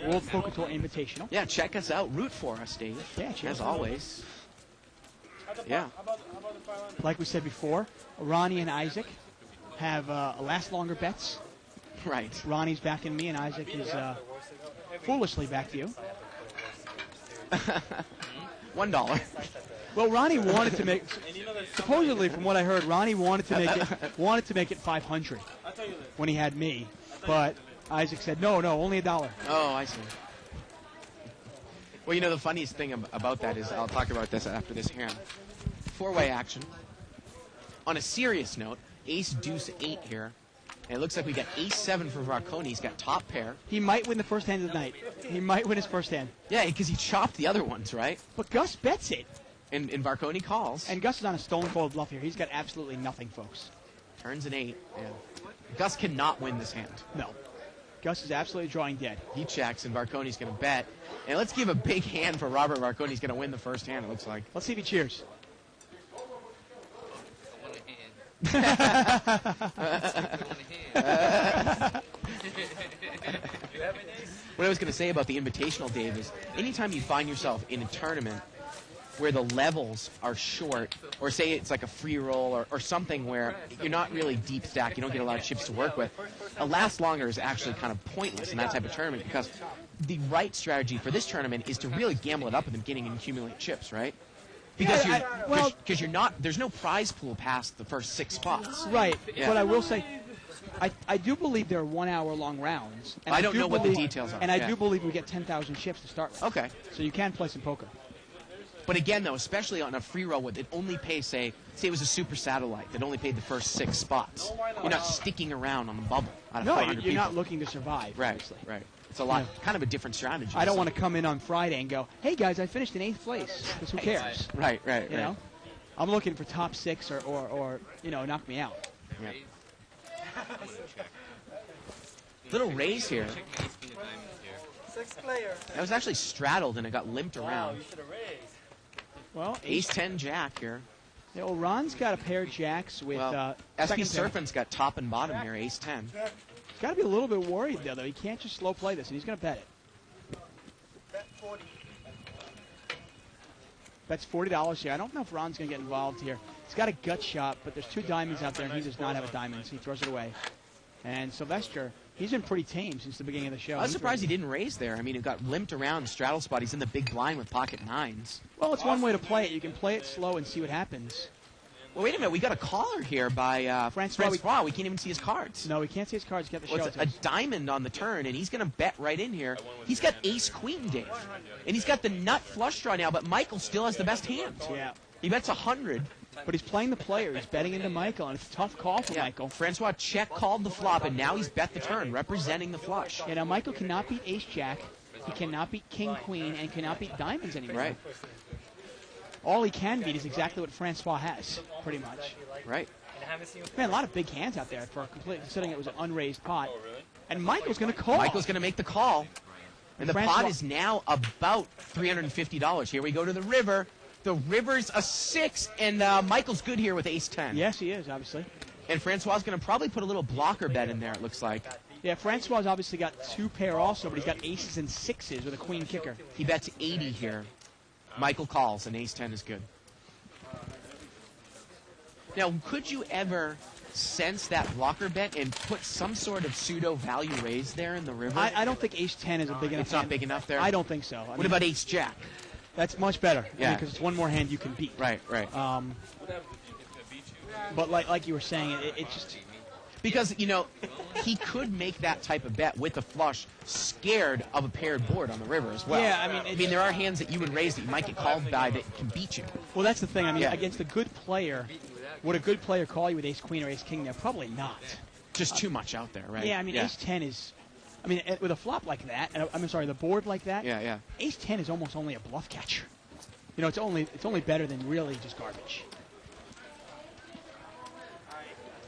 World Poker Tour Invitational. Yeah, check us out. Root for us, Dave. Yeah, cheers. As always. Yeah. Like we said before, Ronnie and Isaac have last longer bets. Right. Ronnie's backing me, and Isaac is foolishly backed you. $1. Well, Ronnie wanted to make. Supposedly, from what I heard, Ronnie wanted to make it 500 when he had me, but Isaac said no, only $1. Oh, I see. Well, you know, the funniest thing about that is, I'll talk about this after this hand. 4-way action. On a serious note, ace, deuce, 8 here. And it looks like we got ace 7 for Varconi. He's got top pair. He might win the first hand of the night. He might win his first hand. Yeah, because he chopped the other ones, right? But Gus bets it. And Varconi calls. And Gus is on a stone cold bluff here. He's got absolutely nothing, folks. Turns an 8. Yeah. Gus cannot win this hand. No. Gus is absolutely drawing dead. He checks, and Varconi's going to bet. And let's give a big hand for Robert Varconi. He's going to win the first hand, it looks like. Let's see if he cheers. What I was going to say about the Invitational, Dave, is anytime you find yourself in a tournament where the levels are short, or say it's like a free roll or something where you're not really deep stack, you don't get a lot of chips to work with, a last longer is actually kind of pointless in that type of tournament, because the right strategy for this tournament is to really gamble it up at the beginning and accumulate chips, right? Because you're not, there's no prize pool past the first 6 spots. Right, Yeah. but I will say, I do believe there are 1 hour long rounds. And I don't know what the details are. And I Yeah. do believe we get 10,000 chips to start with. Okay. So you can play some poker. But again, though, especially on a free roll with it only pays, say it was a super satellite that only paid the first 6 spots. You're not sticking around on the bubble out of No, 400 you're people. not looking to survive. Right, obviously. right. It's a lot, kind of a different strategy. I don't want to come in on Friday and go, hey guys, I finished in 8th place. Because who cares? Right. You know? I'm looking for top 6 or knock me out. Yeah. Little raise here. 6th player. That was actually straddled and it got limped around. You should have raised. Well, ace 10 jack here. Yeah, well, Ron's got a pair of jacks with SP second pair. Serpent's got top and bottom here, ace 10. He's got to be a little bit worried, though. He can't just slow play this, and he's going to bet it. Bet 40. Bets $40 here. I don't know if Ron's going to get involved here. He's got a gut shot, but there's 2 diamonds out there, and he does not have a diamond, so he throws it away. And Sylvester He's been pretty tame since the beginning of the show. I was surprised he didn't raise there. I mean, it got limped around, straddle spot. He's in the big blind with pocket nines. Well, it's one way to play it. You can play it slow and see what happens. Well, wait a minute. We got a caller here by Francois. We can't even see his cards. No, we can't see his cards. Get the show. Well, it's a diamond on the turn, and he's going to bet right in here. He's got ace-queen, Dave. And he's got the nut flush draw now, but Michael still has the best hand. Yeah. He bets 100. But he's playing the player. He's betting into Michael, and it's a tough call for Michael. Francois check called the flop, and now he's bet the turn, representing the flush. Yeah, now Michael cannot beat ace-jack. He cannot beat king-queen, and cannot beat diamonds anymore. Right. All he can beat is exactly what Francois has, pretty much. Right. Man, a lot of big hands out there for considering it was an unraised pot. And Michael's going to call. Michael's going to make the call. And the Francois pot is now about $350. Here we go to the river. The river's a 6, and Michael's good here with ace-10. Yes, he is, obviously. And Francois is going to probably put a little blocker bet in there, it looks like. Yeah, Francois obviously got 2 pair also, but he's got aces and 6s with a queen kicker. He bets 80 here. Michael calls, and ace-10 is good. Now, could you ever sense that blocker bet and put some sort of pseudo-value raise there in the river? I don't think ace-10 is a big enough It's not hand. big enough there? I don't think so. What about ace-jack? That's much better. Yeah. Because it's one more hand you can beat. Right, right. But like you were saying, it just... Because, you know, he could make that type of bet with a flush, scared of a paired board on the river as well. Yeah, I mean, there are hands that you would raise that you might get called by that can beat you. Well, that's the thing. I mean, Yeah. against a good player, would a good player call you with ace-queen or ace-king there? Probably not. Just too much out there, right? Yeah, I mean, ace-10 is... I mean, with a flop like that, and I'm sorry, the board like that, Yeah. ace-10 is almost only a bluff catcher. You know, it's only better than really just garbage.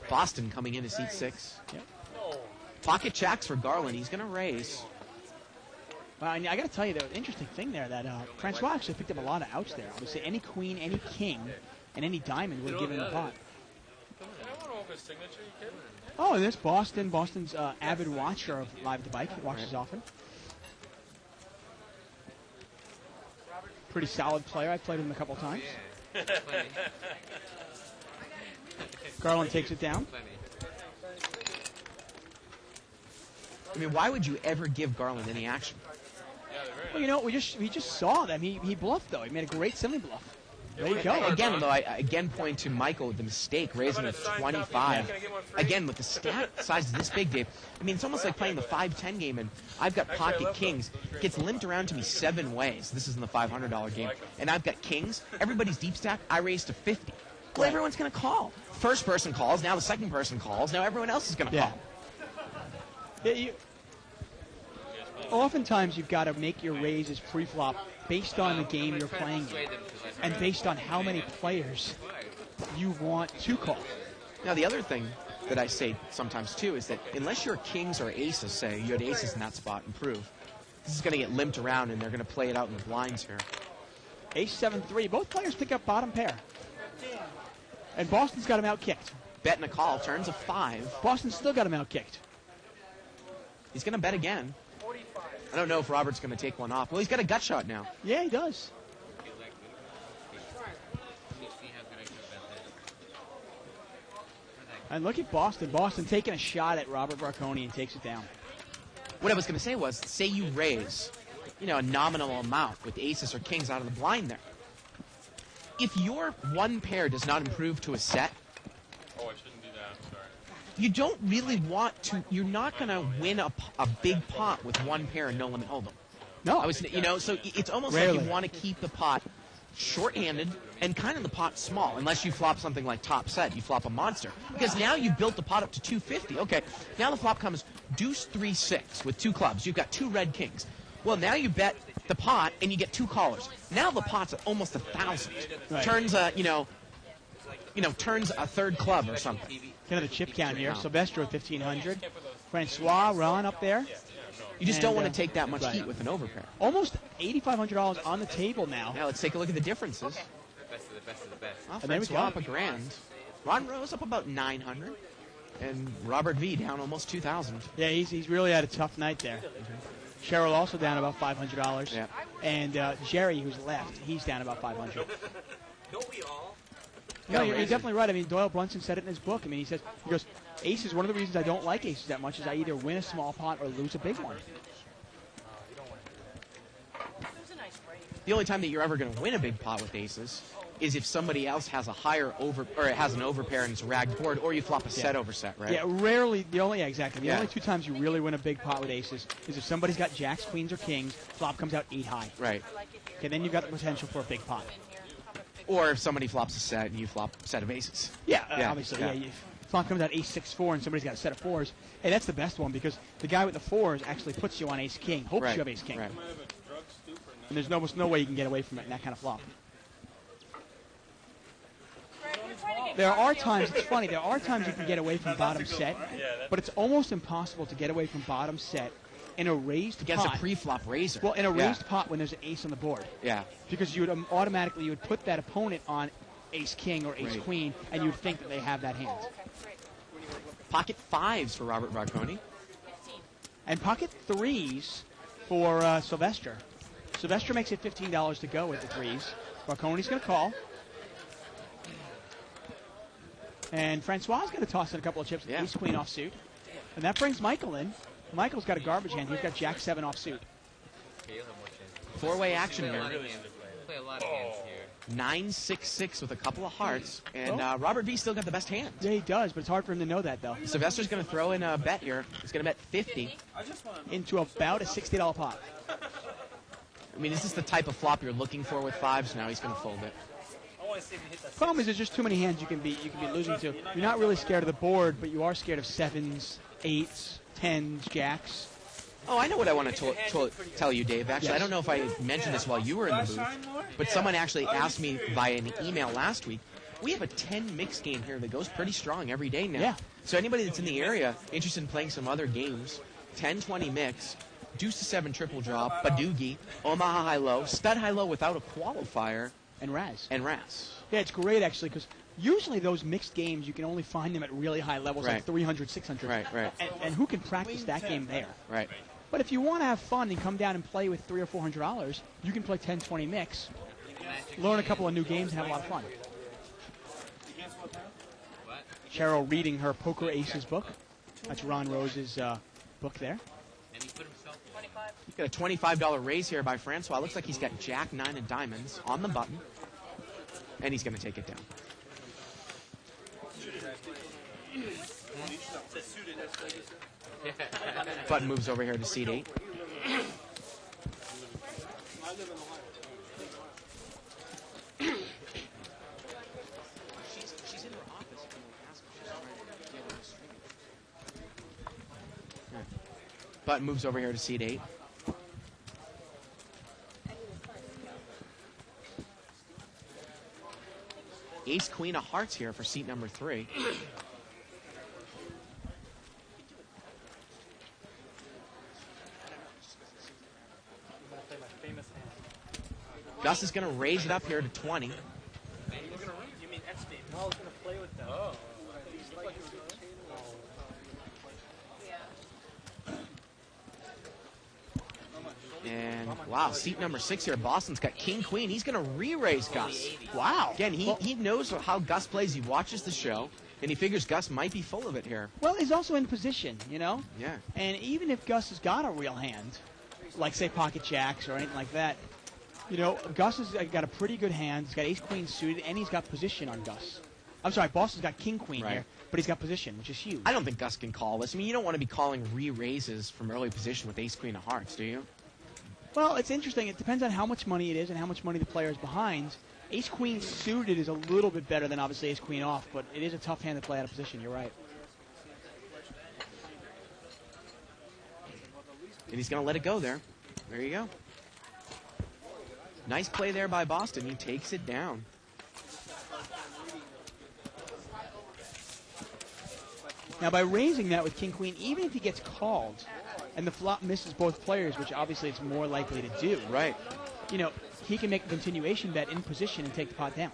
Boston coming in to seat 6. Yep. Pocket jacks for Garland. He's going to raise. Well, I got to tell you, the interesting thing there that Francois actually picked up a lot of outs there. Obviously, any queen, any king, and any diamond would have given him the pot. Oh, and there's Boston. Boston's avid watcher of Live at the Bike. He watches often. Pretty solid player. I've played him a couple times. Garland takes it down. I mean, why would you ever give Garland any action? Well, you know, we just saw them. He bluffed, though. He made a great semi-bluff. There you go. Again, though, I again point to Michael with the mistake, raising to 25. Again, with the stack size this big, Dave. I mean, it's almost like playing the 5-10 game, and I've got pocket kings. It gets limped around to me 7 ways. This is in the $500 game. And I've got kings. Everybody's deep stack. I raise to 50. Well, everyone's going to call. First person calls. Now the second person calls. Now everyone else is going to call. Yeah, oftentimes you've got to make your raises pre-flop based on the game you're playing in, and based on how many players you want to call. Now, the other thing that I say sometimes, too, is that unless you're kings or aces, say, you had aces in that spot, improve. This is going to get limped around, and they're going to play it out in the blinds here. Ace 7-3. Both players pick up bottom pair. And Boston's got him out-kicked. Bet and a call. Turns a 5. Boston's still got him out-kicked. He's going to bet again. I don't know if Robert's going to take one off. Well, he's got a gut shot now. Yeah, he does. And look at Boston. Boston taking a shot at Robert Varconi and takes it down. What I was going to say was, say you raise, a nominal amount with aces or kings out of the blind there. If your one pair does not improve to a set, I shouldn't do that. I'm sorry. You don't really want to. You're not going to win a big pot with one pair and no limit hold'em. No, so it's almost Rarely. like you want to keep the pot short-handed and kind of the pot small, unless you flop something like top set. You flop a monster because now you've built the pot up to 250. Okay, now the flop comes deuce 3-6 with 2 clubs. You've got 2 red kings. Well, now you bet the pot and you get 2 callers. Now the pot's at almost 1,000. Right. Turns turns a third club or something. Kind of the chip count here. Silvestro 1,500. Francois Ron up there. You just don't want to take that much heat with an overpair. Almost $8,500 on the table now. Now let's take a look at the differences. Best of the best of the best. Well, And there we Francois go. up a grand. Ron Rose up about 900. And Robert V down almost 2,000. Yeah, he's really had a tough night there. Cheryl also down about $500. Yeah. And Jerry, who's left, he's down about $500. Don't we all? No, you're definitely right. I mean, Doyle Brunson said it in his book. I mean, he goes, aces, one of the reasons I don't like aces that much is I either win a small pot or lose a big one. The only time that you're ever going to win a big pot with aces is if somebody else has a higher over, or it has an overpair and it's a ragged board, or you flop a set over set, right? Yeah, rarely. Exactly. The Yeah. only two times you really win a big pot with aces is if somebody's got jacks, queens, or kings, flop comes out 8 high. Right. Okay, then you've got the potential for a big pot. Or if somebody flops a set and you flop a set of aces. Yeah, obviously. Yeah. Flop comes out ace 6-4 and somebody's got a set of fours. Hey, that's the best one because the guy with the fours actually puts you on ace king, hopes Right, you have ace king. right. And there's almost no way you can get away from it in that kind of flop. There are times, it's funny, there are times you can get away from bottom set, but it's almost impossible to get away from bottom set in a raised Against pot. a pre-flop raiser. Well, in a Yeah. raised pot when there's an ace on the board. Yeah. Because you would automatically, you would put that opponent on ace king or ace Right. queen, and you would think that they have that hand. Pocket fives for Robert Marconi. And pocket threes for Sylvester. Sylvester makes it $15 to go with the threes. Marconi's going to call. And Francois is going to toss in a couple of chips with ace queen offsuit. And that brings Michael in. Michael's got a garbage hand. He's got jack 7 offsuit. Four-way action Play a here. lot of hands. Play a lot of hands here. 9-6-6 with a couple of hearts. And Robert V still got the best hand. Yeah, he does, but it's hard for him to know that, though. Sylvester's going to throw in a bet here. He's going to bet 50. Into about a $60 pot. I mean, is this the type of flop you're looking for with fives? Now he's going to fold it. Problem is, there's just too many hands you can be losing to. You're not really scared of the board, but you are scared of 7s, 8s, 10s, jacks. Oh, I know what I want to tell you, Dave. Actually, Yes. I don't know if I mentioned this while you were in the booth, but someone actually asked me via an email last week. We have a 10 mix game here that goes pretty strong every day now. Yeah. So anybody that's in the area interested in playing some other games, 10-20 mix, deuce to 7 triple drop, Badoogie, Omaha high low, stud high low without a qualifier, and Raz. Yeah, it's great actually because usually those mixed games you can only find them at really high levels, Right. like 300, 600. Right. And who can practice that game there? Right. But if you want to have fun and come down and play with $300 or $400, you can play 10-20 mix, learn a couple of new games, and have a lot of fun. Cheryl reading her Poker Aces book. That's Ron Rose's book there. And he put himself in. Got a $25 raise here by Francois. Looks like he's got Jack 9 of diamonds on the button, and he's going to take it down. Button moves over here to seat 8. She's in her office. If you want to ask her, she's trying to get on the stream. Button moves over here to seat 8. Ace Queen of Hearts here for seat number 3. Gus is going to raise it up here to 20. You mean X baby? I was gonna play with them. Oh. And wow, seat number 6 here. Boston's got King Queen. He's going to re-raise Gus. Wow. Again, he knows how Gus plays. He watches the show, and he figures Gus might be full of it here. Well, he's also in position, you know? Yeah. And even if Gus has got a real hand, like, say, pocket jacks or anything like that, you know, Gus has got a pretty good hand. He's got ace-queen suited, and he's got position on Gus. I'm sorry, Boston's got king-queen Right. here, but he's got position, which is huge. I don't think Gus can call this. I mean, you don't want to be calling re-raises from early position with Ace Queen of Hearts, do you? Well, it's interesting. It depends on how much money it is and how much money the player is behind. Ace-queen suited is a little bit better than, obviously, ace-queen off, but it is a tough hand to play out of position. You're right. And he's going to let it go there. There you go. Nice play there by Boston. He takes it down. Now, by raising that with king-queen, even if he gets called and the flop misses both players, which obviously it's more likely to do, right? You know, he can make a continuation bet in position and take the pot down.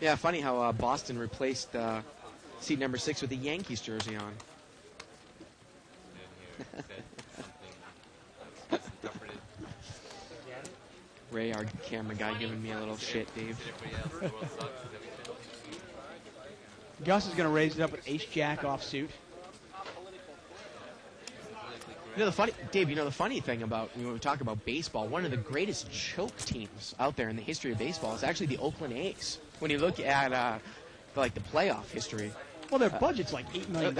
Yeah, funny how Boston replaced seat number 6 with the Yankees jersey on. Ray, our camera guy, giving me a little shit, Dave. Gus is going to raise it up with ace-jack offsuit. You know, Dave, the funny thing about, when we talk about baseball, one of the greatest choke teams out there in the history of baseball is actually the Oakland A's. When you look at, the playoff history. Well, their budget's like $8 million.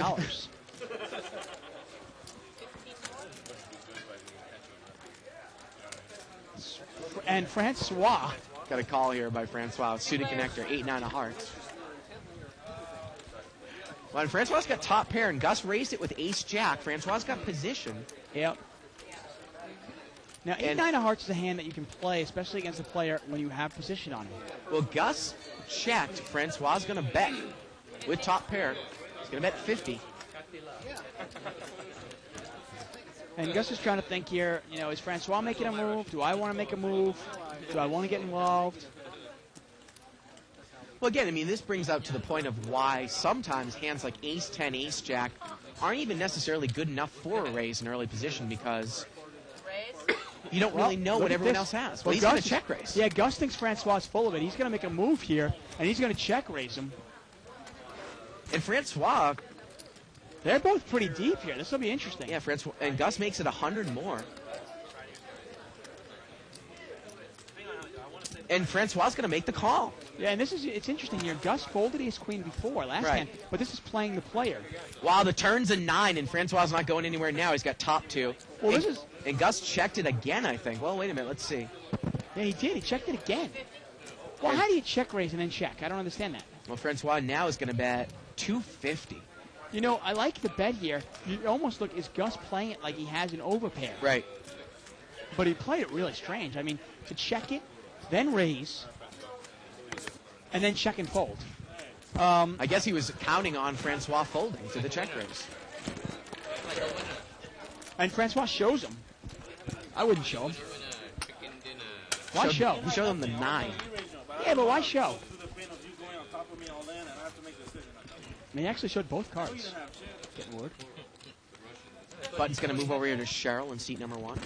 And Francois. Got a call here by Francois. Suited connector, 8-9 of hearts. Well, and Francois got top pair, and Gus raised it with ace-jack. Francois got position. Yep. Now, 8-9 of hearts is a hand that you can play, especially against a player when you have position on him. Well, Gus checked. Francois is going to bet with top pair. He's going to bet 50. And Gus is trying to think here, is Francois making a move? Do I want to make a move? Do I want to get involved? Well, again, this brings out to the point of why sometimes hands like ace-10, ace-jack aren't even necessarily good enough for a raise in early position because you don't really know what everyone else has. Well, he's going to check raise. Yeah, Gus thinks Francois is full of it. He's going to make a move here, and he's going to check raise him. And Francois... They're both pretty deep here. This will be interesting. Yeah, Francois, and Gus makes it 100 more. And Francois is going to make the call. Yeah, and it's interesting here. Gus folded his queen before last hand, but this is playing the player. Wow, the turn's a 9, and Francois is not going anywhere now. He's got top 2. Well, and Gus checked it again, I think. Well, wait a minute. Let's see. Yeah, he did. He checked it again. Well, how do you check raise and then check? I don't understand that. Well, Francois now is going to bet 250. I like the bet here. You almost look, is Gus playing it like he has an overpair? Right. But he played it really strange. To check it, then raise, and then check and fold. I guess he was counting on Francois folding to the check raise. And Francois shows him. I wouldn't show him. Why show? He showed him the 9. Yeah, but why show? And he actually showed both cards. Getting word. Button's going to move over here to Cheryl in seat number 1.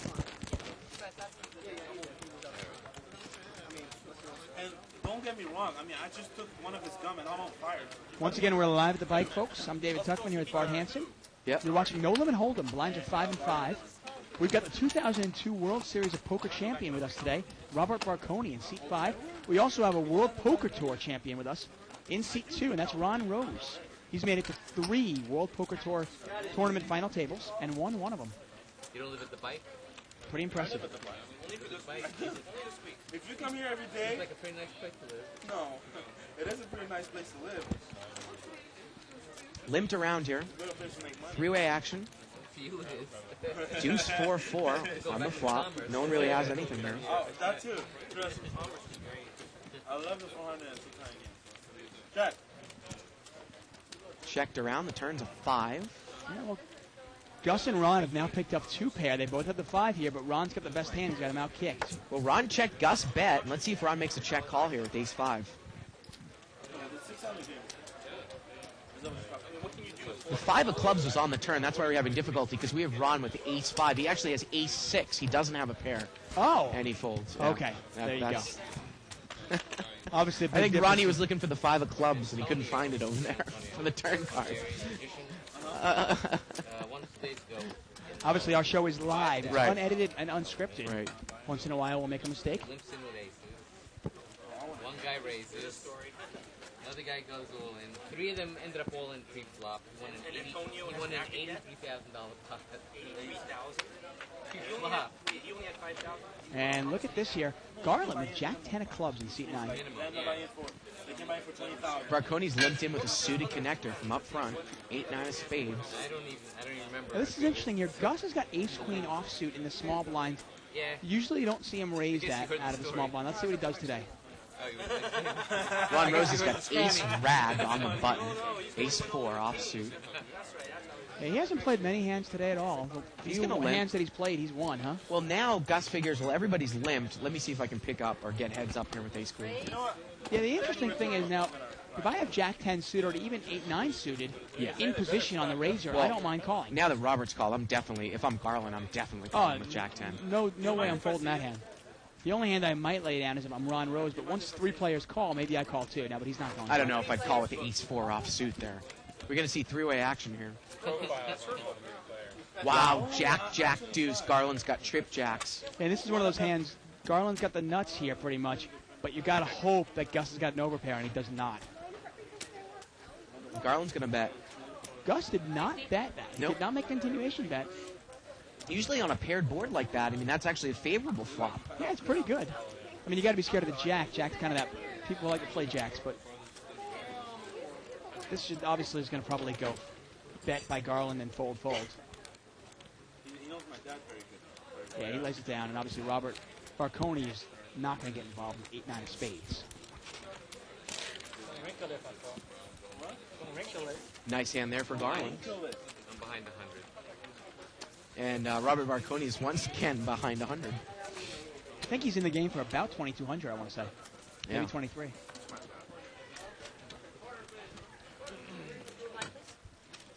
And don't get me wrong. I just took one of his gum and I'm on fire. Once again, we're live at the bike, folks. I'm David Tuckman here with Bart Hanson. Yep. You're watching No Limit Hold'em. Blinds are 5 and 5. We've got the 2002 World Series of Poker champion with us today, Robert Barconi in seat 5. We also have a World Poker Tour champion with us in seat 2, and that's Ron Rose. He's made it to 3 World Poker Tour tournament final tables and won one of them. You don't live at the bike? Pretty impressive. If you come here every day... It's like a pretty nice place to live. No, it is a pretty nice place to live. Limped around here. 3-way action. Deuce 4-4 on the flop. No one really has anything there. Oh, that too. Trust me. I love the 400 and 600 games. Check. Checked around. The turn's a 5. Yeah, well, Gus and Ron have now picked up 2 pair. They both have the 5 here, but Ron's got the best hand. He's got him out kicked. Well, Ron checked Gus bet. And let's see if Ron makes a check call here with ace 5. The 5 of clubs was on the turn. That's why we're having difficulty, because we have Ron with ace 5. He actually has ace 6. He doesn't have a pair. Oh. And he folds. Yeah. Okay. There you go. Obviously, I think Ronnie was looking for the 5 of clubs, and he couldn't find it over there for the turn card. Obviously, our show is live. It's right. Unedited and unscripted. Right. Once in a while, we'll make a mistake. Limps in with aces. One guy raises. Another guy goes all in. 3 of them ended up all in pre-flop. He won an $83,000 pot. Pre-flop. And look at this here. Garland with Jack 10 of clubs in seat 9. Barconi's limped in with a suited connector from up front. 8-9 of spades. I don't even remember. Now, this is interesting here. Gus has got ace-queen offsuit in the small blinds. Yeah. Usually you don't see him raise that out of the small blind. Let's see what he does today. Ron Rose has got ace rag on the button. Ace 4 offsuit. Yeah, he hasn't played many hands today at all. The few hands that he's played, he's won, huh? Well, now Gus figures, well, everybody's limped. Let me see if I can pick up or get heads up here with ace queen. Yeah, the interesting thing is now, if I have Jack 10 suited or even 8-9 suited in position on the razor, I don't mind calling. Now that Robert's called, I'm definitely, if I'm Garland, I'm definitely calling with Jack 10. No way I'm folding that hand. The only hand I might lay down is if I'm Ron Rose, but once 3 players call, maybe I call too. Now, but he's not going. I don't know if I'd call with the ace-4 offsuit there. We're going to see three-way action here. Wow, jack, deuce. Garland's got trip jacks. And this is one of those hands. Garland's got the nuts here pretty much, but you got to hope that Gus has got an overpair, and he does not. Garland's going to bet. Gus did not bet that. He Nope. did not make a continuation bet. Usually on a paired board like that, I mean, that's actually a favorable flop. Yeah, it's pretty good. I mean, you got to be scared of the jack. Jack's kind of that. People like to play jacks, but this should obviously is going to probably go bet by Garland and fold. He knows my dad very good. Yeah, he lays it down, and obviously Robert Barconi is not going to get involved with 8-9 of spades. Nice hand there for Garland. I'm behind 100. And Robert Barconi is once again behind 100. I think he's in the game for about 2,200, I want to say. Maybe Yeah. 23.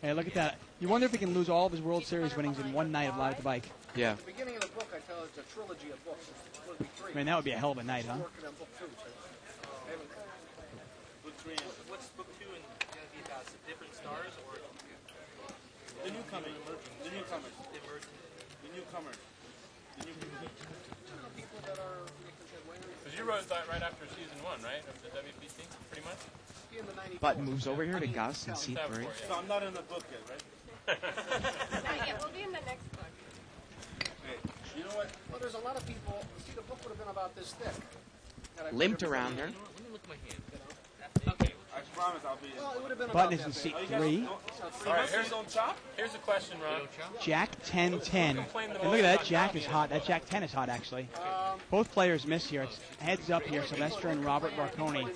Hey, look at that. You wonder if he can lose all of his World Series winnings in one night of Live at the Bike. Yeah. At the beginning of the book, I tell it's a trilogy of books. It's supposed to be 3. Man, that would be a hell of a night, huh? I'm working on book 2. So I haven't. What's book 2 and going to be about? Different stars or The newcomers. The newcomers. the emerging? The newcomers. The newcomers. People that are making headway. Because you wrote that right after season 1, right? Of the WPC, pretty much? In the 94. Button moves over here to Gus and C3. So I'm not in the book yet, right? Yeah, we'll be in the next book. Hey, you know what? Well, there's a lot of people. See, the book would have been about this thick. Had I put Limped everything around in. there. Let me look at my hand. Okay, I promise I'll be in. Well, it would have been Button about is in that big. C3. All right, here's a question, Ron. Jack 10-10. And look at that. Jack is hot. That Jack 10 is hot, actually. Both players miss here. It's heads up here. Sylvester and Robert Barconi.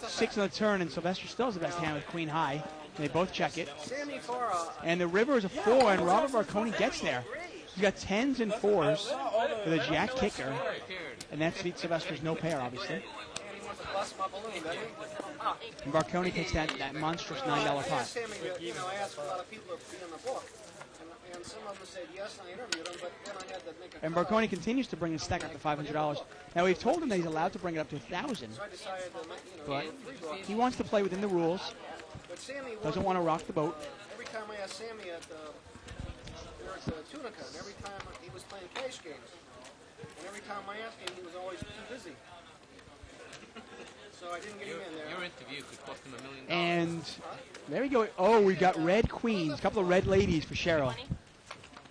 6 on the turn, and Sylvester still has the best hand with Queen High. They both check it. Sammy Farah. And the river is a 4, and Robert Barconi gets there. He's got 10s and 4s with a Jack kicker. And that's beat Sylvester's no pair, obviously. And he wants to bust my balloon, doesn't he? And Barconi takes that monstrous $9 I pot. asked Sammy, I asked a lot of people to be in the book. And some of them said yes, and I interviewed them, but then I had to make a And cut. Barconi continues to bring his stack up to $500. Now, we've told him that he's allowed to bring it up to 1,000, So I decided to, but three books. he wants to play within the rules. But Sammy Doesn't want to rock the boat. Every time I asked Sammy at the Tunica, and every time he was playing cash games, and every time I asked him, he was always too busy. So I didn't get him in there. Your interview could cost him $1 million. And there we go. Oh, we've got red queens, a couple of red ladies for Cheryl.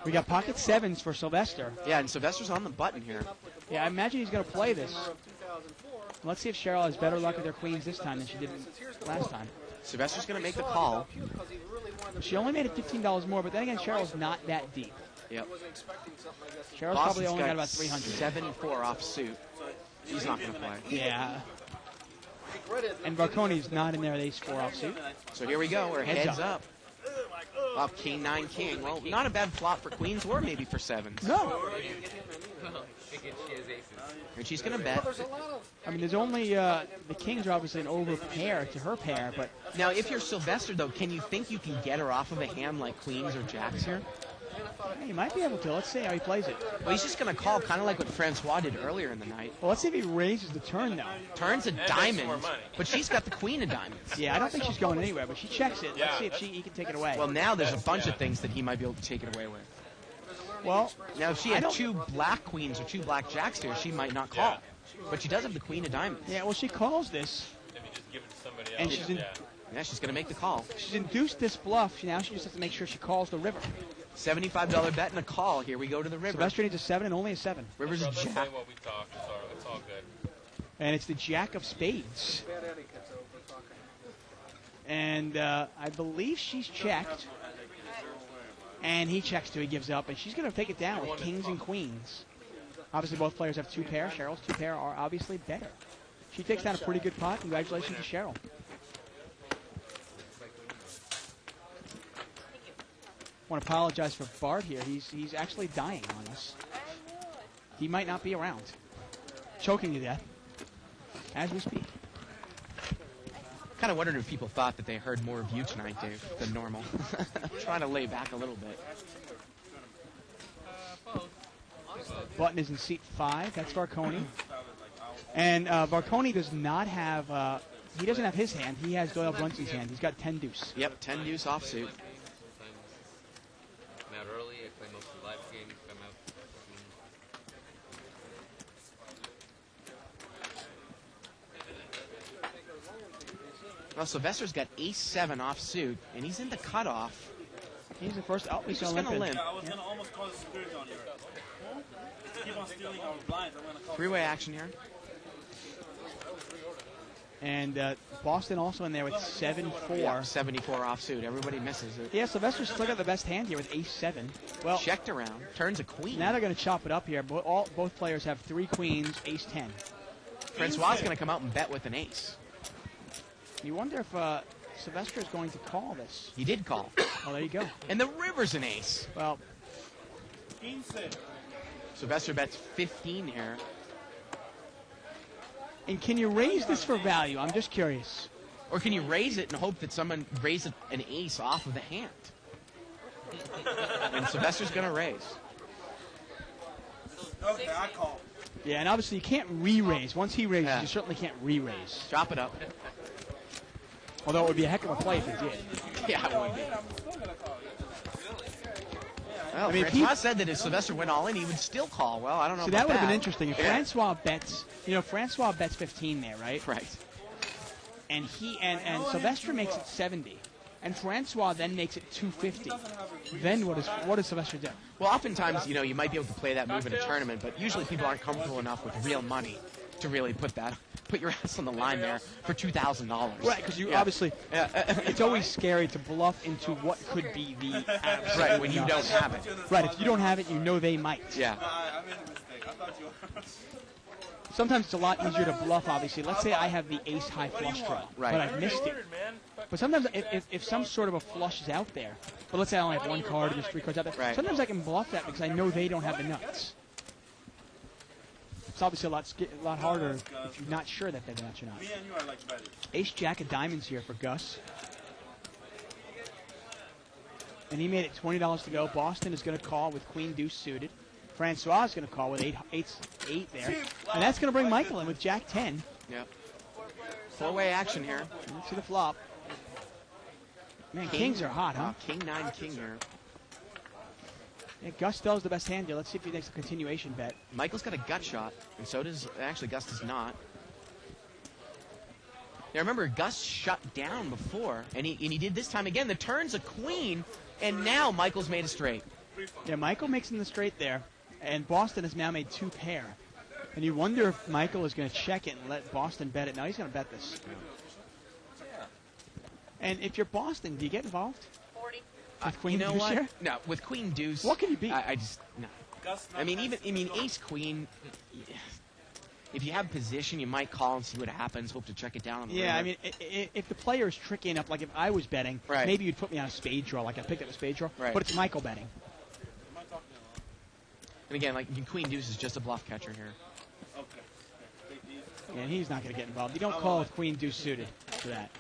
We got pocket 7s for Sylvester. Yeah, and Sylvester's on the button here. Yeah, I imagine he's going to play this. Let's see if Cheryl has better luck with her queens this time than she did last time. Sylvester's going to make the call. She only made it $15 more, but then again, Cheryl's not that deep. Yep. Cheryl's probably only got about 300. 7-4 off suit. He's not going to play. Yeah. And Barconi's not in there at ace-4 offsuit. So here we go. We're heads up. Off king, 9, king. Well, not a bad flop for queens or maybe for 7s. No. And she's going to bet. I mean, there's only, the kings are obviously an over pair to her pair, but... Now, if you're Sylvester, though, can you think you can get her off of a hand like queens or jacks here? Hey, he might be able to. Let's see how he plays it. Well, he's just going to call, kind of like what Francois did earlier in the night. Well, let's see if he raises the turn, though. Turns a diamond, but she's got the queen of diamonds. Yeah, I don't think she's going anywhere, but she checks it. Let's see if he can take it away. Well, now there's a bunch of things that he might be able to take it away with. Well, now if she had 2 black queens or 2 black jacks here, she might not call. But she does have the queen of diamonds. Yeah, well, she calls this. If you just give it to somebody else. And she's yeah, she's going to make the call. She's induced this bluff. Now she just has to make sure she calls the river. $75 bet and a call. Here we go to the river. Sylvester needs a 7 and only a 7. River's a Let's jack. say what we talk. It's all good. And it's the jack of spades. And I believe she's checked. And he checks too. He gives up. And she's going to take it down with kings and queens. Obviously, both players have 2 pair. Cheryl's 2 pair are obviously better. She takes down a pretty good pot. Congratulations to Cheryl. I want to apologize for Bart here. He's actually dying on us. He might not be around. Choking to death as we speak. Kind of wondered if people thought that they heard more of you tonight, Dave, than normal. Trying to lay back a little bit. Button is in seat 5. That's Varconi. And Varconi does not have, he doesn't have his hand. He has Doyle Brunson's hand. He's got 10 deuce. Yep, 10 deuce offsuit. I'm out early. I play most of the live games. I'm out. Well, Sylvester's got ace-7 offsuit, and he's in the cutoff. He's the first. Oh, he's just going to limp. Yeah, I was going to almost call the security on here. Keep on stealing our blinds. I'm going to call. Three-way action here. And Boston also in there with 7-4. Yeah, 74 offsuit. Everybody misses it. Yeah, Sylvester's still got the best hand here with ace-7. Well, checked around. Turns a queen. Now they're going to chop it up here. Both players have 3 queens, ace-10. Francois is going to come out and bet with an ace. You wonder if Sylvester is going to call this. He did call. Oh, there you go. And the river's an ace. Well, Sylvester bets 15 here. And can you raise this for value? I'm just curious. Or can you raise it and hope that someone raises an ace off of the hand? And Sylvester's going to raise. Okay, I call. Yeah, and obviously you can't re-raise. Once he raises, you certainly can't re-raise. Chop it up. Although it would be a heck of a play if it did. Yeah, it would be. Well, I mean, Francois said that if Sylvester went all in, he would still call. Well, I don't know See, about that would have been interesting. If Yeah. Francois bets, Francois bets 15 there, right? Right. And and Sylvester makes it 70. And Francois then makes it 250. Then what does Sylvester do? Well, oftentimes, you might be able to play that move in a tournament, but usually people aren't comfortable enough with real money to really put your ass on the line there for $2,000. Right, because you obviously, it's always scary to bluff into what could be the absolute Right, when you don't have it. Right, if you don't have it, you know they might. Yeah. I made a mistake. I thought you were. Sometimes it's a lot easier to bluff, obviously. Let's say I have the ace-high flush draw, Right. but I've missed it. But sometimes if some sort of a flush is out there, but let's say I only have 1 card and there's 3 cards out there, Right. sometimes I can bluff that because I know they don't have the nuts. It's obviously a lot harder if you're not sure that they're the nuts or not. Me and you are like buddies. Ace-jack of diamonds here for Gus. And he made it $20 to go. Boston is going to call with queen-deuce suited. Francois is going to call with 8 there. And that's going to bring Michael in with jack-10. Yep. 4-way action here. Let's see the flop. Man, kings are hot, huh? King-9, king here. Yeah, Gus still has the best hand here. Let's see if he makes a continuation bet. Michael's got a gut shot, and so does, actually, Gus does not. Now, remember, Gus shut down before, and he did this time again. The turn's a queen, and now Michael's made a straight. Yeah, Michael makes him the straight there, and Boston has now made 2 pair. And you wonder if Michael is going to check it and let Boston bet it. No, he's going to bet this. And if you're Boston, do you get involved? 40. With queen You know deuce what? here? No, with queen deuce. What can you beat? I just no. I mean, ace queen. If you have position, you might call and see what happens. Hope to check it down on the Yeah, river. I mean, if the player is tricky enough, like if I was betting, Right. maybe you'd put me on a spade draw, like I picked up a spade draw. Right. But it's Michael betting. And again, like queen deuce is just a bluff catcher here. And he's not going to get involved. You don't call with queen deuce suited for that.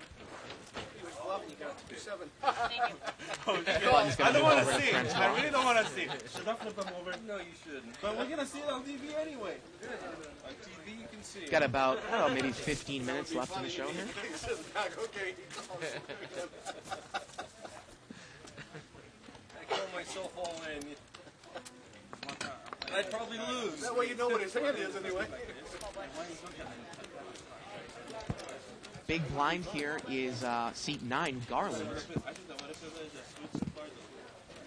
Button's I gonna don't move want over to to see it. Francois. I really don't want to see it. Should I flip them over? No, you shouldn't. But we're going to see it on TV anyway. On TV, you can see it. Got about maybe 15 minutes left in the show here. Okay. I call myself all in. I'd probably lose. That way you know what his hand is anyway. Big blind here is seat 9, Garland.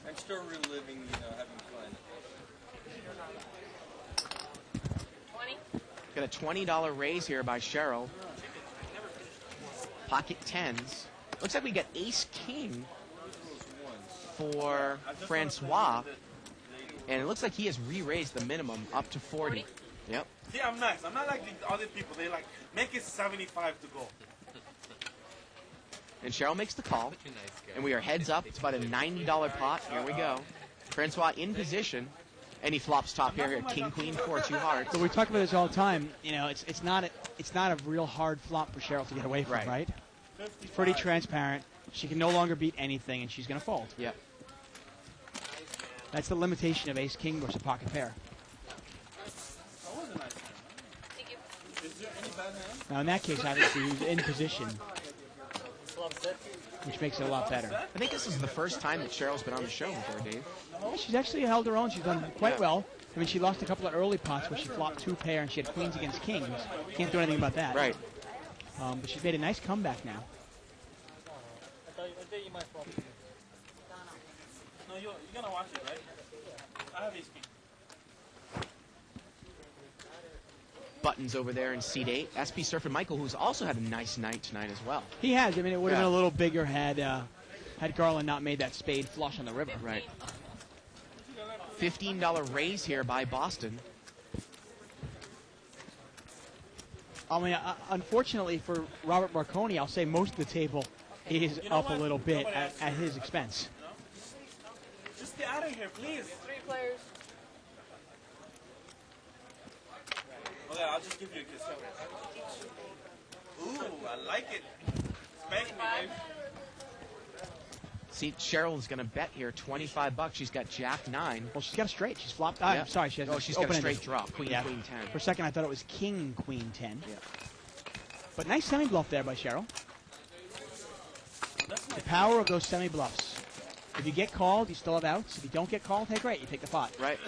I'm still reliving, having fun. 20. Got a $20 raise here by Cheryl. Pocket 10s. Looks like we got ace king for Francois. And it looks like he has re-raised the minimum up to 40. Yep. See, I'm nice. I'm not like the other people. They like, make it 75 to go. And Cheryl makes the call. And we are heads up. It's about a $90 pot. Here we go. Francois in position. And he flops top here at king, queen, 4, 2 hearts. So we talk about this all the time. It's not a real hard flop for Cheryl to get away from, right? It's pretty transparent. She can no longer beat anything, and she's going to fold. Yep. That's the limitation of ace king versus pocket pair. Now, in that case, obviously, he was in position, which makes it a lot better. I think this is the first time that Cheryl's been on the show before, Dave. Yeah, she's actually held her own. She's done quite well. I mean, she lost a couple of early pots where she flopped 2 pair and she had queens against kings. Can't do anything about that. Right. But she's made a nice comeback now. No, you're gonna watch it, right? I have ace king. Buttons over there in seat 8. SP Surfer Michael, who's also had a nice night tonight as well. He has. I mean, it would have been a little bigger had Garland not made that spade flush on the river. Right. $15 raise here by Boston. I mean, unfortunately for Robert Marconi, I'll say most of the table is up a little bit at his expense. Just get out of here, please. 3 players. Okay, I'll just give you a kiss. Ooh, I like it. Spank me, babe. See, Cheryl's going to bet here $25. She's got Jack 9. Well, she's got a straight. She's flopped. I'm sorry, she has. She's got a straight draw. Queen 10. For a second, I thought it was King Queen 10. Yeah. But nice semi bluff there by Cheryl. The power of those semi bluffs. If you get called, you still have outs. If you don't get called, hey, great, you take the pot. Right.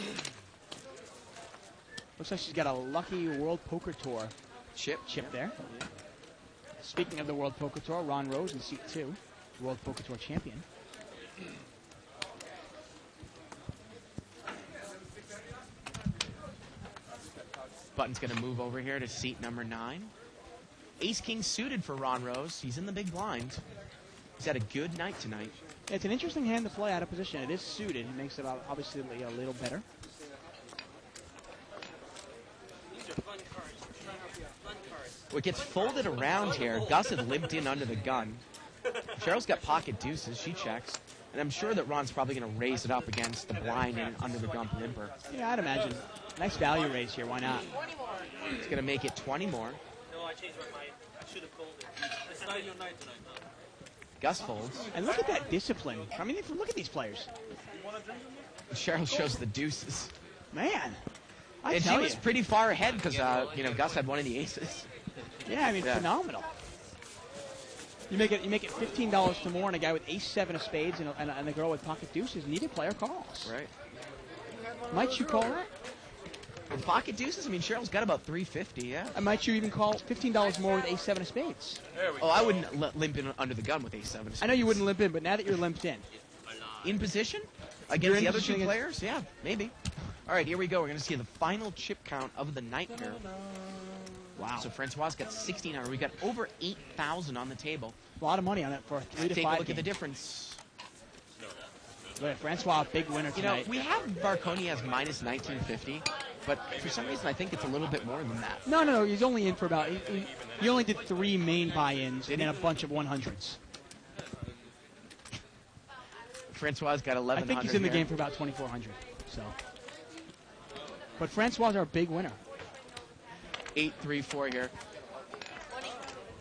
Looks like she's got a lucky World Poker Tour chip there. Speaking of the World Poker Tour, Ron Rose in seat 2, World Poker Tour champion. Button's going to move over here to seat number 9. Ace-King suited for Ron Rose. He's in the big blind. He's had a good night tonight. It's an interesting hand to play out of position. It is suited. It makes it obviously a little better. What gets folded around here, Gus had limped in under the gun. Cheryl's got pocket deuces. She checks. And I'm sure that Ron's probably going to raise it up against the blind and under the gun limper. Yeah, I'd imagine. Nice value raise here. Why not? It's going to make it 20 more. No, I changed my mind. I should have called it. It's not your night tonight, huh? Gus folds. And look at that discipline. I mean, look at these players. Cheryl shows the deuces. Man. And she was pretty far ahead because, Gus had one of the aces. Yeah, I mean, phenomenal. You make it $15 to more, and a guy with ace-7 of spades and a girl with pocket deuces. Neither player calls. Right. Might you call that? With pocket deuces, I mean, Cheryl's got about $350, yeah. And might you even call $15 more with ace-7 of spades? Oh, I wouldn't limp in under the gun with ace-7 of spades. I know you wouldn't limp in, but now that you're limped in. In position? Against the other two players? Yeah, maybe. All right, here we go. We're going to see the final chip count of the night here. Wow. So Francois got 1600. We got over 8,000 on the table. A lot of money on it for a 3 to 5 Take a look game. at the difference. Francois, big winner tonight. We have Marconi as minus 1950, but for some reason I think it's a little bit more than that. No. He's only in for about. He only did 3 main buy-ins and then a bunch of 100s. Francois got 1100. I think he's in the game for about 2,400. So, but Francois is our big winner. 834 here.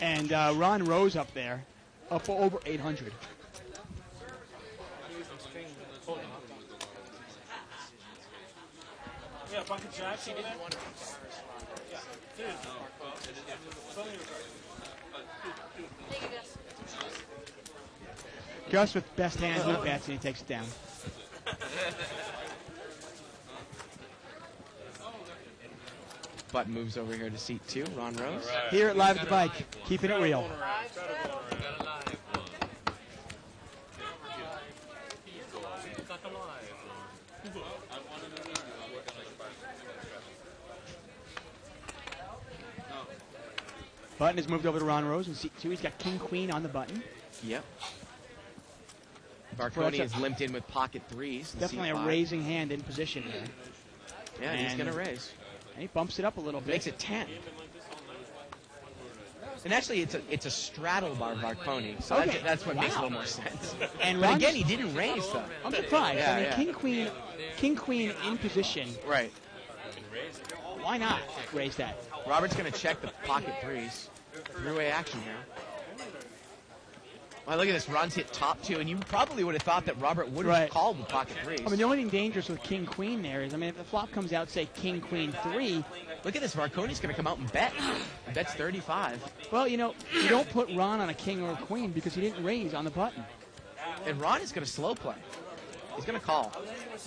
And Ron Rose up there, up over 800. Yeah, bucket jacks over there. Yeah. Seriously. Gus with best hand, he bets and he takes it down. Button moves over here to seat 2, Ron Rose. Here at Live at the Bike, keeping it real. Button has moved over to Ron Rose in seat 2. He's got King Queen on the button. Yep. Marconi is limped in with pocket 3s. Definitely a raising hand in position here. Yeah, and he's going to raise. And he bumps it up a little bit. Makes it 10. And actually, it's a straddle by Marconi, so that's what makes a little more sense. But again, he didn't raise, though. I'm surprised. I mean, King Queen in position. Right. Why not raise that? Robert's going to check the pocket 3s. Three-way action here. Well, look at this. Ron's hit top 2, and you probably would have thought that Robert would have called with pocket 3s. I mean, the only thing dangerous with king queen there is, I mean, if the flop comes out, say king queen 3. Look at this. Marconi's going to come out and bet. He bets 35. Well, you know, you don't put Ron on a king or a queen because he didn't raise on the button. And Ron is going to slow play. He's going to call.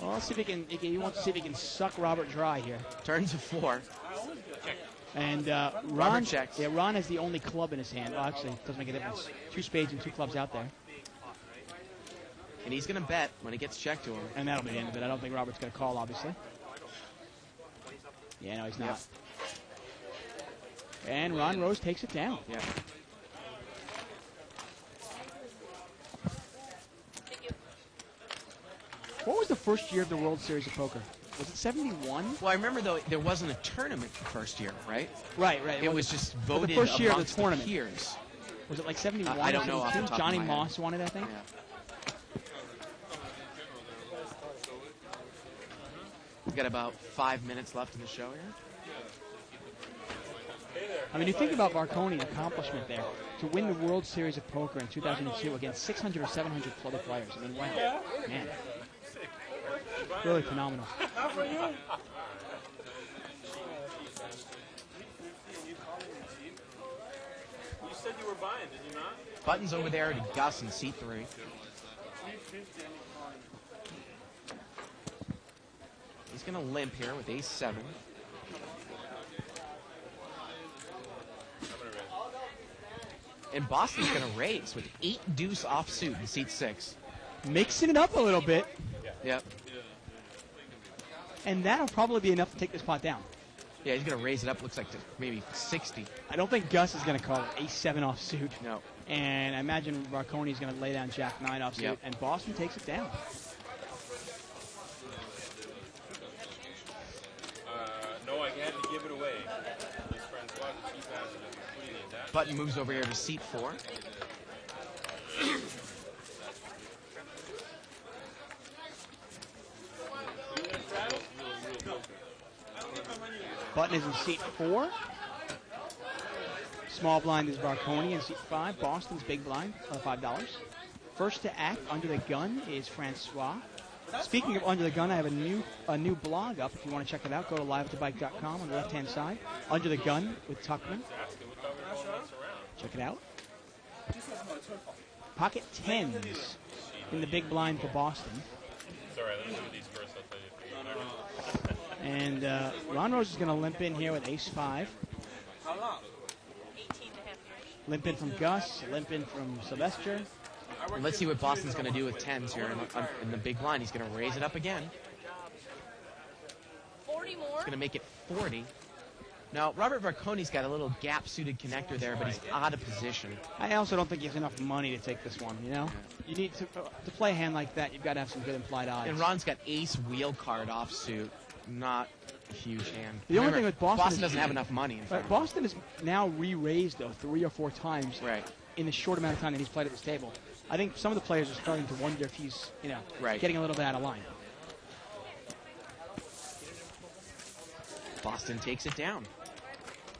Well, let's see if he can. He wants to see if he can suck Robert dry here. Turn to 4. And Ron checks. Yeah, Ron has the only club in his hand. Well, actually, it doesn't make a difference. 2 spades and 2 clubs out there. And he's going to bet when it gets checked to him. And that'll be the end of it. I don't think Robert's going to call, obviously. Yeah, no, he's not. Yep. And Ron Rose takes it down. Yeah. What was the first year of the World Series of Poker? Was it 71? Well, I remember, though, there wasn't a tournament the first year, right? Right. It was just voted the first year of the amongst tournament. peers. Was it like 71? I don't know off the 72? top Johnny of my Moss head. won it, I think. Yeah. We've got about 5 minutes left in the show here. I mean, you think about Marconi's accomplishment there to win the World Series of Poker in 2002 against 600 or 700 other players. I mean, wow, man, really phenomenal. You said you were buying, did you not? Buttons over there to Gus in seat 3. He's going to limp here with ace 7. And Boston's going to raise with 8 deuce offsuit in seat 6. Mixing it up a little bit. Yep. And that'll probably be enough to take this pot down. Yeah, he's going to raise it up, looks like to maybe 60. I don't think Gus is going to call it ace 7 offsuit. No. And I imagine Marconi's going to lay down jack 9 offsuit, Yep. and Boston takes it down. No, I had to give it away. His friend's watch, he has it. What do you need, that? Button moves over here to seat 4. Button is in seat 4. Small blind is Marconi in seat 5. Boston's big blind, $5. First to act under the gun is Francois. Speaking of under the gun, I have a new blog up. If you want to check it out, go to liveatthebike.com on the left-hand side. Under the gun with Tuckman. Check it out. Pocket 10s in the big blind for Boston. Sorry, let me do these first. I'll tell you. And Ron Rose is going to limp in here with ace 5. Limp in from Gus, limp in from Sylvester. And let's see what Boston's going to do with 10s here in the big blind. He's going to raise it up again. 40 more. He's going to make it 40. Now, Robert Marconi's got a little gap-suited connector there, but he's out of position. I also don't think he has enough money to take this one, you know? You need to play a hand like that, you've got to have some good implied odds. And Ron's got ace wheel card offsuit. Not a huge hand. The only thing with Boston doesn't have enough money. In fact. Boston is now re-raised, though, 3 or 4 times right. in the short amount of time that he's played at this table. I think some of the players are starting to wonder if he's, getting a little bit out of line. Boston takes it down.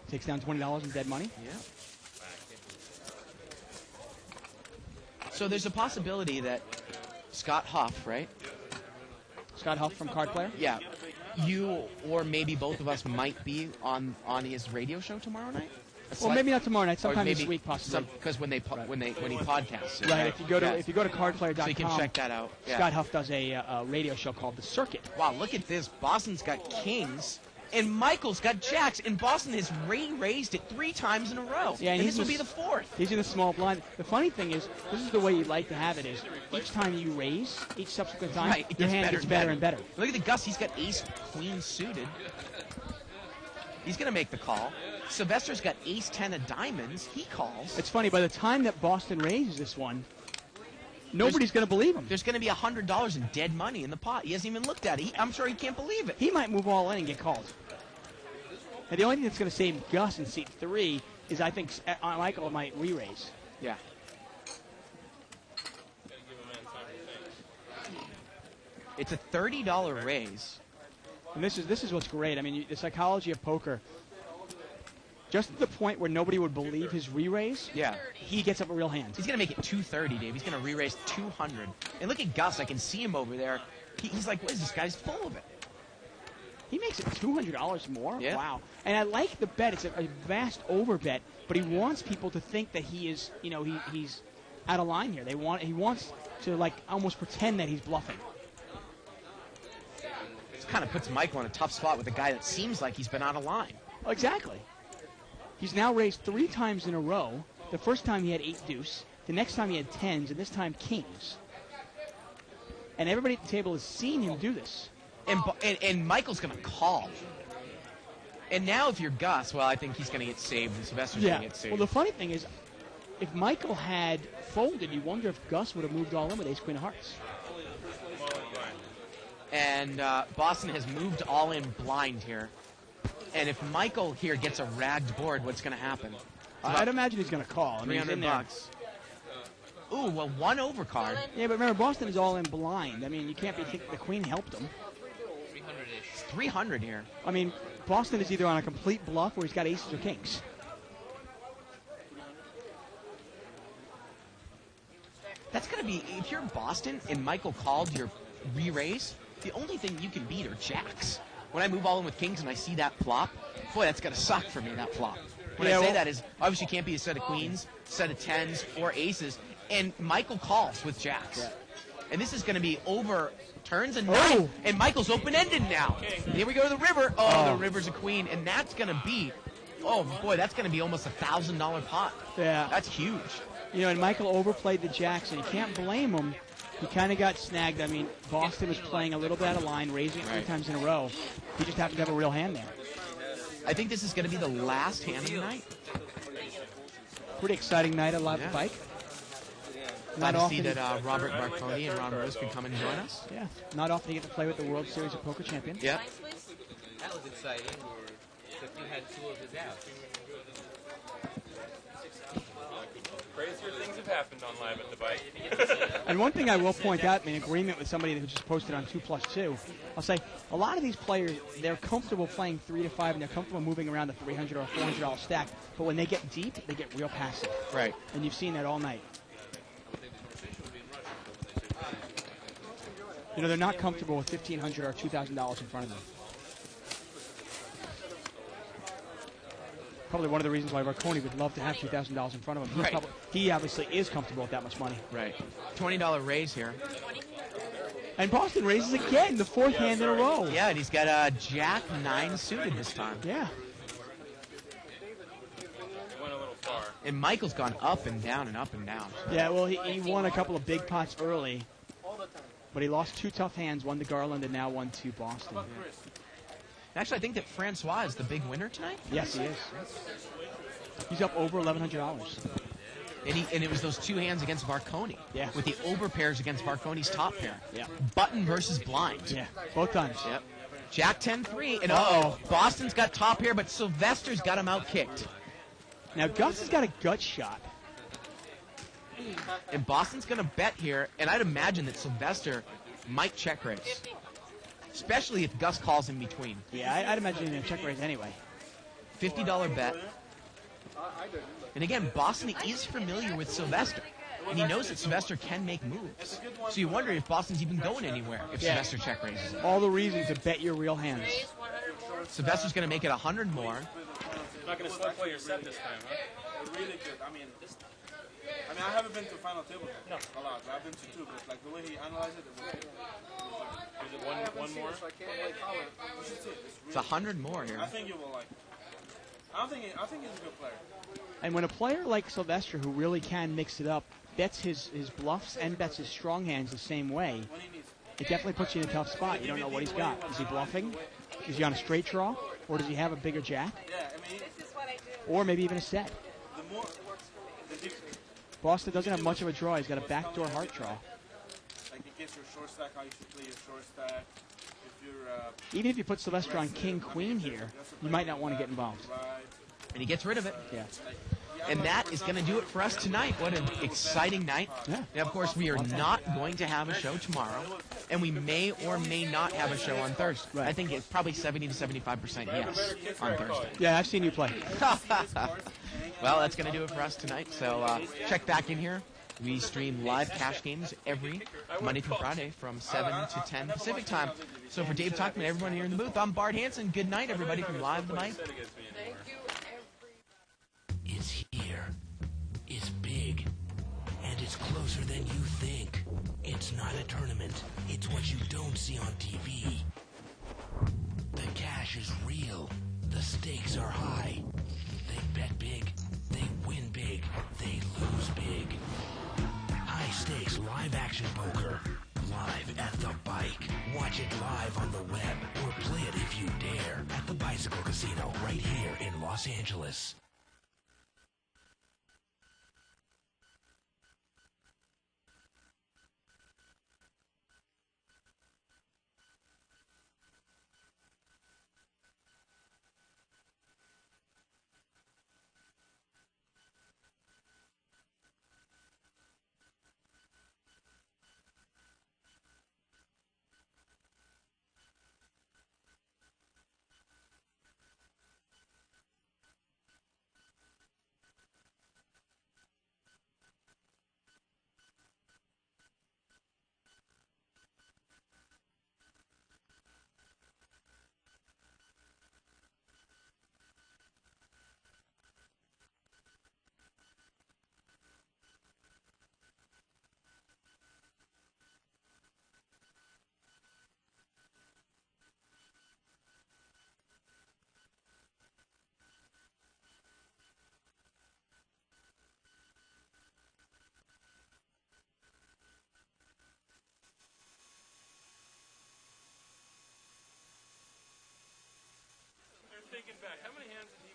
Takes down $20 in dead money. Yeah. So there's a possibility that Scott Huff, right? Scott Huff from Card Player? Yeah. You or maybe both of us might be on his radio show tomorrow night. Well, maybe not tomorrow night. Sometime this week, possibly. Because when he podcasts. Right. If you go to cardplayer.com, so you can check that out. Yeah. Scott Huff does a radio show called The Circuit. Wow, look at this. Boston's got kings. And Michael's got jacks, and Boston has raised it 3 times in a row. Yeah, and this will be the 4th. He's in the small blind. The funny thing is, this is the way you'd like to have it, is each time you raise, each subsequent time, your hand gets better and better. Look at the Gus. He's got ace queen suited. He's going to make the call. Sylvester's got ace 10 of diamonds. He calls. It's funny, by the time that Boston raises this one, nobody's going to believe him. There's going to be $100 in dead money in the pot. He hasn't even looked at it. I'm sure he can't believe it. He might move all in and get called. And the only thing that's going to save Gus in seat 3 is I think Michael might re-raise. Yeah. It's a $30 raise. And this is what's great. I mean, the psychology of poker. just to the point where nobody would believe his re-raise. Yeah. He gets up a real hand. He's going to make it 230, Dave. He's going to re-raise 200. And look at Gus. I can see him over there. He's like, what is this guy's full of it? He makes it $200 more? Yeah. Wow. And I like the bet. It's a vast over bet, but he wants people to think that he is, he's out of line here. He wants to, like, almost pretend that he's bluffing. This kind of puts Michael in a tough spot with a guy that seems like he's been out of line. Oh, exactly. He's now raised 3 times in a row. The first time he had 8 deuce. The next time he had 10s, and this time kings. And everybody at the table has seen him do this. And Michael's going to call. And now if you're Gus, well, I think he's going to get saved, and Sylvester's going to get saved. Well, the funny thing is, if Michael had folded, you wonder if Gus would have moved all in with ace-queen of hearts. And Boston has moved all in blind here. And if Michael here gets a ragged board, what's going to happen? I'd imagine he's going to call. $300. Ooh, well, 1 overcard. Yeah, but remember, Boston is all in blind. I mean, you can't be thinking the queen helped him. 300-ish. It's 300 here. I mean, Boston is either on a complete bluff or he's got aces or kings. That's going to be, if you're Boston and Michael called your re-raise, the only thing you can beat are jacks. When I move all in with kings and I see that flop, boy, that's going to suck for me, that flop. When I say that is, obviously you can't be a set of queens, set of 10s, or aces, and Michael calls with jacks. Yeah. And this is going to be over turns and 9, and Michael's open-ended now. Here we go to the river. The river's a queen, and that's going to be, that's going to be almost $1,000 pot. Yeah. That's huge. And Michael overplayed the jacks, and you can't blame him. He kind of got snagged. I mean, Boston was playing a little bit out of line, raising it 3 times in a row. He just happened to have a real hand there. I think this is going to be the last hand of the night. Pretty exciting night at Live Bike. Glad to see that Robert Marconi and Ron Rose could come and join us. Yeah, not often you get to play with the World Series of Poker champion. Yeah. That was exciting. Except you had 2 of his out. Crazier things have happened on Live at the Bike. And one thing I will point out, in agreement with somebody that just posted on 2+2, I'll say a lot of these players, they're comfortable playing 3 to 5, and they're comfortable moving around the $300 or $400 stack. But when they get deep, they get real passive. Right. And you've seen that all night. They're not comfortable with $1,500 or $2,000 in front of them. Probably one of the reasons why Marconi would love to have $2,000 in front of him. He obviously is comfortable with that much money. Right. $20 raise here. And Boston raises again, the 4th hand in a row. Yeah, and he's got a Jack 9 suited this time. Yeah. Went a little far. And Michael's gone up and down and up and down. Yeah, well, he won a couple of big pots early. But he lost 2 tough hands, one to Garland and now one to Boston. Yeah. Actually, I think that Francois is the big winner tonight. Yes, he is. He's up over $1,100. And it was those 2 hands against Marconi. Yeah. With the over pairs against Marconi's top pair. Yeah. Button versus blind. Yeah, both times. Yep. Jack 10-3. And Boston's got top pair, but Sylvester's got him out kicked. Now Gus has got a gut shot. And Boston's going to bet here, and I'd imagine that Sylvester might check raise. Especially if Gus calls in between. Yeah, I'd imagine he's going to check raise anyway. $50 bet. And again, Boston is familiar with Sylvester. And he knows that Sylvester can make moves. So you wonder if Boston's even going anywhere if Sylvester check raises. All the reasons to bet your real hands. Sylvester's going to make it 100 more. You're not going to slow play your set this time, huh? Really good. I mean, I haven't been to final table a lot. I've been to 2, but like the way he analyzed it was good. Is it one more? It's 100 more here. I think you will like it. I think he's a good player. And when a player like Sylvester, who really can mix it up, bets his bluffs and bets his strong hands the same way, it definitely puts you in a tough spot. You don't know what he's got. Is he bluffing? Is he on a straight draw? Or does he have a bigger jack? Yeah, I mean, or maybe even a set. Boston doesn't have much of a draw. He's got a backdoor heart draw. Like it gets your short stack, how you should play your short stack. If you're, even if you put Sylvester on king-queen here, you might not want to get involved. And he gets rid of it. Yeah. And that is going to do it for us tonight. What an exciting night. Yeah. Now, of course, we are not going to have a show tomorrow, and we may or may not have a show on Thursday. Right. I think it's probably 70 to 75% yes on Thursday. Yeah, I've seen you play. Well, that's going to do it for us tonight. So check back in here. We stream live cash games every Monday through Friday from 7 to 10 Pacific time. So for Dave Tuckman, everyone here in the booth, I'm Bart Hanson. Good night, everybody, from Live the Bike. It's here. It's big. And it's closer than you think. It's not a tournament. It's what you don't see on TV. The cash is real. The stakes are high. They bet big. They win big. They lose big. High stakes live action poker. Live at the bike. Watch it live on the web. Or play it if you dare. At the Bicycle Casino right here in Los Angeles. Thinking back, how many hands did he